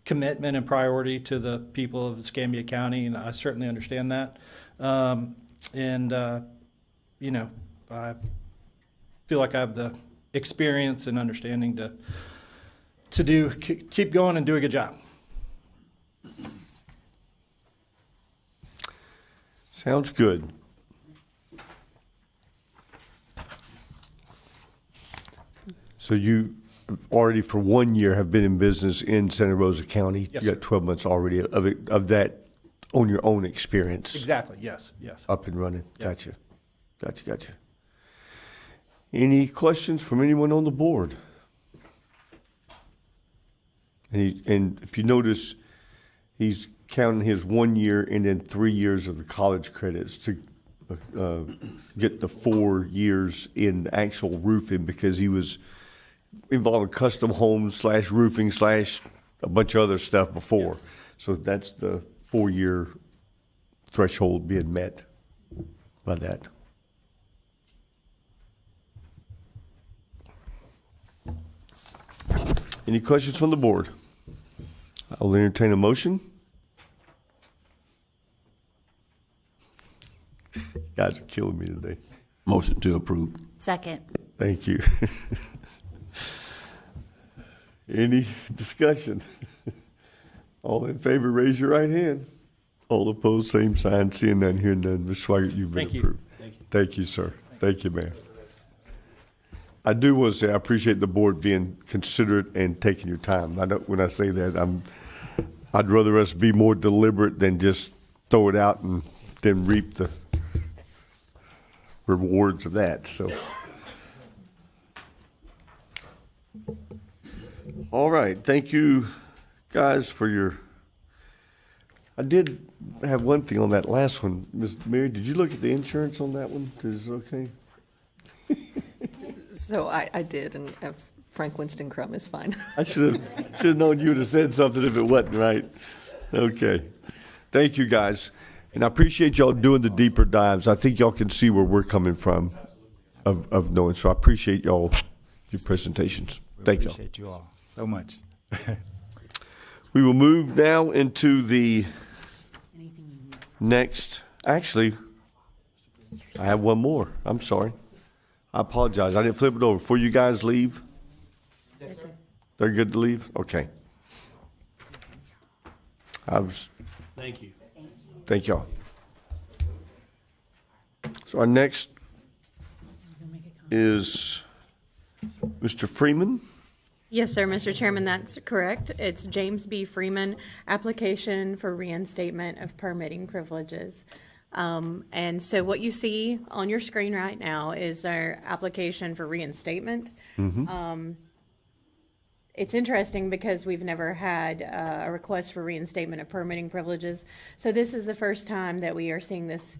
commitment and priority to the people of Escambia County, and I certainly understand that. You know, I feel like I have the experience and understanding to keep going and do a good job. Sounds good. So you already for 1 year have been in business in Santa Rosa County. Yes, you got 12 months already of that on your own experience. Exactly. Yes. Up and running. Gotcha. Any questions from anyone on the board? And if you notice, he's counting his 1 year and then 3 years of the college credits to get the 4 years in actual roofing, because he was involved in custom homes / roofing / a bunch of other stuff before. So that's the 4-year threshold being met by that. Any questions from the board? I'll entertain a motion. Guys are killing me today. Motion to approve. Second. Thank you. Any discussion? All in favor, raise your right hand. All opposed, same sign. Seeing none, hearing none. Ms. Schweigert, you've been approved. Thank you, sir. Thank you, ma'am. I do want to say I appreciate the board being considerate and taking your time. When I say that, I'd rather us be more deliberate than just throw it out and then reap the rewards of that. So, all right. Thank you, guys, for your. I did have one thing on that last one. Ms. Mary, did you look at the insurance on that one? Is it okay? So I did, and Frank Winston Crum is fine. I should have known you would have said something if it wasn't right. Okay. Thank you, guys. And I appreciate y'all doing the deeper dives. I think y'all can see where we're coming from of knowing. So I appreciate y'all, your presentations. Thank y'all. Appreciate you all so much. We will move now into the next. Actually, I have one more. I'm sorry. I apologize. I didn't flip it over. Before you guys leave? Yes, sir. They're good to leave? Okay. Thank you. Thank y'all. So our next is Mr. Freeman. Yes, sir, Mr. Chairman, that's correct. It's James B. Freeman, application for reinstatement of permitting privileges. And so what you see on your screen right now is our application for reinstatement. It's interesting because we've never had a request for reinstatement of permitting privileges. So this is the first time that we are seeing this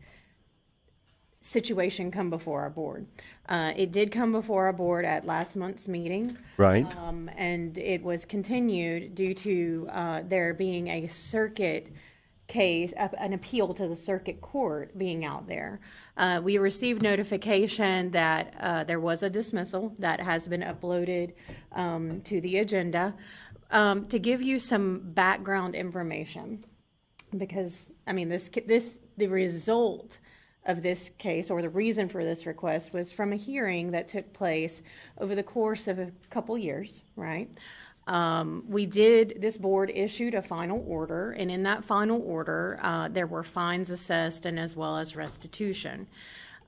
situation come before our board. It did come before our board at last month's meeting. Right. And it was continued due to there being a circuit case, an appeal to the circuit court being out there. We received notification that there was a dismissal that has been uploaded to the agenda. To give you some background information, because I mean the result of this case, or the reason for this request, was from a hearing that took place over the course of a couple years, right? This board issued a final order, and in that final order, there were fines assessed and as well as restitution.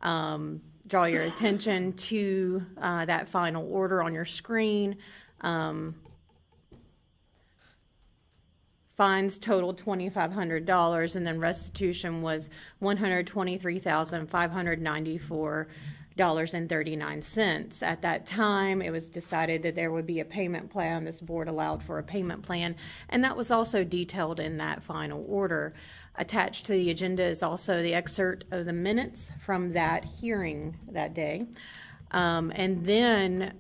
Draw your attention to that final order on your screen. Fines totaled $2,500, and then restitution was $123,594.39. At that time, it was decided that there would be a payment plan. This board allowed for a payment plan, and that was also detailed in that final order. Attached to the agenda is also the excerpt of the minutes from that hearing that day. And then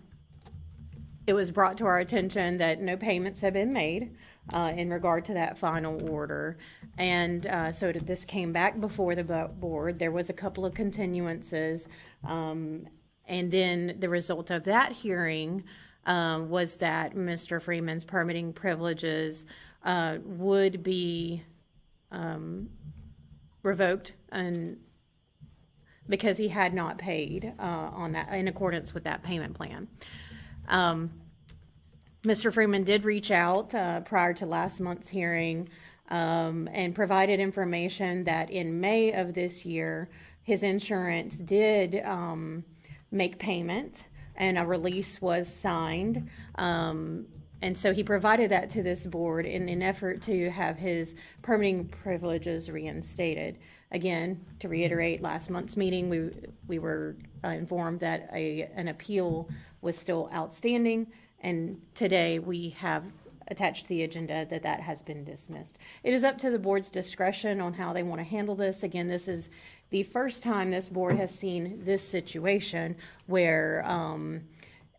it was brought to our attention that no payments had been made in regard to that final order. And so this came back before the board. There was a couple of continuances. And then the result of that hearing was that Mr. Freeman's permitting privileges would be revoked, and because he had not paid on that in accordance with that payment plan. Mr. Freeman did reach out prior to last month's hearing and provided information that in May of this year, his insurance did make payment and a release was signed. And so he provided that to this board in an effort to have his permitting privileges reinstated. Again, to reiterate, last month's meeting, we were informed that an appeal was still outstanding, and today we have attached to the agenda that has been dismissed. It is up to the board's discretion on how they want to handle this. Again, this is the first time this board has seen this situation where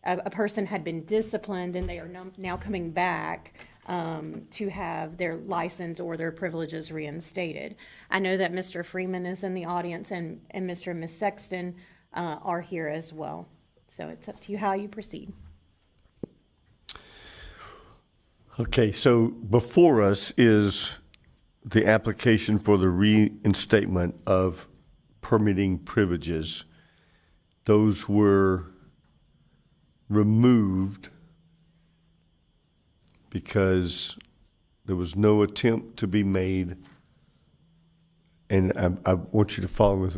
a person had been disciplined and they are now coming back to have their license or their privileges reinstated. I know that Mr. Freeman is in the audience, and Mr. and Ms. Sexton are here as well. So it's up to you how you proceed. Okay, so before us is the application for the reinstatement of permitting privileges. Those were removed because there was no attempt to be made, and I want you to follow with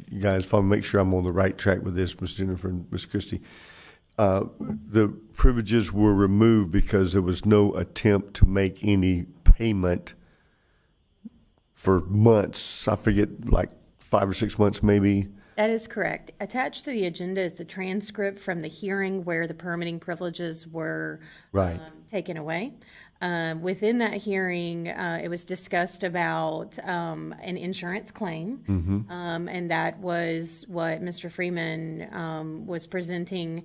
you guys, make sure I'm on the right track with this, Ms. Jennifer and Ms. Christie. The privileges were removed because there was no attempt to make any payment for months. I forget, like 5 or 6 months maybe. That is correct. Attached to the agenda is the transcript from the hearing where the permitting privileges were taken away. Within that hearing, it was discussed about an insurance claim, and that was what Mr. Freeman was presenting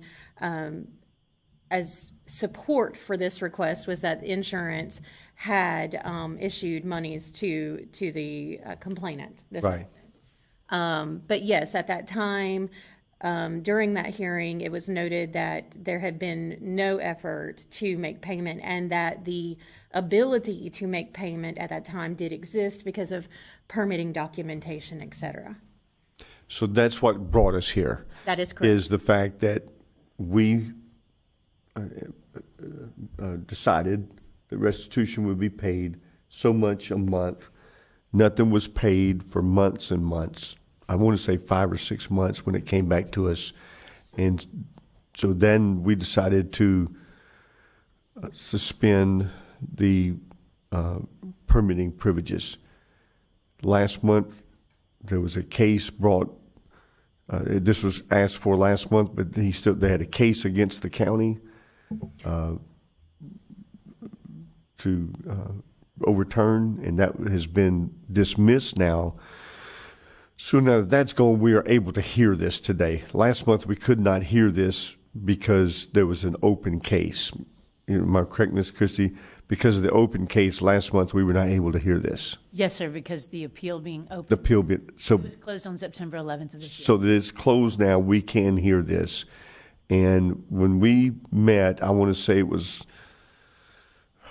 as support for this request, was that insurance had issued monies to the complainant. But yes, at that time, during that hearing, it was noted that there had been no effort to make payment, and that the ability to make payment at that time did exist because of permitting documentation, et cetera. So that's what brought us here. That is correct. Is the fact that we decided that restitution would be paid so much a month. Nothing was paid for months and months. I want to say 5 or 6 months when it came back to us. And so then we decided to suspend the permitting privileges. Last month, there was a case brought. This was asked for last month, but they had a case against the county to overturn, and that has been dismissed now. So now that that's gone, we are able to hear this today. Last month we could not hear this because there was an open case. Am I correct, Ms. Christie? Because of the open case last month, we were not able to hear this. Yes, sir, because the appeal being open. The appeal, so it was closed on September 11th of this year. so that it's closed now, we can hear this. And when we met, I want to say it was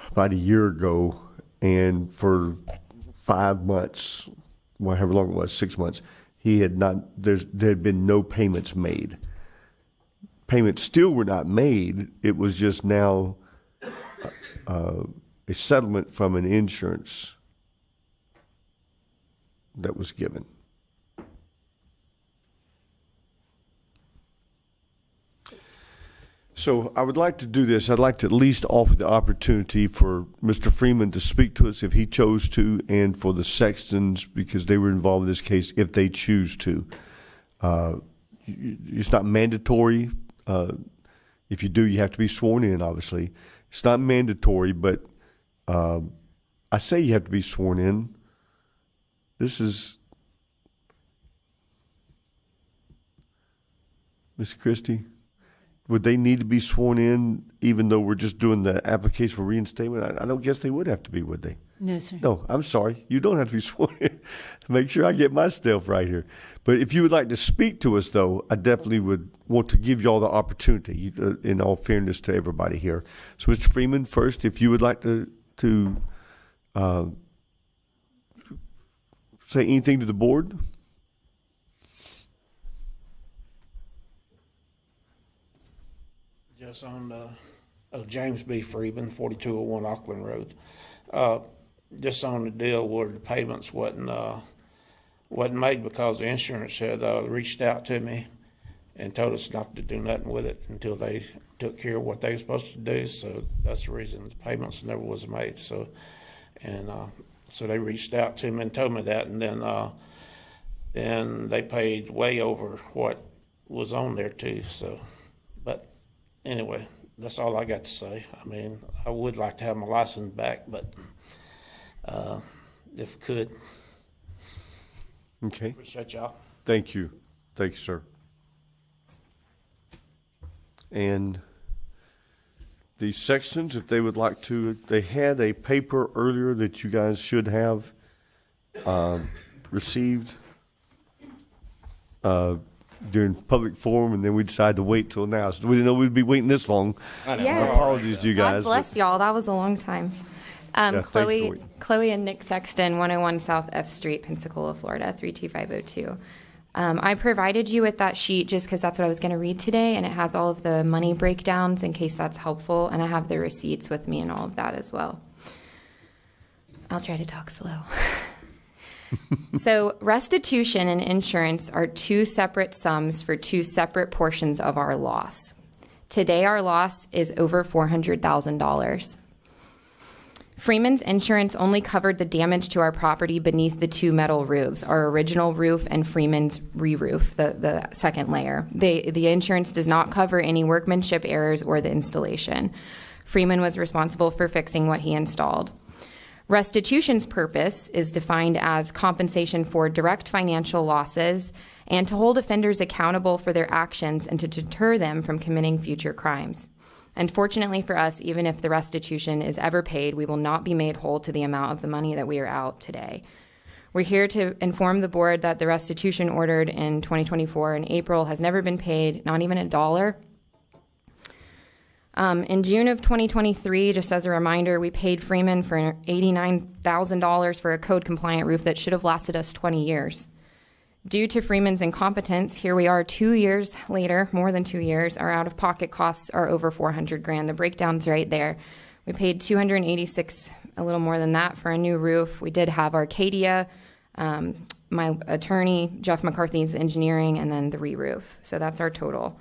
about a year ago, and for 5 months, well, however long it was, 6 months, there had been no payments made. Payments still were not made. It was just now a settlement from an insurance that was given. So I would like to do this. I'd like to at least offer the opportunity for Mr. Freeman to speak to us if he chose to, and for the Sextons, because they were involved in this case, if they choose to. It's not mandatory. If you do, you have to be sworn in, obviously. It's not mandatory, but I say you have to be sworn in. This is Ms. Christie. Would they need to be sworn in even though we're just doing the application for reinstatement? I don't guess they would have to be, would they? No, sir. No, I'm sorry. You don't have to be sworn in. Make sure I get my stuff right here. But if you would like to speak to us, though, I definitely would want to give you all the opportunity, in all fairness to everybody here. So, Mr. Freeman, first, if you would like to say anything to the board. Just on James B. Freeman, 4201 Auckland Road. Just on the deal where the payments wasn't made because the insurance had reached out to me and told us not to do nothing with it until they took care of what they were supposed to do. So that's the reason the payments never was made. So they reached out to me and told me that, and then they paid way over what was on there too. So, but anyway, that's all I got to say. I mean, I would like to have my license back, but if I could. Okay. Appreciate y'all. Thank you. Thank you, sir. And the Sextons, if they would like to, they had a paper earlier that you guys should have received during public forum, and then we decided to wait till now. So we didn't know we'd be waiting this long. Yes. Apologies to you guys. God bless y'all. That was a long time. Chloe and Nick Sexton, 101 South F Street, Pensacola, Florida, 32502. I provided you with that sheet just because that's what I was going to read today, and it has all of the money breakdowns in case that's helpful, and I have the receipts with me and all of that as well. I'll try to talk slow. So restitution and insurance are two separate sums for two separate portions of our loss. Today our loss is over $400,000. Freeman's insurance only covered the damage to our property beneath the two metal roofs, our original roof and Freeman's re-roof, the second layer. The insurance does not cover any workmanship errors or the installation. Freeman was responsible for fixing what he installed. Restitution's purpose is defined as compensation for direct financial losses and to hold offenders accountable for their actions and to deter them from committing future crimes. Unfortunately for us, even if the restitution is ever paid, we will not be made whole to the amount of the money that we are out today. We're here to inform the board that the restitution ordered in 2024 in April has never been paid, not even $1. In June of 2023, just as a reminder, we paid Freeman for $89,000 for a code-compliant roof that should have lasted us 20 years. Due to Freeman's incompetence, here we are 2 years later, more than 2 years. Our out-of-pocket costs are over $400,000. The breakdown's right there. We paid $286, a little more than that, for a new roof. We did have Arcadia, my attorney, Jeff McCarthy's engineering, and then the re-roof. So that's our total.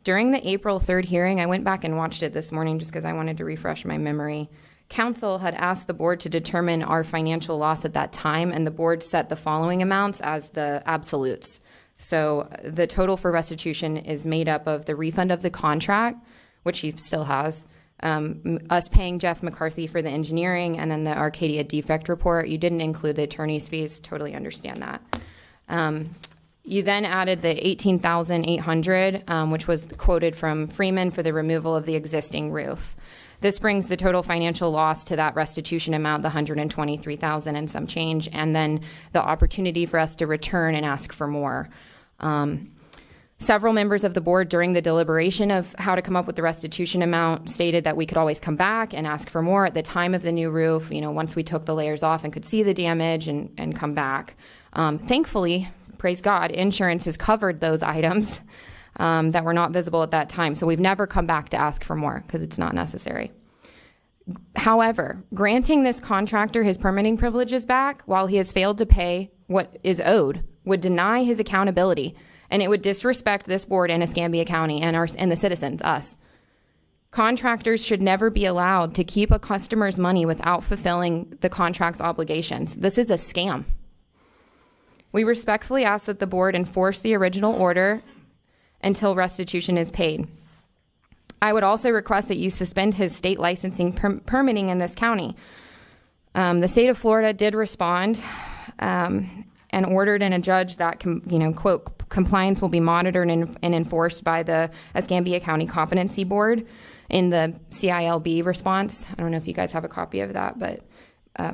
During the April 3rd hearing, I went back and watched it this morning just because I wanted to refresh my memory. Council had asked the board to determine our financial loss at that time, and the board set the following amounts as the absolutes. So the total for restitution is made up of the refund of the contract, which he still has, us paying Jeff McCarthy for the engineering, and then the Arcadia defect report. You didn't include the attorney's fees, totally understand that. You then added the $18,800, which was quoted from Freeman for the removal of the existing roof. This brings the total financial loss to that restitution amount, the $123,000 and some change, and then the opportunity for us to return and ask for more. Several members of the board during the deliberation of how to come up with the restitution amount stated that we could always come back and ask for more at the time of the new roof, once we took the layers off and could see the damage and come back. Thankfully, praise God, insurance has covered those items that were not visible at that time. So we've never come back to ask for more because it's not necessary. However, granting this contractor his permitting privileges back while he has failed to pay what is owed would deny his accountability, and it would disrespect this board and Escambia County and the citizens, us. Contractors should never be allowed to keep a customer's money without fulfilling the contract's obligations. This is a scam. We respectfully ask that the board enforce the original order until restitution is paid. I would also request that you suspend his state licensing permitting in this county. The state of Florida did respond and ordered in a judge that, quote, compliance will be monitored and enforced by the Escambia County Competency Board in the CILB response. I don't know if you guys have a copy of that, but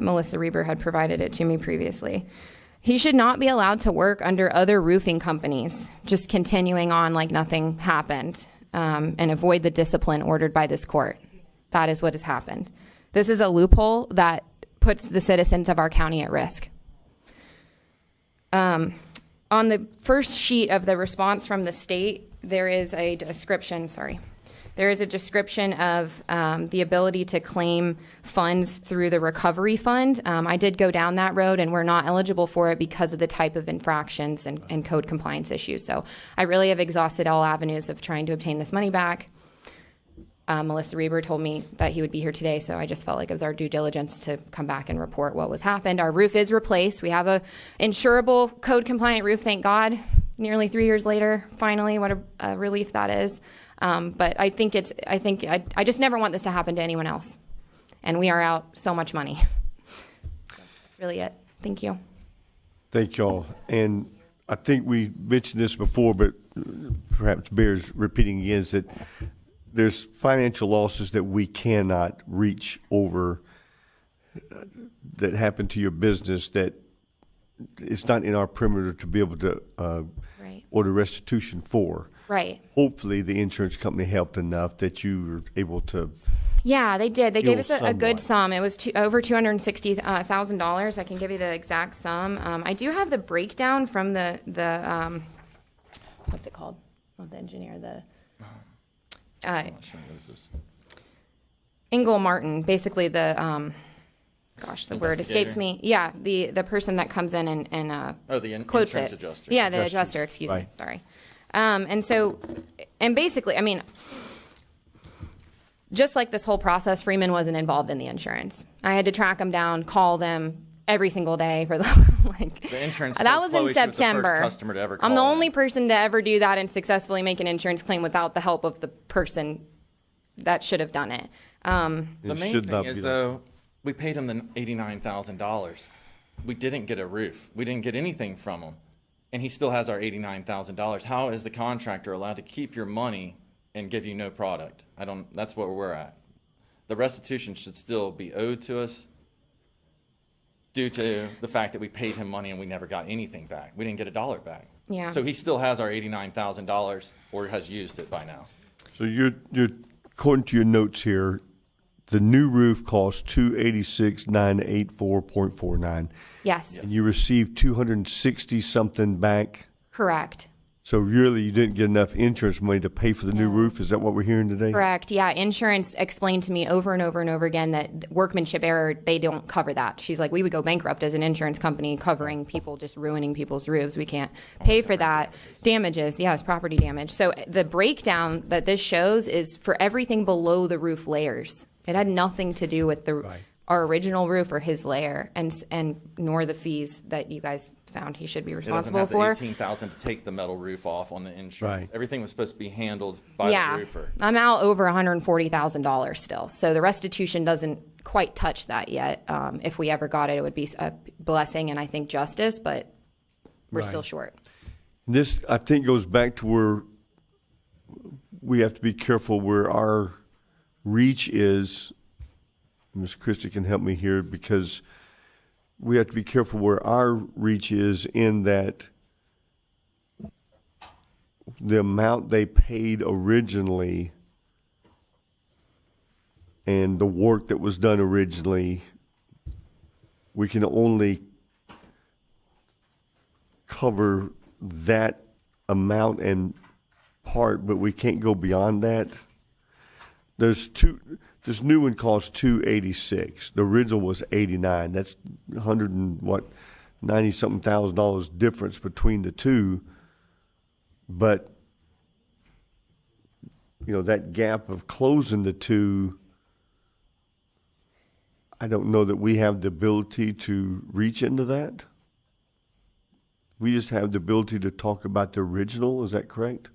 Melissa Reber had provided it to me previously. He should not be allowed to work under other roofing companies, just continuing on like nothing happened, and avoid the discipline ordered by this court. That is what has happened. This is a loophole that puts the citizens of our county at risk. On the first sheet of the response from the state, there is a description, There is a description of the ability to claim funds through the recovery fund. I did go down that road, and we're not eligible for it because of the type of infractions and code compliance issues. So I really have exhausted all avenues of trying to obtain this money back. Melissa Reber told me that he would be here today, so I just felt like it was our due diligence to come back and report what was happened. Our roof is replaced. We have a insurable, code-compliant roof, thank God. Nearly 3 years later, finally, what a relief that is. But I just never want this to happen to anyone else. And we are out so much money. That's really it. Thank you. Thank y'all. And I think we mentioned this before, but perhaps bears repeating again, is that there's financial losses that we cannot reach over that happen to your business that it's not in our perimeter to be able to order restitution for. Right. Hopefully the insurance company helped enough that you were able to. Yeah, they did. They gave us a good sum. It was over $260,000. I can give you the exact sum. I do have the breakdown from the what's it called? Not the engineer, I'm not sure what is this. Ingle Martin, basically the the word escapes me. Yeah, the person that comes in and quotes it. Adjuster. Yeah, the adjuster. Excuse me. Sorry. And basically, I mean, just like this whole process, Freeman wasn't involved in the insurance. I had to track them down, call them every single day for the insurance. That was in September. Was the first customer to ever call I'm the only person to ever do that and successfully make an insurance claim without the help of the person that should have done it. The main thing is, though, we paid him the $89,000. We didn't get a roof. We didn't get anything from him. And he still has our $89,000. How is the contractor allowed to keep your money and give you no product? That's where we're at. The restitution should still be owed to us due to the fact that we paid him money and we never got anything back. We didn't get $1 back. Yeah. So he still has our $89,000 or has used it by now. So you're according to your notes here, the new roof cost $286,984.49. Yes. And you received $260 something back. Correct. So really, you didn't get enough insurance money to pay for the new roof? Is that what we're hearing today? Correct. Yeah. Insurance explained to me over and over and over again that workmanship error, they don't cover that. She's like, we would go bankrupt as an insurance company covering people just ruining people's roofs. We can't pay for that. Damages. Yes, property damage. So the breakdown that this shows is for everything below the roof layers. It had nothing to do with our original roof or his layer, and nor the fees that you guys found he should be responsible for. It doesn't have the $18,000 to take the metal roof off on the insurance. Right. Everything was supposed to be handled by the roofer. I'm out over $140,000 still. So the restitution doesn't quite touch that yet. If we ever got it, it would be a blessing and I think justice, but we're still short. This, I think, goes back to where we have to be careful where our reach is. Ms. Christie can help me here, because we have to be careful where our reach is in that the amount they paid originally and the work that was done originally, we can only cover that amount and part, but we can't go beyond that. This new one costs $286. The original was $89. That's $90-something thousand difference between the two. But that gap of closing the two, I don't know that we have the ability to reach into that. We just have the ability to talk about the original. Is that correct?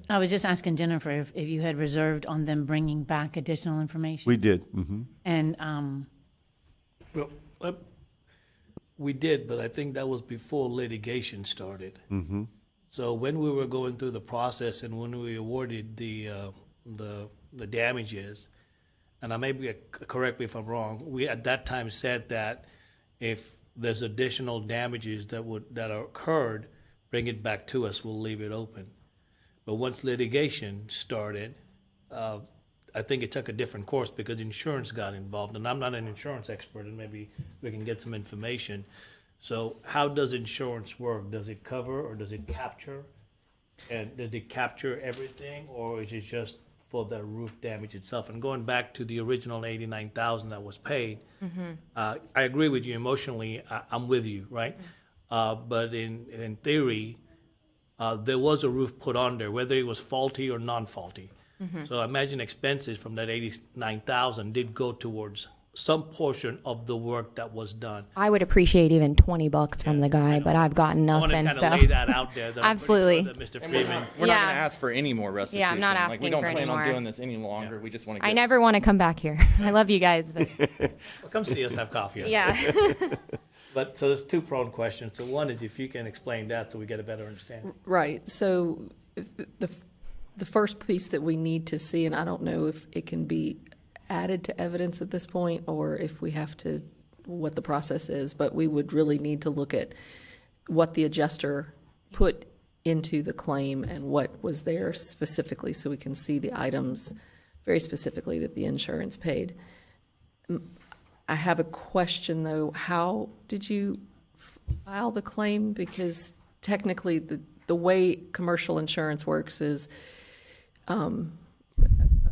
I was just asking Jennifer if you had reserved on them bringing back additional information. We did. Mm-hmm. And Well, we did, but I think that was before litigation started. Mm-hmm. So when we were going through the process and when we awarded the damages, and I may be correct me if I'm wrong, we at that time said that if there's additional damages that occurred, bring it back to us. We'll leave it open. But once litigation started, I think it took a different course because insurance got involved. And I'm not an insurance expert, and maybe we can get some information. So how does insurance work? Does it cover or does it capture? And did it capture everything, or is it just for the roof damage itself? And going back to the original $89,000 that was paid, I agree with you emotionally. I'm with you, right? But in theory, there was a roof put on there, whether it was faulty or non-faulty. So I imagine expenses from that $89,000 did go towards some portion of the work that was done. I would appreciate even $20 from the guy, but I've gotten nothing. I want to kind of lay that out there. Absolutely. Mr. Freeman. We're not going to ask for any more restitution. Yeah, I'm not asking we don't for plan any more. on doing this any longer. We just want to. I never want to come back here. I love you guys, but Well, come see us, have coffee. yeah. But so there's two-pronged questions. So one is if you can explain that so we get a better understanding. Right. So the first piece that we need to see, and I don't know if it can be added to evidence at this point or if we have to, what the process is, but we would really need to look at what the adjuster put into the claim and what was there specifically so we can see the items very specifically that the insurance paid. I have a question though. How did you file the claim? Because technically the way commercial insurance works is a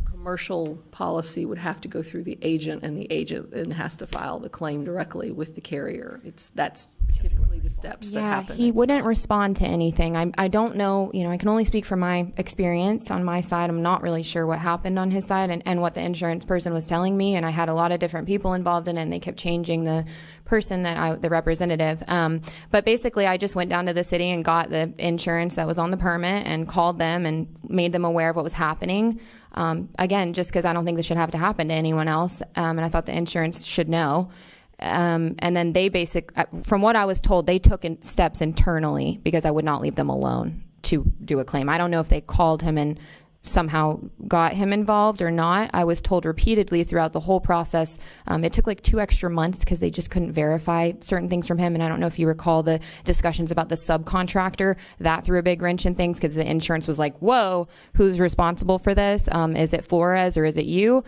commercial policy would have to go through the agent, and the agent then has to file the claim directly with the carrier. That's typically the steps that happen. He wouldn't respond to anything. I don't know, I can only speak from my experience on my side. I'm not really sure what happened on his side and what the insurance person was telling me, and I had a lot of different people involved in it, and they kept changing the person the representative. But basically, I just went down to the city and got the insurance that was on the permit and called them and made them aware of what was happening. Again, just because I don't think this should have to happen to anyone else, and I thought the insurance should know. And then they from what I was told, they took steps internally because I would not leave them alone to do a claim. I don't know if they called him and somehow got him involved or not. I was told repeatedly throughout the whole process. It took like 2 extra months because they just couldn't verify certain things from him. And I don't know if you recall the discussions about the subcontractor. That threw a big wrench in things because the insurance was like, whoa, who's responsible for this? Is it Flores or is it you?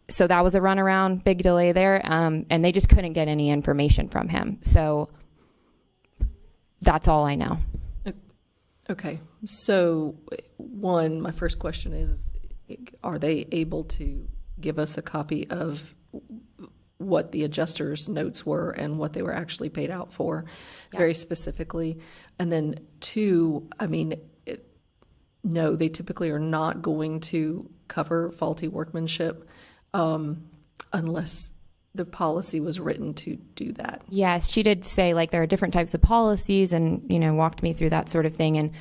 So that was a runaround, big delay there. And they just couldn't get any information from him. So that's all I know. Okay, so one, my first question is, are they able to give us a copy of what the adjuster's notes were and what they were actually paid out for, very specifically? And then two, I mean, no, they typically are not going to cover faulty workmanship unless the policy was written to do that. Yes, she did say like there are different types of policies and, you know, walked me through that sort of thing. And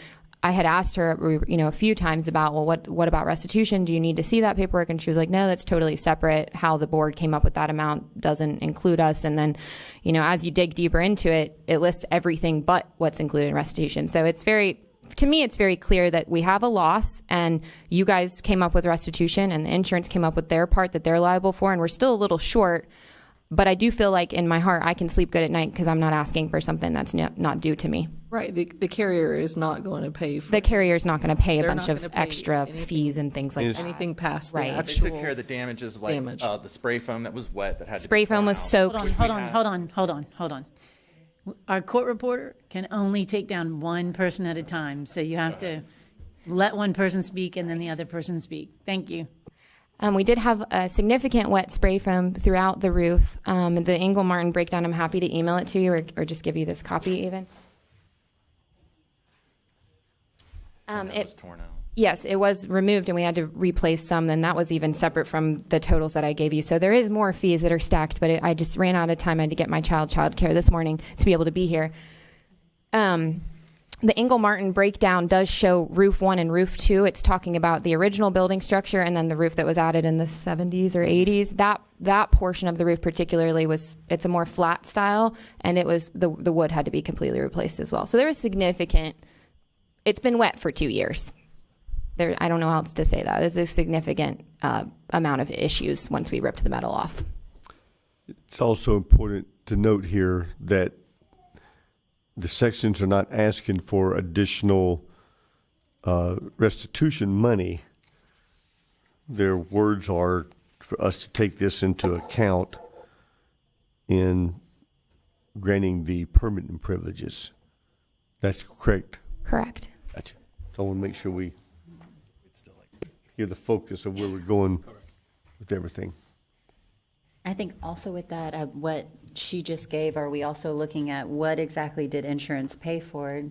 I had asked her, you know, a few times about, well, what about restitution? Do you need to see that paperwork? And she was like, no, that's totally separate. How the board came up with that amount doesn't include us. And then, you know, as you dig deeper into it, it lists everything but what's included in restitution. So it's to me, it's very clear that we have a loss and you guys came up with restitution and the insurance came up with their part that they're liable for, and we're still a little short. But I do feel like in my heart I can sleep good at night because I'm not asking for something that's not due to me. Right. The carrier is not going to pay for the carrier is not going to pay a They're bunch not of gonna pay extra anything- fees and things like that. anything past the Right. They actual took care of the damages, like damage. the spray foam that was wet that had Spray to be foam was thrown out. soaked. Hold on. Our court reporter can only take down one person at a time, so you have to let one person speak and then the other person speak. Thank you. We did have a significant wet spray foam throughout the roof. The Engel Martin breakdown, I'm happy to email it to you or just give you this copy even. That was torn out. Yes, it was removed and we had to replace some, and that was even separate from the totals that I gave you. So there is more fees that are stacked, but I just ran out of time. I had to get my child care this morning to be able to be here. The Engel Martin breakdown does show roof 1 and roof 2. It's talking about the original building structure and then the roof that was added in the 70s or 80s. That portion of the roof particularly it's a more flat style, and it was the wood had to be completely replaced as well. So there was significant. It's been wet for 2 years. I don't know how else to say that. There's a significant amount of issues once we ripped the metal off. It's also important to note here that the sections are not asking for additional restitution money. Their words are for us to take this into account in granting the permitting privileges. That's correct? Correct. Gotcha. So I want to make sure we hear the focus of where we're going with everything. I think also with that, what she just gave, are we also looking at what exactly did insurance pay for?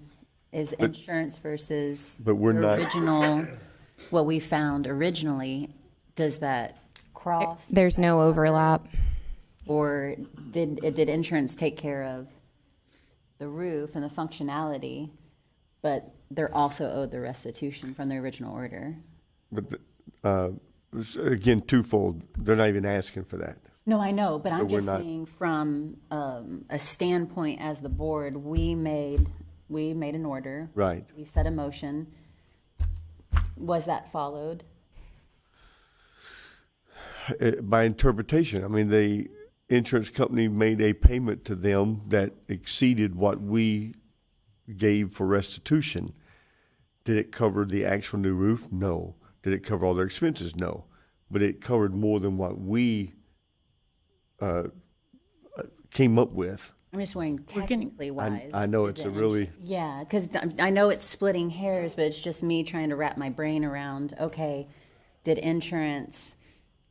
Is insurance versus But we're not- original, what we found originally, does that cross? There's no overlap. Or did insurance take care of the roof and the functionality, but they're also owed the restitution from the original order? But again, twofold. They're not even asking for that. No, I know, but So I'm we're just not- saying from a standpoint as the board, we made an order. Right. We set a motion. Was that followed? By interpretation, I mean, the insurance company made a payment to them that exceeded what we gave for restitution. Did it cover the actual new roof? No. Did it cover all their expenses? No. But it covered more than what we came up with. I'm just wondering, technically wise. I know did it's the a really- Yeah, because I know it's splitting hairs, but it's just me trying to wrap my brain around, okay, did insurance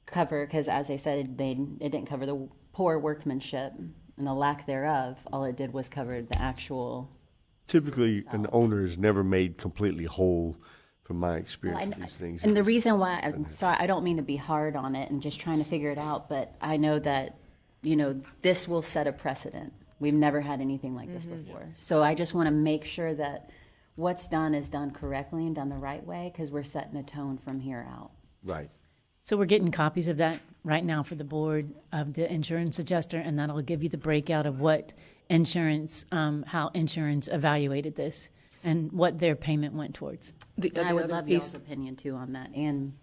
cover, because as I said, it didn't cover the poor workmanship and the lack thereof. All it did was cover the actual. Typically, an owner is never made completely whole, from my experience with these things. And the reason why, I'm sorry, I don't mean to be hard on it and just trying to figure it out, but I know that, this will set a precedent. We've never had anything like this before. So I just want to make sure that what's done is done correctly and done the right way, because we're setting a tone from here out. Right. So we're getting copies of that right now for the board of the insurance adjuster, and that'll give you the breakout of what insurance, how insurance evaluated this and what their payment went towards. And I would love y'all's opinion too on that, and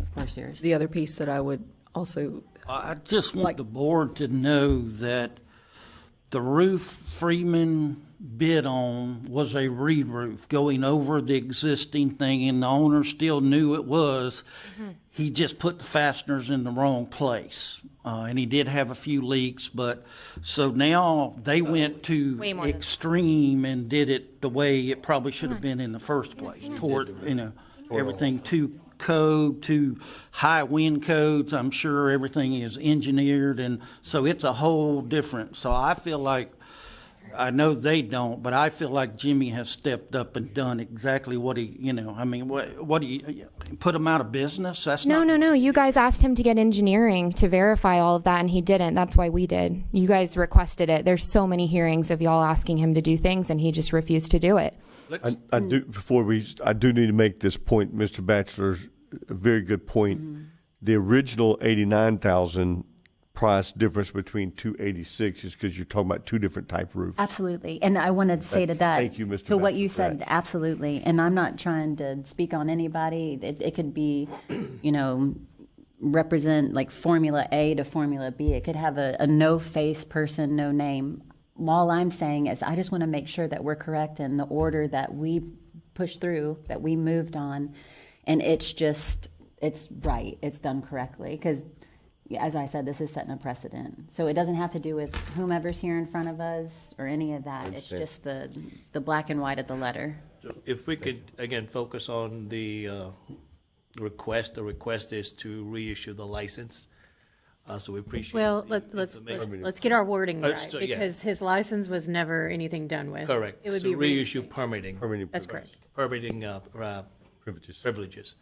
of course yours. The other piece that I would also I just want the board to know that the roof Freeman bid on was a re-roof, going over the existing thing, and the owner still knew it was. He just put the fasteners in the wrong place. And he did have a few leaks, but so now they went to Way more than- extreme and did it the way it probably should have been in the first place. Toward, everything to code, to high wind codes. I'm sure everything is engineered, and so it's a whole different. So I feel like, I know they don't, but I feel like Jimmy has stepped up and done exactly what he, I mean, what do you put him out of business? That's No, not. no. You guys asked him to get engineering to verify all of that, and he didn't. That's why we did. You guys requested it. There's so many hearings of y'all asking him to do things, and he just refused to do it. I do need to make this point, Mr. Batchelor's a very good point. The original 89,000 price difference between 286 is because you're talking about two different type roofs. Absolutely. And I wanted to say to that. Thank you, Mr. To what you Baxter, for said, absolutely. And I'm not trying to speak on anybody. It could be, represent like Formula A to Formula B. It could have a no-face person, no name. All I'm saying is I just want to make sure that we're correct in the order that we pushed through, that we moved on. And it's right. It's done correctly. Because as I said, this is setting a precedent. So it doesn't have to do with whomever's here in front of us or any of that. It's just the black and white of the letter. So if we could, again, focus on the request. The request is to reissue the license. So we appreciate. Well, the let's information. get our wording right, So, yeah. because his license was never anything done with. Correct. It would So be reissue permitting. That's correct. Permitting privileges.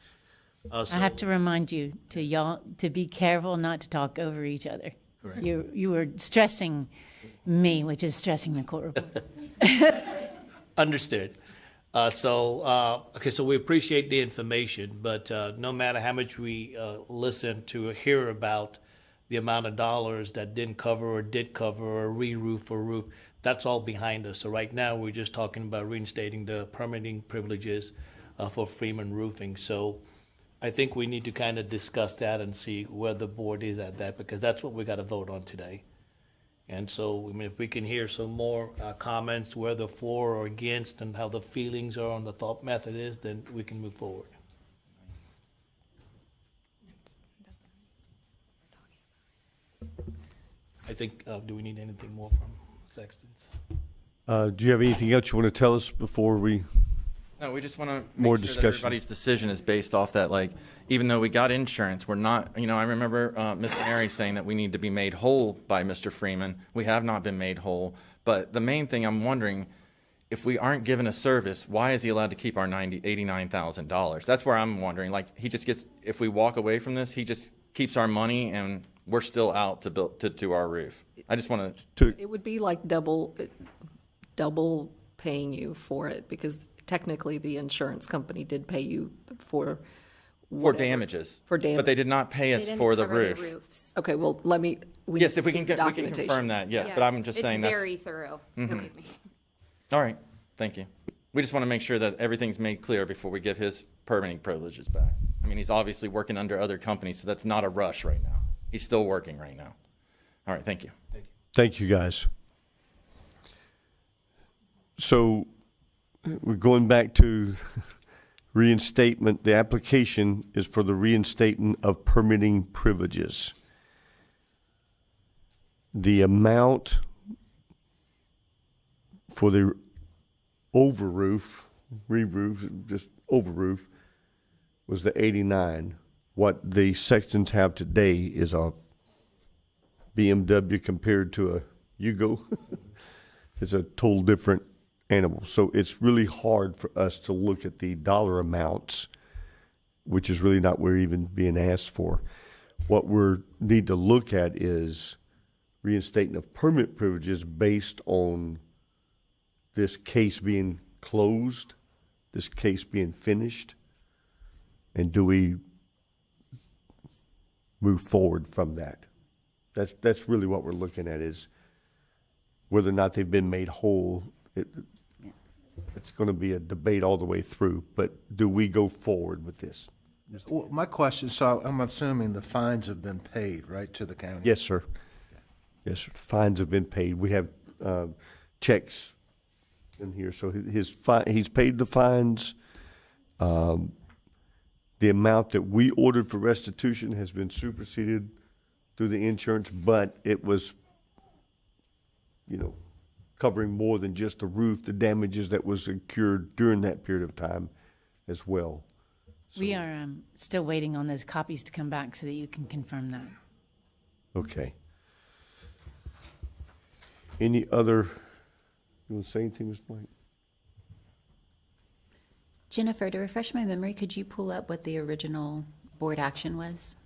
I have to remind you to be careful not to talk over each other. Correct. You were stressing me, which is stressing the court reporter. Understood. So we appreciate the information, but no matter how much we listen to or hear about the amount of dollars that didn't cover or did cover or re-roof or roof, that's all behind us. So right now, we're just talking about reinstating the permitting privileges for Freeman Roofing. So I think we need to kind of discuss that and see where the board is at that, because that's what we got to vote on today. And so, I mean, if we can hear some more comments, whether for or against, and how the feelings are on the thought method is, then we can move forward. I think, do we need anything more from Sextons? Do you have anything else you want to tell us before we? No, we just want to More make sure that discussion. everybody's decision is based off that, like, even though we got insurance, we're not, I remember Ms. Mary saying that we need to be made whole by Mr. Freeman. We have not been made whole. But the main thing I'm wondering, if we aren't given a service, why is he allowed to keep our $89,000? That's where I'm wondering. Like, he just gets, if we walk away from this, he just keeps our money and we're still out to build, to do our roof. I just want to. It would be like double paying you for it, because technically the insurance company did pay you for damages. For damage. But they did not pay us for the roof. Okay, well, we Yes, need if we to can see the we can confirm that, yes, but I'm just saying that's. It's very thorough. Mhm. Believe me. All right, thank you. We just want to make sure that everything's made clear before we give his permitting privileges back. I mean, he's obviously working under other companies, so that's not a rush right now. He's still working right now. All right, thank you. Thank you, guys. So we're going back to reinstatement. The application is for the reinstatement of permitting privileges. The amount for the over-roof, re-roof, just over-roof, was the 89. What the Sextons have today is a BMW compared to a Yugo. It's a total different animal. So it's really hard for us to look at the dollar amounts, which is really not what we're even being asked for. What we need to look at is reinstating of permit privileges based on this case being closed, this case being finished, and do we move forward from that? That's really what we're looking at, is whether or not they've been made whole. It's going to be a debate all the way through, but do we go forward with this? Well, my question, so I'm assuming the fines have been paid, right, to the county? Yes, sir. Yes, sir. Fines have been paid. We have checks in here. So he's paid the fines. The amount that we ordered for restitution has been superseded through the insurance, but it was, covering more than just the roof, the damages that was incurred during that period of time as well. We are still waiting on those copies to come back so that you can confirm that. Okay. Any other, you want to say anything, Ms. Blank? Jennifer, to refresh my memory, could you pull up what the original board action was?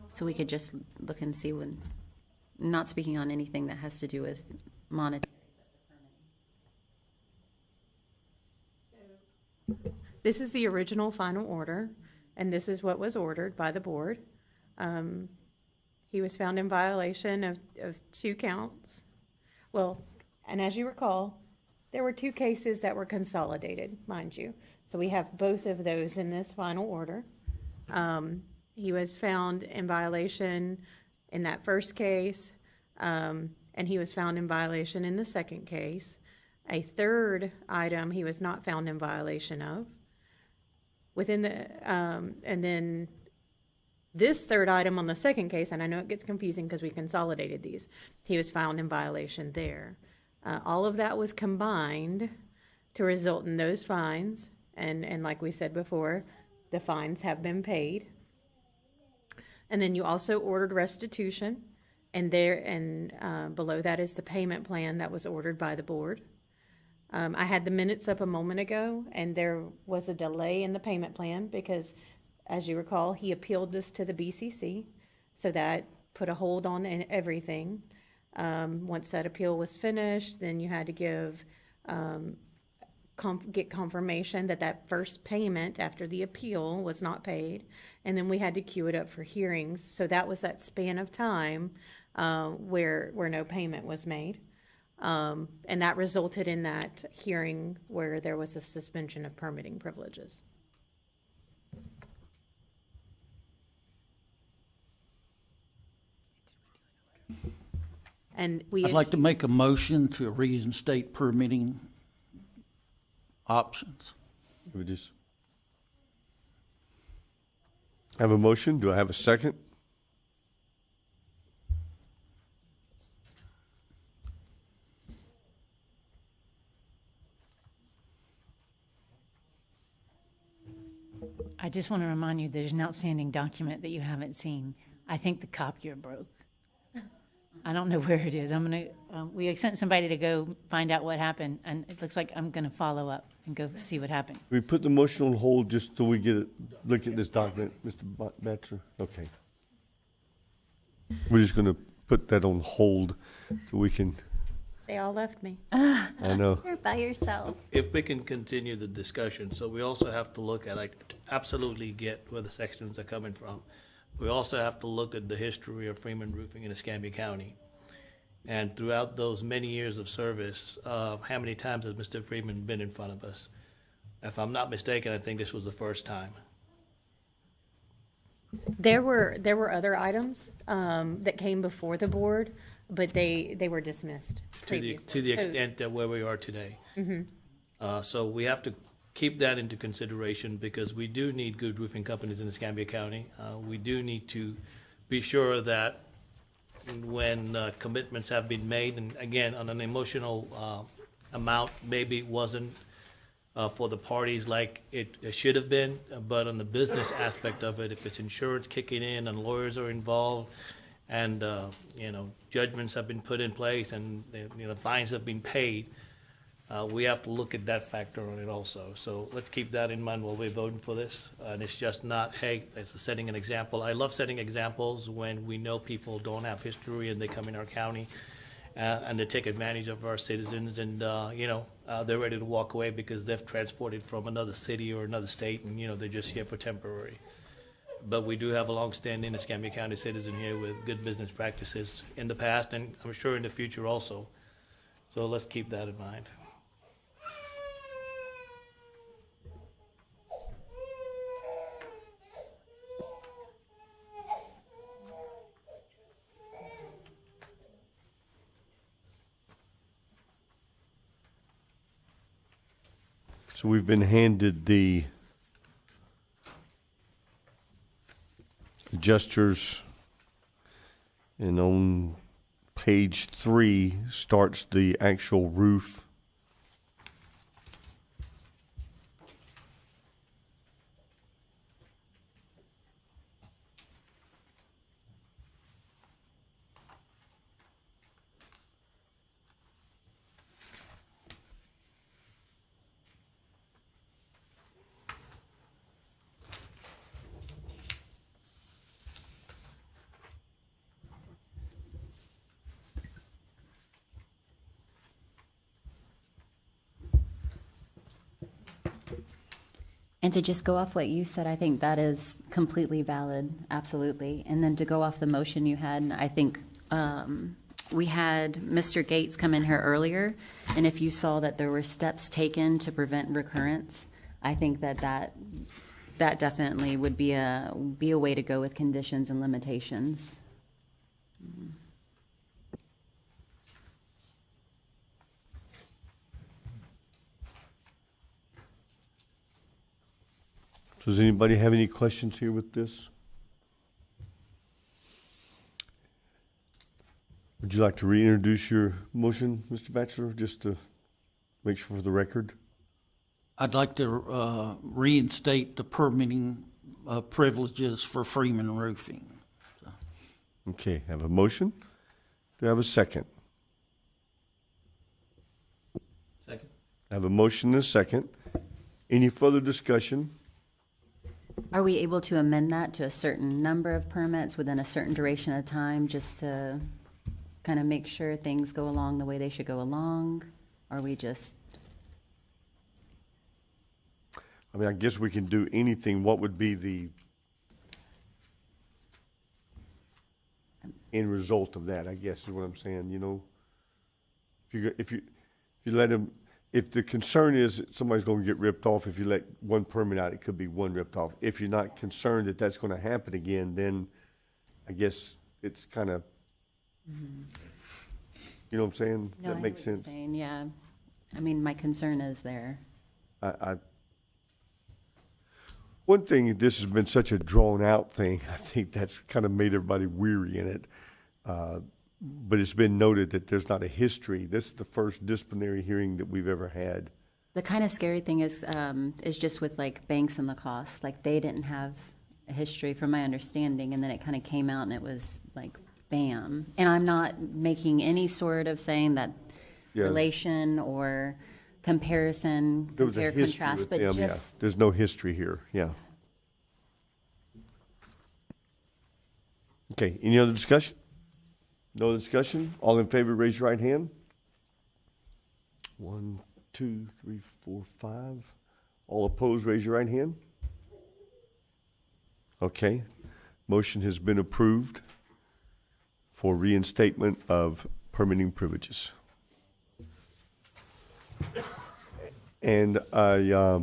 So we could just look and see when, not speaking on anything that has to do with monetary. This is the original final order, and this is what was ordered by the board. He was found in violation of 2 counts. Well, and as you recall, there were 2 cases that were consolidated, mind you. So we have both of those in this final order. He was found in violation in that first case, and he was found in violation in the second case. A third item he was not found in violation of. Within the, and then this third item on the second case, and I know it gets confusing because we consolidated these, he was found in violation there. All of that was combined to result in those fines, and like we said before, the fines have been paid. And then you also ordered restitution, and below that is the payment plan that was ordered by the board. I had the minutes up a moment ago, and there was a delay in the payment plan because, as you recall, he appealed this to the BCC, so that put a hold on everything. Once that appeal was finished, then you had to give get confirmation that that first payment after the appeal was not paid, and then we had to queue it up for hearings. So that was that span of time where no payment was made. And that resulted in that hearing where there was a suspension of permitting privileges. And I'd like to make a motion to reinstate permitting options. We just have a motion. Do I have a second? I just want to remind you, there's an outstanding document that you haven't seen. I think the copier broke. I don't know where it is. I'm going to, we sent somebody to go find out what happened, and it looks like I'm going to follow up and go see what happened. We put the motion on hold just till we get it, look at this document, Mr. Batcher. Okay. We're just going to put that on hold till we can. They all left me. I know. You're by yourself. If we can continue the discussion, so we also have to look at, I absolutely get where the sections are coming from. We also have to look at the history of Freeman Roofing in Escambia County. And throughout those many years of service, how many times has Mr. Freeman been in front of us? If I'm not mistaken, I think this was the first time. There were other items that came before the board, but they were dismissed To the extent that where we are today. So we have to keep that into consideration because we do need good roofing companies in Escambia County. We do need to be sure that when commitments have been made, and again, on an emotional amount, maybe it wasn't for the parties like it should have been, but on the business aspect of it, if it's insurance kicking in and lawyers are involved, and judgments have been put in place and fines have been paid, we have to look at that factor on it also. So let's keep that in mind while we're voting for this. And it's just not, hey, it's setting an example. I love setting examples when we know people don't have history and they come in our county and they take advantage of our citizens, and they're ready to walk away because they've transported from another city or another state, and they're just here for temporary. But we do have a long-standing Escambia County citizen here with good business practices in the past, and I'm sure in the future also. So let's keep that in mind. So we've been handed the adjusters, and on page 3 starts the actual roof. And to just go off what you said, I think that is completely valid, absolutely. And then to go off the motion you had, I think we had Mr. Gates come in here earlier, and if you saw that there were steps taken to prevent recurrence, I think that definitely would be a way to go with conditions and limitations. Does anybody have any questions here with this? Would you like to reintroduce your motion, Mr. Batchelor, just to make sure for the record? I'd like to reinstate the permitting privileges for Freeman Roofing. Okay, have a motion. Do I have a second? Second. I have a motion and a second. Any further discussion? Are we able to amend that to a certain number of permits within a certain duration of time, just to kind of make sure things go along the way they should go along? Or we just, I mean, I guess we can do anything. What would be the end result of that, I guess is what I'm saying, you know? If you let them, if the concern is that somebody's going to get ripped off, if you let one permit out, it could be one ripped off. If you're not concerned that that's going to happen again, then I guess it's kind of, you know what I'm saying? Does no, that I make know what you're sense? saying, yeah. I mean, my concern is there. One thing, this has been such a drawn-out thing, I think that's kind of made everybody weary in it. But it's been noted that there's not a history. This is the first disciplinary hearing that we've ever had. The kind of scary thing is just with like banks and Lacoste, like they didn't have a history from my understanding, and then it kind of came out and it was like, bam. And I'm not making any sort of saying that relation or comparison, There was a compare, history contrast, with but them, yeah. just, There's no history here, yeah. Okay, any other discussion? No discussion? All in favor, raise your right hand. 1, 2, 3, 4, 5. All opposed, raise your right hand. Okay, motion has been approved for reinstatement of permitting privileges. And I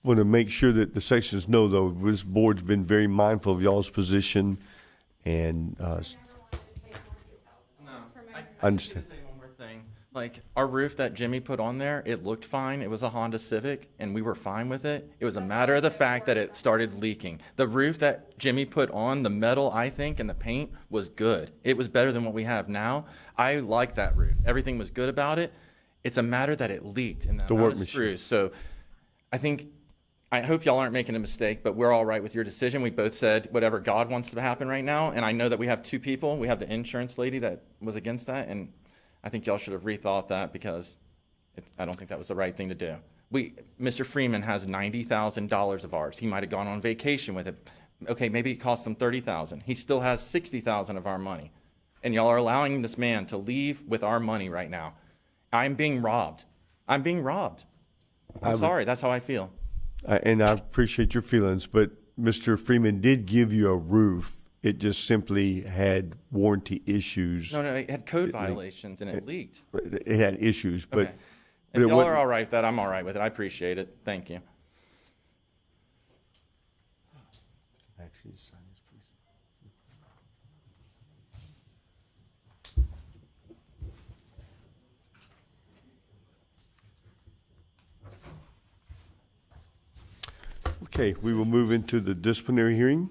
want to make sure that the sections know, though, this board's been very mindful of y'all's position, and I understand. Say one more thing. Like, our roof that Jimmy put on there, it looked fine. It was a Honda Civic, and we were fine with it. It was a matter of the fact that it started leaking. The roof that Jimmy put on, the metal, I think, and the paint was good. It was better than what we have now. I like that roof. Everything was good about it. It's a matter that it leaked in the amount of workmanship. screws. So I hope y'all aren't making a mistake, but we're all right with your decision. We both said whatever God wants to happen right now, and I know that we have two people. We have the insurance lady that was against that, and I think y'all should have rethought that because I don't think that was the right thing to do. Mr. Freeman has $90,000 of ours. He might have gone on vacation with it. Okay, maybe it cost him $30,000. He still has $60,000 of our money, and y'all are allowing this man to leave with our money right now. I'm being robbed. I'm being robbed. I'm sorry. That's how I feel. And I appreciate your feelings, but Mr. Freeman did give you a roof. It just simply had warranty issues. No, it had code violations and it leaked. It had issues, but. Okay. If y'all are all right with that, I'm all right with it. I appreciate it. Thank you. Actually, sign this, please. Okay, we will move into the disciplinary hearing.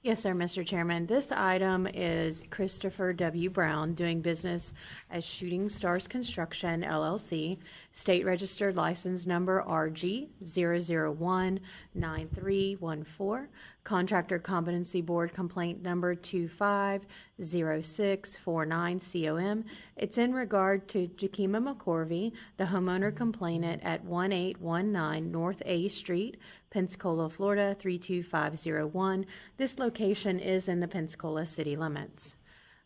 Yes, sir, Mr. Chairman. This item is Christopher W. Brown doing business as Shooting Stars Construction, LLC, state registered license number RG 0019314, contractor competency board complaint number 250649COM. It's in regard to Jakima McCorvey, the homeowner complainant at 1819 North A Street, Pensacola, Florida 32501. This location is in the Pensacola city limits.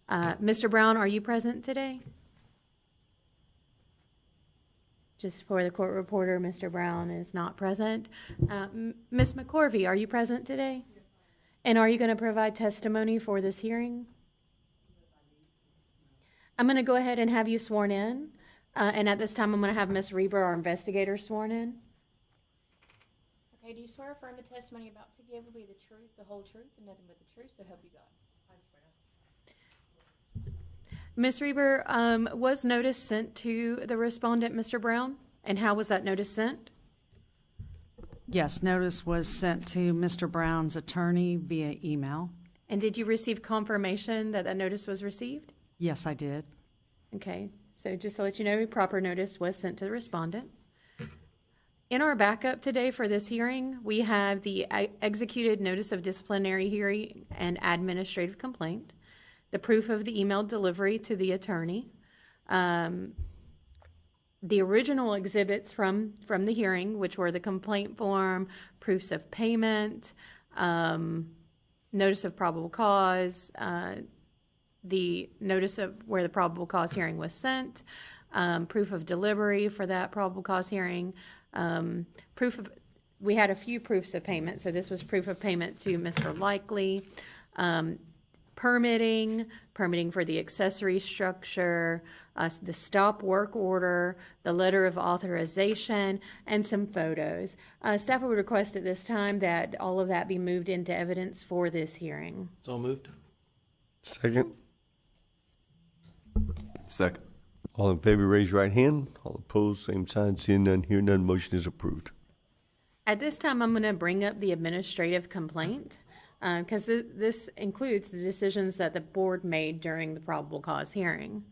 Mr. Brown, are you present today? Just for the court reporter, Mr. Brown is not present. Ms. McCorvey, are you present today? And are you going to provide testimony for this hearing? I'm going to go ahead and have you sworn in. And at this time, I'm going to have Ms. Reber, our investigator, sworn in. Okay, do you swear or affirm the testimony you're about to give will be the truth, the whole truth, and nothing but the truth, so help you God? I swear. Ms. Reber, was notice sent to the respondent, Mr. Brown? And how was that notice sent? Yes, notice was sent to Mr. Brown's attorney via email. And did you receive confirmation that that notice was received? Yes, I did. Okay, so just to let you know, proper notice was sent to the respondent. In our backup today for this hearing, we have the executed notice of disciplinary hearing and administrative complaint, the proof of the email delivery to the attorney, the original exhibits from the hearing, which were the complaint form, proofs of payment, notice of probable cause, the notice of where the probable cause hearing was sent, proof of delivery for that probable cause hearing, we had a few proofs of payment, so this was proof of payment to Mr. Likely, permitting for the accessory structure, the stop work order, the letter of authorization, and some photos. Staff would request at this time that all of that be moved into evidence for this hearing. So moved. Second. Second. All in favor, raise your right hand. All opposed, same sign. Seeing none, hearing none, motion is approved. At this time, I'm going to bring up the administrative complaint because this includes the decisions that the board made during the probable cause hearing.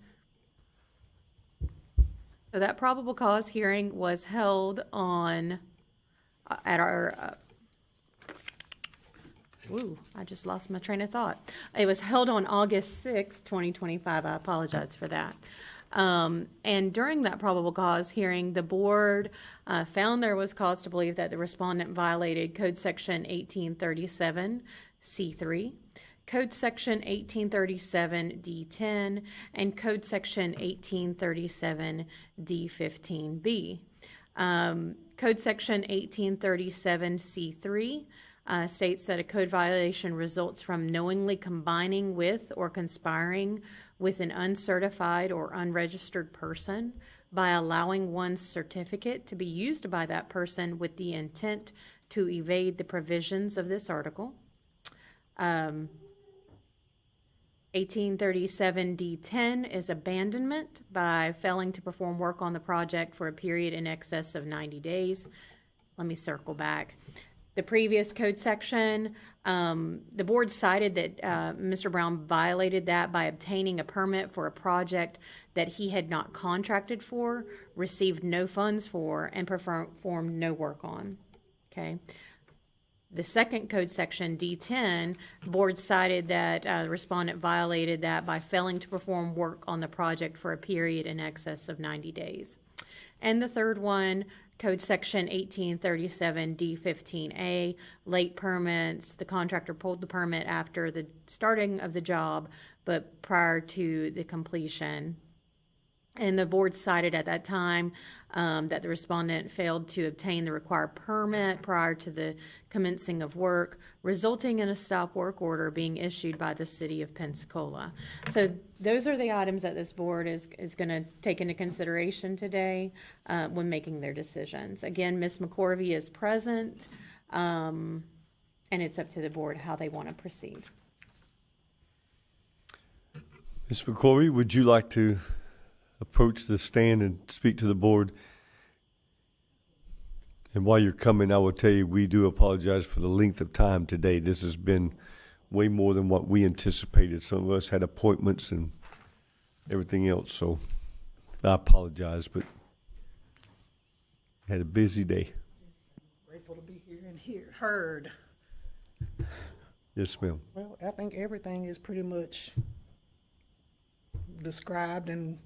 So that probable cause hearing was held on at our I just lost my train of thought. It was held on August 6, 2025. I apologize for that. And during that probable cause hearing, the board found there was cause to believe that the respondent violated Code Section 1837 C3, Code Section 1837 D10, and Code Section 1837 D15B. Code Section 1837 C3 states that a code violation results from knowingly combining with or conspiring with an uncertified or unregistered person by allowing one's certificate to be used by that person with the intent to evade the provisions of this article. 1837 D10 is abandonment by failing to perform work on the project for a period in excess of 90 days. Let me circle back. The previous code section, the board cited that Mr. Brown violated that by obtaining a permit for a project that he had not contracted for, received no funds for, and performed no work on. Okay. The second code section, D10, the board cited that the respondent violated that by failing to perform work on the project for a period in excess of 90 days. And the third one, Code Section 1837 D15A, late permits. The contractor pulled the permit after the starting of the job, but prior to the completion. And the board cited at that time that the respondent failed to obtain the required permit prior to the commencing of work, resulting in a stop work order being issued by the city of Pensacola. So those are the items that this board is going to take into consideration today when making their decisions. Again, Ms. McCorvey is present, and it's up to the board how they want to proceed. Ms. McCorvey, would you like to approach the stand and speak to the board. And while you're coming, I will tell you, we do apologize for the length of time today. This has been way more than what we anticipated. Some of us had appointments and everything else, so I apologize, but had a busy day. Grateful to be here and heard. Yes, ma'am. Well, I think everything is pretty much described and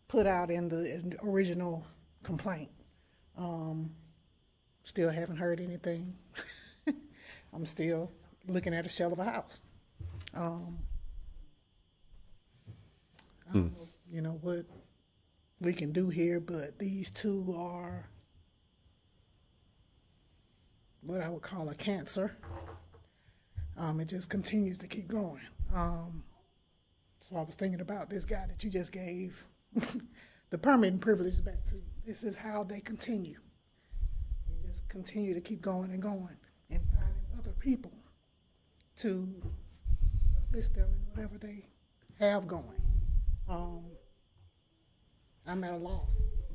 put out in the original complaint. Still haven't heard anything. I'm still looking at a shell of a house. I don't know, you know, what we can do here, but these two are what I would call a cancer. It just continues to keep going. So I was thinking about this guy that you just gave the permitting privilege back to. This is how they continue. They just continue to keep going and going and finding other people to assist them in whatever they have going. I'm at a loss,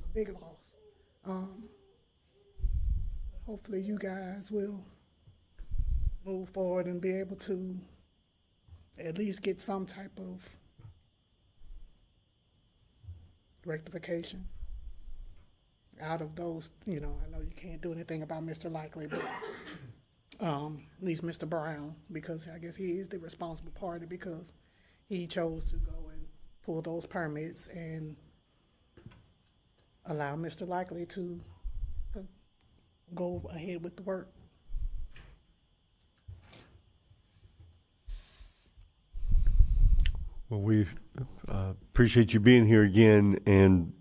a big loss. Hopefully you guys will move forward and be able to at least get some type of rectification out of those. You know, I know you can't do anything about Mr. Likely, but at least Mr. Brown, because I guess he is the responsible party because he chose to go and pull those permits and allow Mr. Likely to go ahead with the work. Well, we appreciate you being here again, and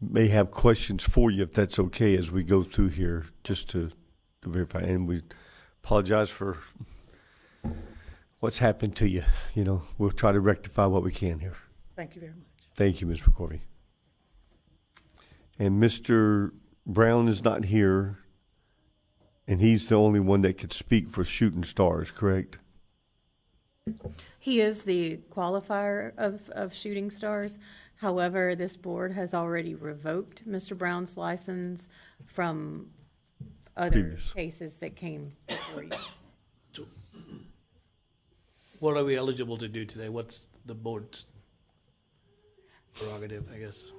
may have questions for you if that's okay as we go through here, just to verify. And we apologize for what's happened to you. You know, we'll try to rectify what we can here. Thank you very much. Thank you, Ms. McCorvey. And Mr. Brown is not here, and he's the only one that could speak for Shooting Stars, correct? He is the qualifier of Shooting Stars. However, this board has already revoked Mr. Brown's license from other cases that came before you. What are we eligible to do today? What's the board's prerogative, I guess?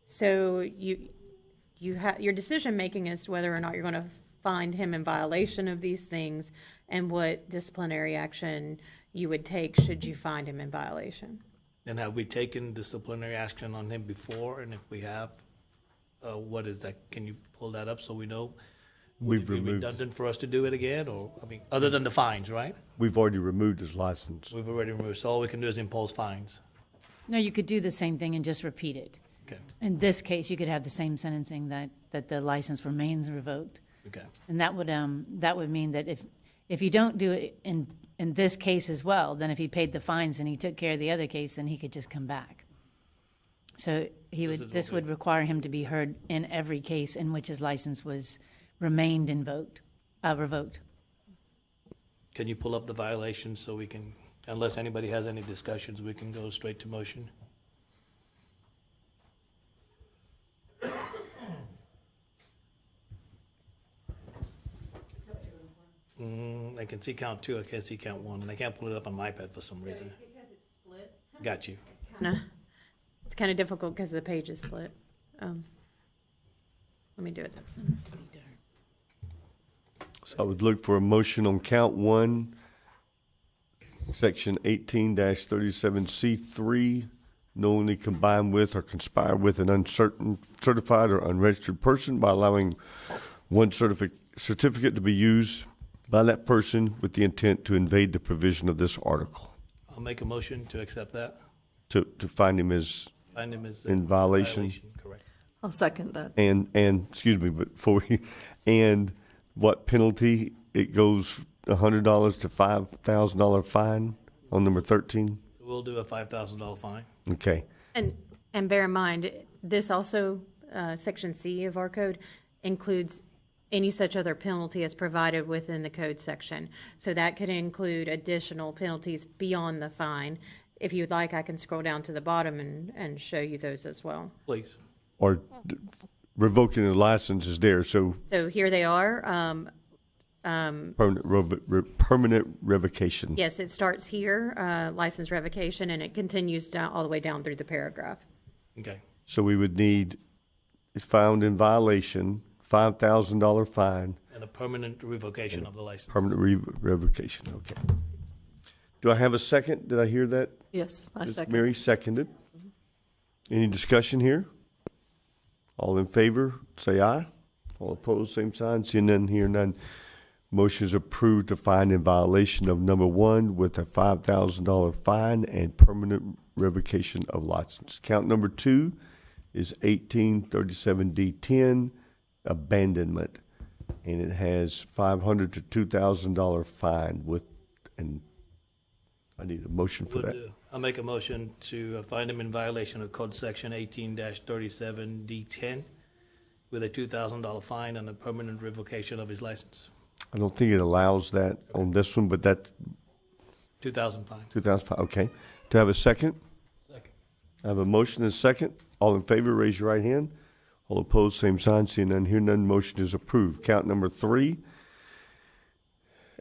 So your decision making as to whether or not you're going to find him in violation of these things and what disciplinary action you would take should you find him in violation. And have we taken disciplinary action on him before? And if we have, what is that? Can you pull that up so we know? Would it be redundant for us to do it again? Or, I mean, other than the fines, right? We've already removed his license. We've already removed, so all we can do is impose fines. No, you could do the same thing and just repeat it. Okay. In this case, you could have the same sentencing that the license remains revoked. Okay. And that would mean that if you don't do it in this case as well, then if he paid the fines and he took care of the other case, then he could just come back. So this would require him to be heard in every case in which his license was remained revoked. Can you pull up the violations so we can, unless anybody has any discussions, we can go straight to motion? I can see count 2, I can't see count 1, and I can't pull it up on my iPad for some reason. Because it's split. Got you. It's kind of difficult because the page is split. Let me do it this one. So I would look for a motion on count 1, section 18-37C3, knowingly combine with or conspire with an uncertain certified or unregistered person by allowing one certificate to be used by that person with the intent to invade the provision of this article. I'll make a motion to accept that. To find him as in violation. Correct. I'll second that. And excuse me, but and what penalty? It goes $100 to $5,000 fine on number 13. We'll do a $5,000 fine. Okay. And bear in mind, this also, section C of our code includes any such other penalty as provided within the code section. So that could include additional penalties beyond the fine if you'd like, I can scroll down to the bottom and show you those as well. Please. Or revoking the license is there, so So here they are. permanent revocation. Yes, it starts here, license revocation, and it continues down, all the way down through the paragraph. Okay. So we would need, if found in violation, $5,000 fine. And a permanent revocation of the license. Permanent revocation, okay. Do I have a second? Did I hear that? Yes, I Ms. second. Mary seconded. Any discussion here? All in favor, say aye. All opposed, same sign. Seeing none, hear none. Motion is approved to find in violation of number 1 with a $5,000 fine and permanent revocation of license. Count number 2 is 1837D10, abandonment. And it has $500 to $2,000 fine with, and I need a motion for that. I'll make a motion to find him in violation of Code Section 18-37D10 with a $2,000 fine and a permanent revocation of his license. I don't think it allows that on this one, but that, 2,000 fine. 2005, okay. Do I have a second? Second. I have a motion and a second. All in favor, raise your right hand. All opposed, same sign. Seeing none, hear none, motion is approved. Count number 3,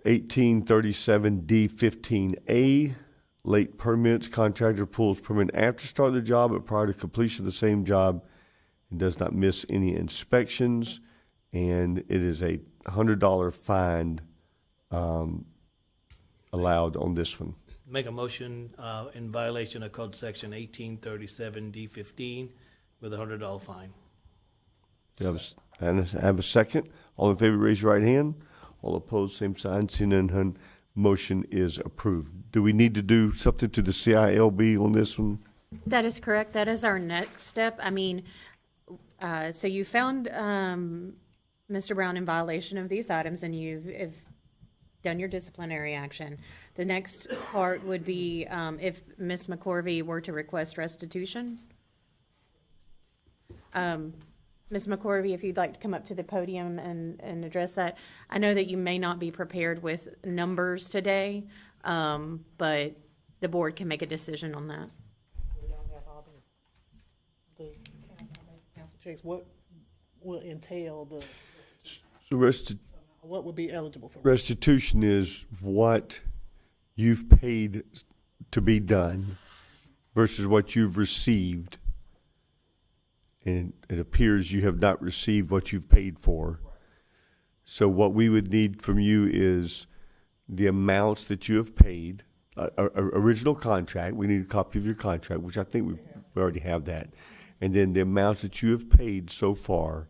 1837D15A, late permits. Contractor pulls permit after start of the job but prior to completion of the same job and does not miss any inspections. And it is a $100 fine allowed on this one. Make a motion in violation of Code Section 1837D15 with a $100 fine. Do I have a second? All in favor, raise your right hand. All opposed, same sign. Seeing none, motion is approved. Do we need to do something to the CILB on this one? That is correct. That is our next step. I mean, so you found Mr. Brown in violation of these items, and you've done your disciplinary action. The next part would be if Ms. McCorvey were to request restitution. Ms. McCorvey, if you'd like to come up to the podium and address that. I know that you may not be prepared with numbers today, but the board can make a decision on that. We don't have all the council checks. What will entail the, So what would be eligible for? restitution is what you've paid to be done versus what you've received. And it appears you have not received what you've paid for. So what we would need from you is the amounts that you have paid, original contract. We need a copy of your contract, which I think we already have that. And then the amounts that you have paid so far.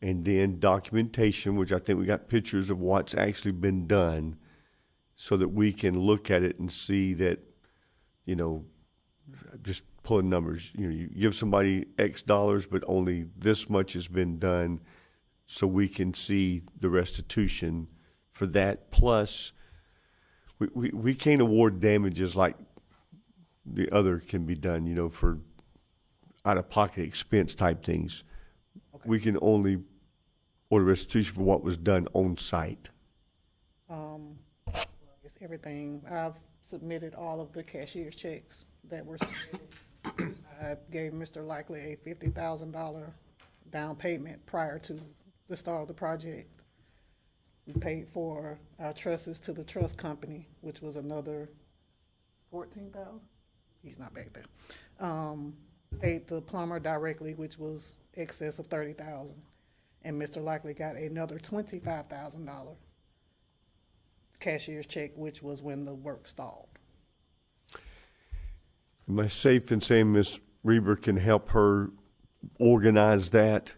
And then documentation, which I think we got pictures of what's actually been done so that we can look at it and see that, you know, just pulling numbers, you know, you give somebody X dollars, but only this much has been done, so we can see the restitution for that. Plus, we can't award damages like the other can be done, you know, for out-of-pocket expense type things. Okay. We can only order restitution for what was done on site. It's everything. I've submitted all of the cashier's checks that were submitted. I gave Mr. Likely a $50,000 down payment prior to the start of the project. We paid for our trusses to the trust company, which was another $14,000. He's not back there. Paid the plumber directly, which was excess of $30,000. And Mr. Likely got another $25,000 cashier's check, which was when the work stalled. Am I safe in saying Ms. Reber can help her organize that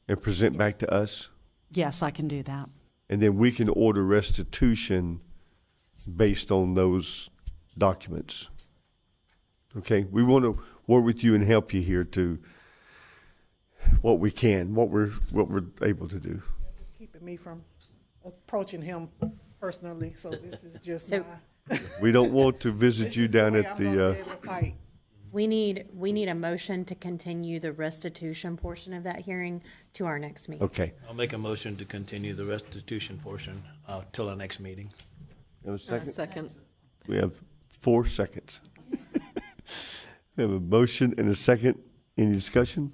and present back to us? Yes, I can do that. And then we can order restitution based on those documents. Okay, we want to work with you and help you here to what we can, what we're able to do. Keeping me from approaching him personally, so this is just So- We don't want to visit you down at the. We need a motion to continue the restitution portion of that hearing to our next meeting. Okay. I'll make a motion to continue the restitution portion till our next meeting. Have a second? Second. We have 4 seconds. We have a motion and a second. Any discussion?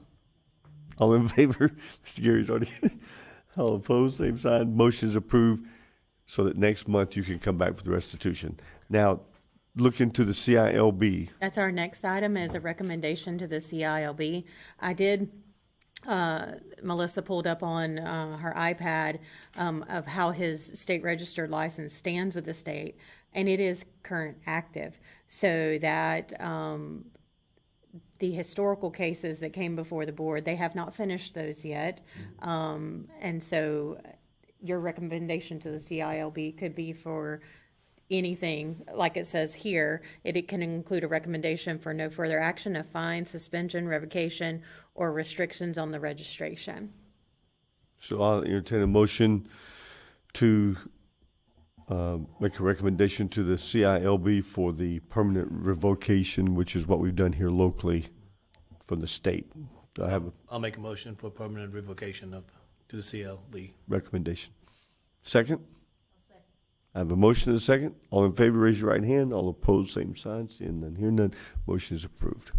All in favor? Mr. Gary's already. All opposed, same sign. Motion is approved so that next month you can come back for the restitution. Now, look into the CILB. That's our next item, is a recommendation to the CILB. I did, Melissa pulled up on her iPad of how his state registered license stands with the state, and it is current active. So that the historical cases that came before the board, they have not finished those yet. And so your recommendation to the CILB could be for anything, like it says here, it can include a recommendation for no further action, a fine, suspension, revocation, or restrictions on the registration. So I'll entertain a motion to make a recommendation to the CILB for the permanent revocation, which is what we've done here locally from the state. Do I have a I'll make a motion for permanent revocation to the CLB. recommendation? Second? I have a motion and a second. All in favor, raise your right hand. All opposed, same sign. Seeing none, hearing none. Motion is approved.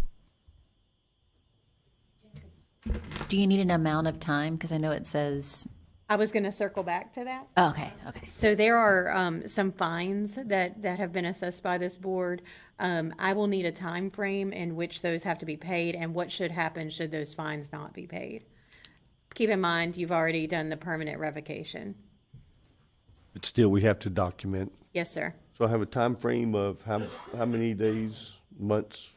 Do you need an amount of time? Because I know it says. I was going to circle back to that. Oh, okay. So there are some fines that have been assessed by this board. I will need a time frame in which those have to be paid and what should happen should those fines not be paid. Keep in mind, you've already done the permanent revocation. But still, we have to document. Yes, sir. So I have a time frame of how many days, months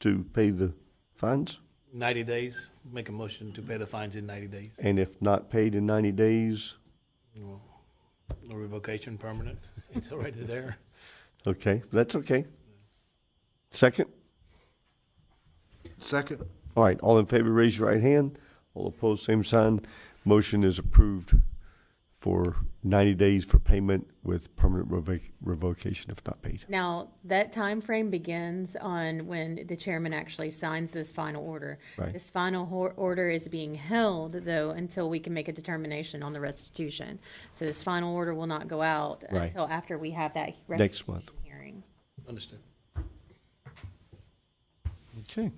to pay the fines? 90 days, make a motion to pay the fines in 90 days. And if not paid in 90 days? No revocation, permanent. It's already there. Okay, that's okay. Second? Second. All right, all in favor, raise your right hand. All opposed, same sign. Motion is approved for 90 days for payment with permanent revocation if not paid. Now, that time frame begins on when the chairman actually signs this final order. Right. This final order is being held, though, until we can make a determination on the restitution. So this final order will not go out Right. until after we have that Next restitution month. hearing. Understood. Okay.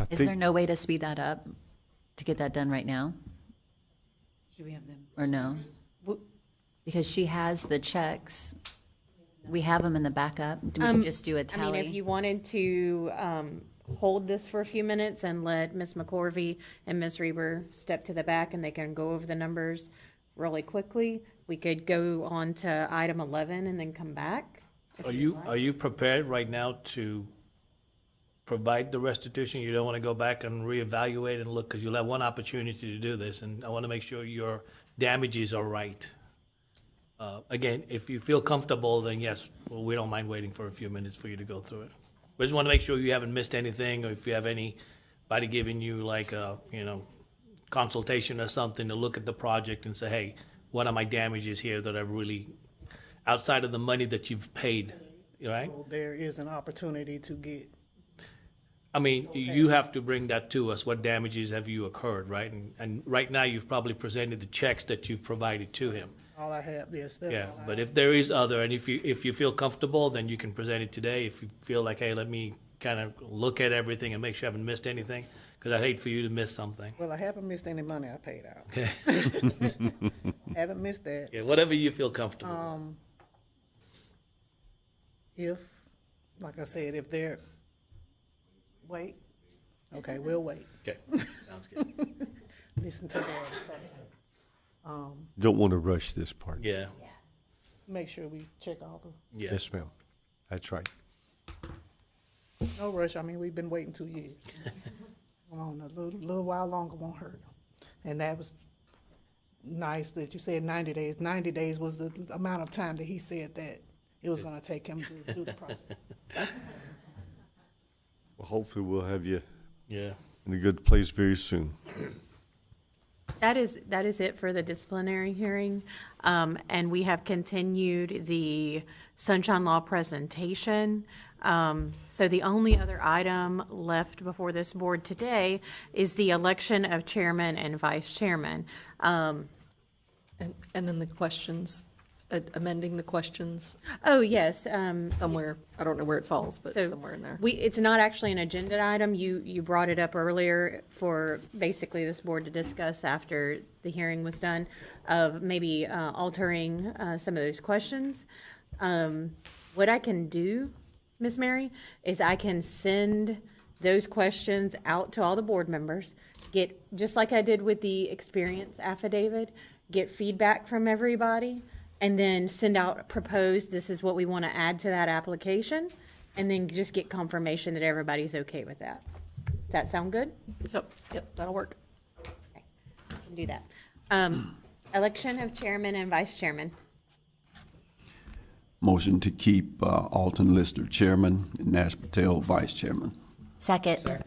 Is there no way to speed that up, to get that done right now? Do we have them? Or no? Because she has the checks. We have them in the backup. We can just do a tally. I mean, if you wanted to hold this for a few minutes and let Ms. McCorvey and Ms. Reber step to the back and they can go over the numbers really quickly, we could go on to item 11 and then come back. Are you prepared right now to provide the restitution? You don't want to go back and reevaluate and look, because you'll have one opportunity to do this, and I want to make sure your damages are right. Again, if you feel comfortable, then yes, well, we don't mind waiting for a few minutes for you to go through it. We just want to make sure you haven't missed anything, or if you have anybody giving you like a, consultation or something to look at the project and say, hey, what are my damages here that are really outside of the money that you've paid, right? So there is an opportunity to get. I mean, you have to bring that to us. What damages have you occurred, right? And right now, you've probably presented the checks that you've provided to him. All I have, yes. That's Yeah, all I but have. if there is other, and if you feel comfortable, then you can present it today. If you feel like, hey, let me kind of look at everything and make sure I haven't missed anything, because I'd hate for you to miss something. Well, I haven't missed any money I paid out. Okay. Haven't missed that. Yeah, whatever you feel comfortable. If, like I said, if they're, wait. Okay, we'll wait. Okay, sounds good. Listen to that. Don't want to rush this part. Yeah. Make sure we check all the. Yeah. Yes, ma'am. That's right. No rush. I mean, we've been waiting 2 years. On a little while longer won't hurt. And that was nice that you said 90 days. 90 days was the amount of time that he said that it was going to take him to do the project. Well, hopefully we'll have you in a good place very soon. That is it for the disciplinary hearing. And we have continued the Sunshine Law presentation. So the only other item left before this board today is the election of chairman and vice chairman. And then the questions amending the questions Oh, yes. somewhere. I don't know where it falls, but So somewhere in there. it's not actually an agenda item. You brought it up earlier for basically this board to discuss after the hearing was done of maybe altering some of those questions. What I can do, Ms. Mary, is I can send those questions out to all the board members, get, just like I did with the experience affidavit, get feedback from everybody, and then send out proposed, this is what we want to add to that application, and then just get confirmation that everybody's okay with that. Does that sound good? Yep, that'll work. Okay, I can do that. Election of chairman and vice chairman. Motion to keep Alton Lister chairman and Nash Patel vice chairman. Second.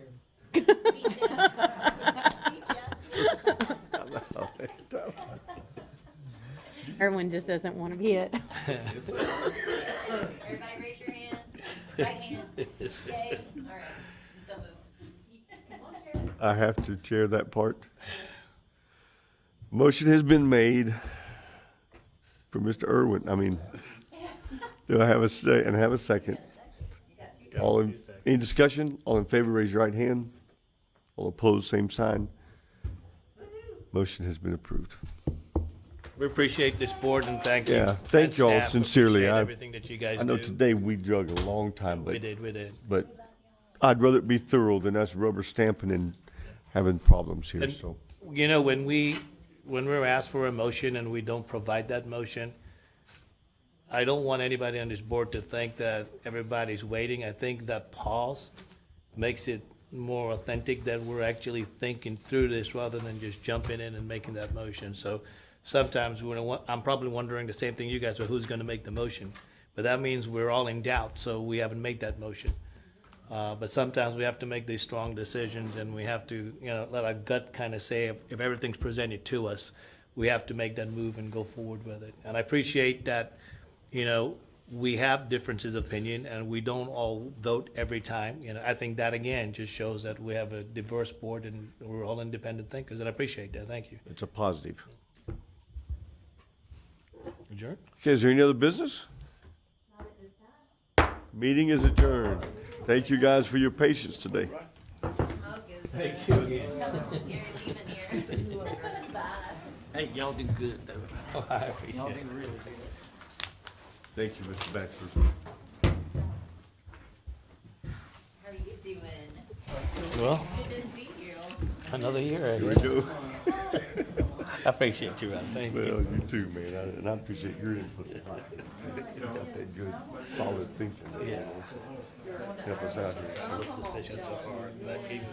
Erwin just doesn't want to be it. Everybody raise your hand. Right hand. Yay. All right. So moved. I have to chair that part. Motion has been made for Mr. Irwin. I mean, do I have a say and have a second? All in, any discussion? All in favor, raise your right hand. All opposed, same sign. Motion has been approved. We appreciate this board and thank you. Yeah, thank and y'all staff. sincerely. Appreciate everything that you guys I know do. today we drug a long time, but We did. But I'd rather it be thorough than us rubber stamping and having problems here. And, So you know, when we're asked for a motion and we don't provide that motion, I don't want anybody on this board to think that everybody's waiting. I think that pause makes it more authentic that we're actually thinking through this rather than just jumping in and making that motion. So sometimes I'm probably wondering the same thing you guys are, who's going to make the motion. But that means we're all in doubt, so we haven't made that motion. But sometimes we have to make these strong decisions, and we have to, let our gut kind of say if everything's presented to us, we have to make that move and go forward with it. And I appreciate that, we have differences of opinion, and we don't all vote every time. I think that, again, just shows that we have a diverse board, and we're all independent thinkers, and I appreciate that. Thank you. it's a positive. Adjourn? Okay, is there any other business? Meeting is adjourned. Thank you guys for your patience today. Thank you again. Hey, y'all do good, though. Oh, I appreciate Y'all it. do really good. Thank you, Mr. Baxter. How are you doing? Well, Good to see you. another year. Here we go. I appreciate you, Ron. Thank you. Well, you too, man. And I appreciate your input. Got that good, solid thinking. Yeah. Help us out here. Those decisions are hard, but even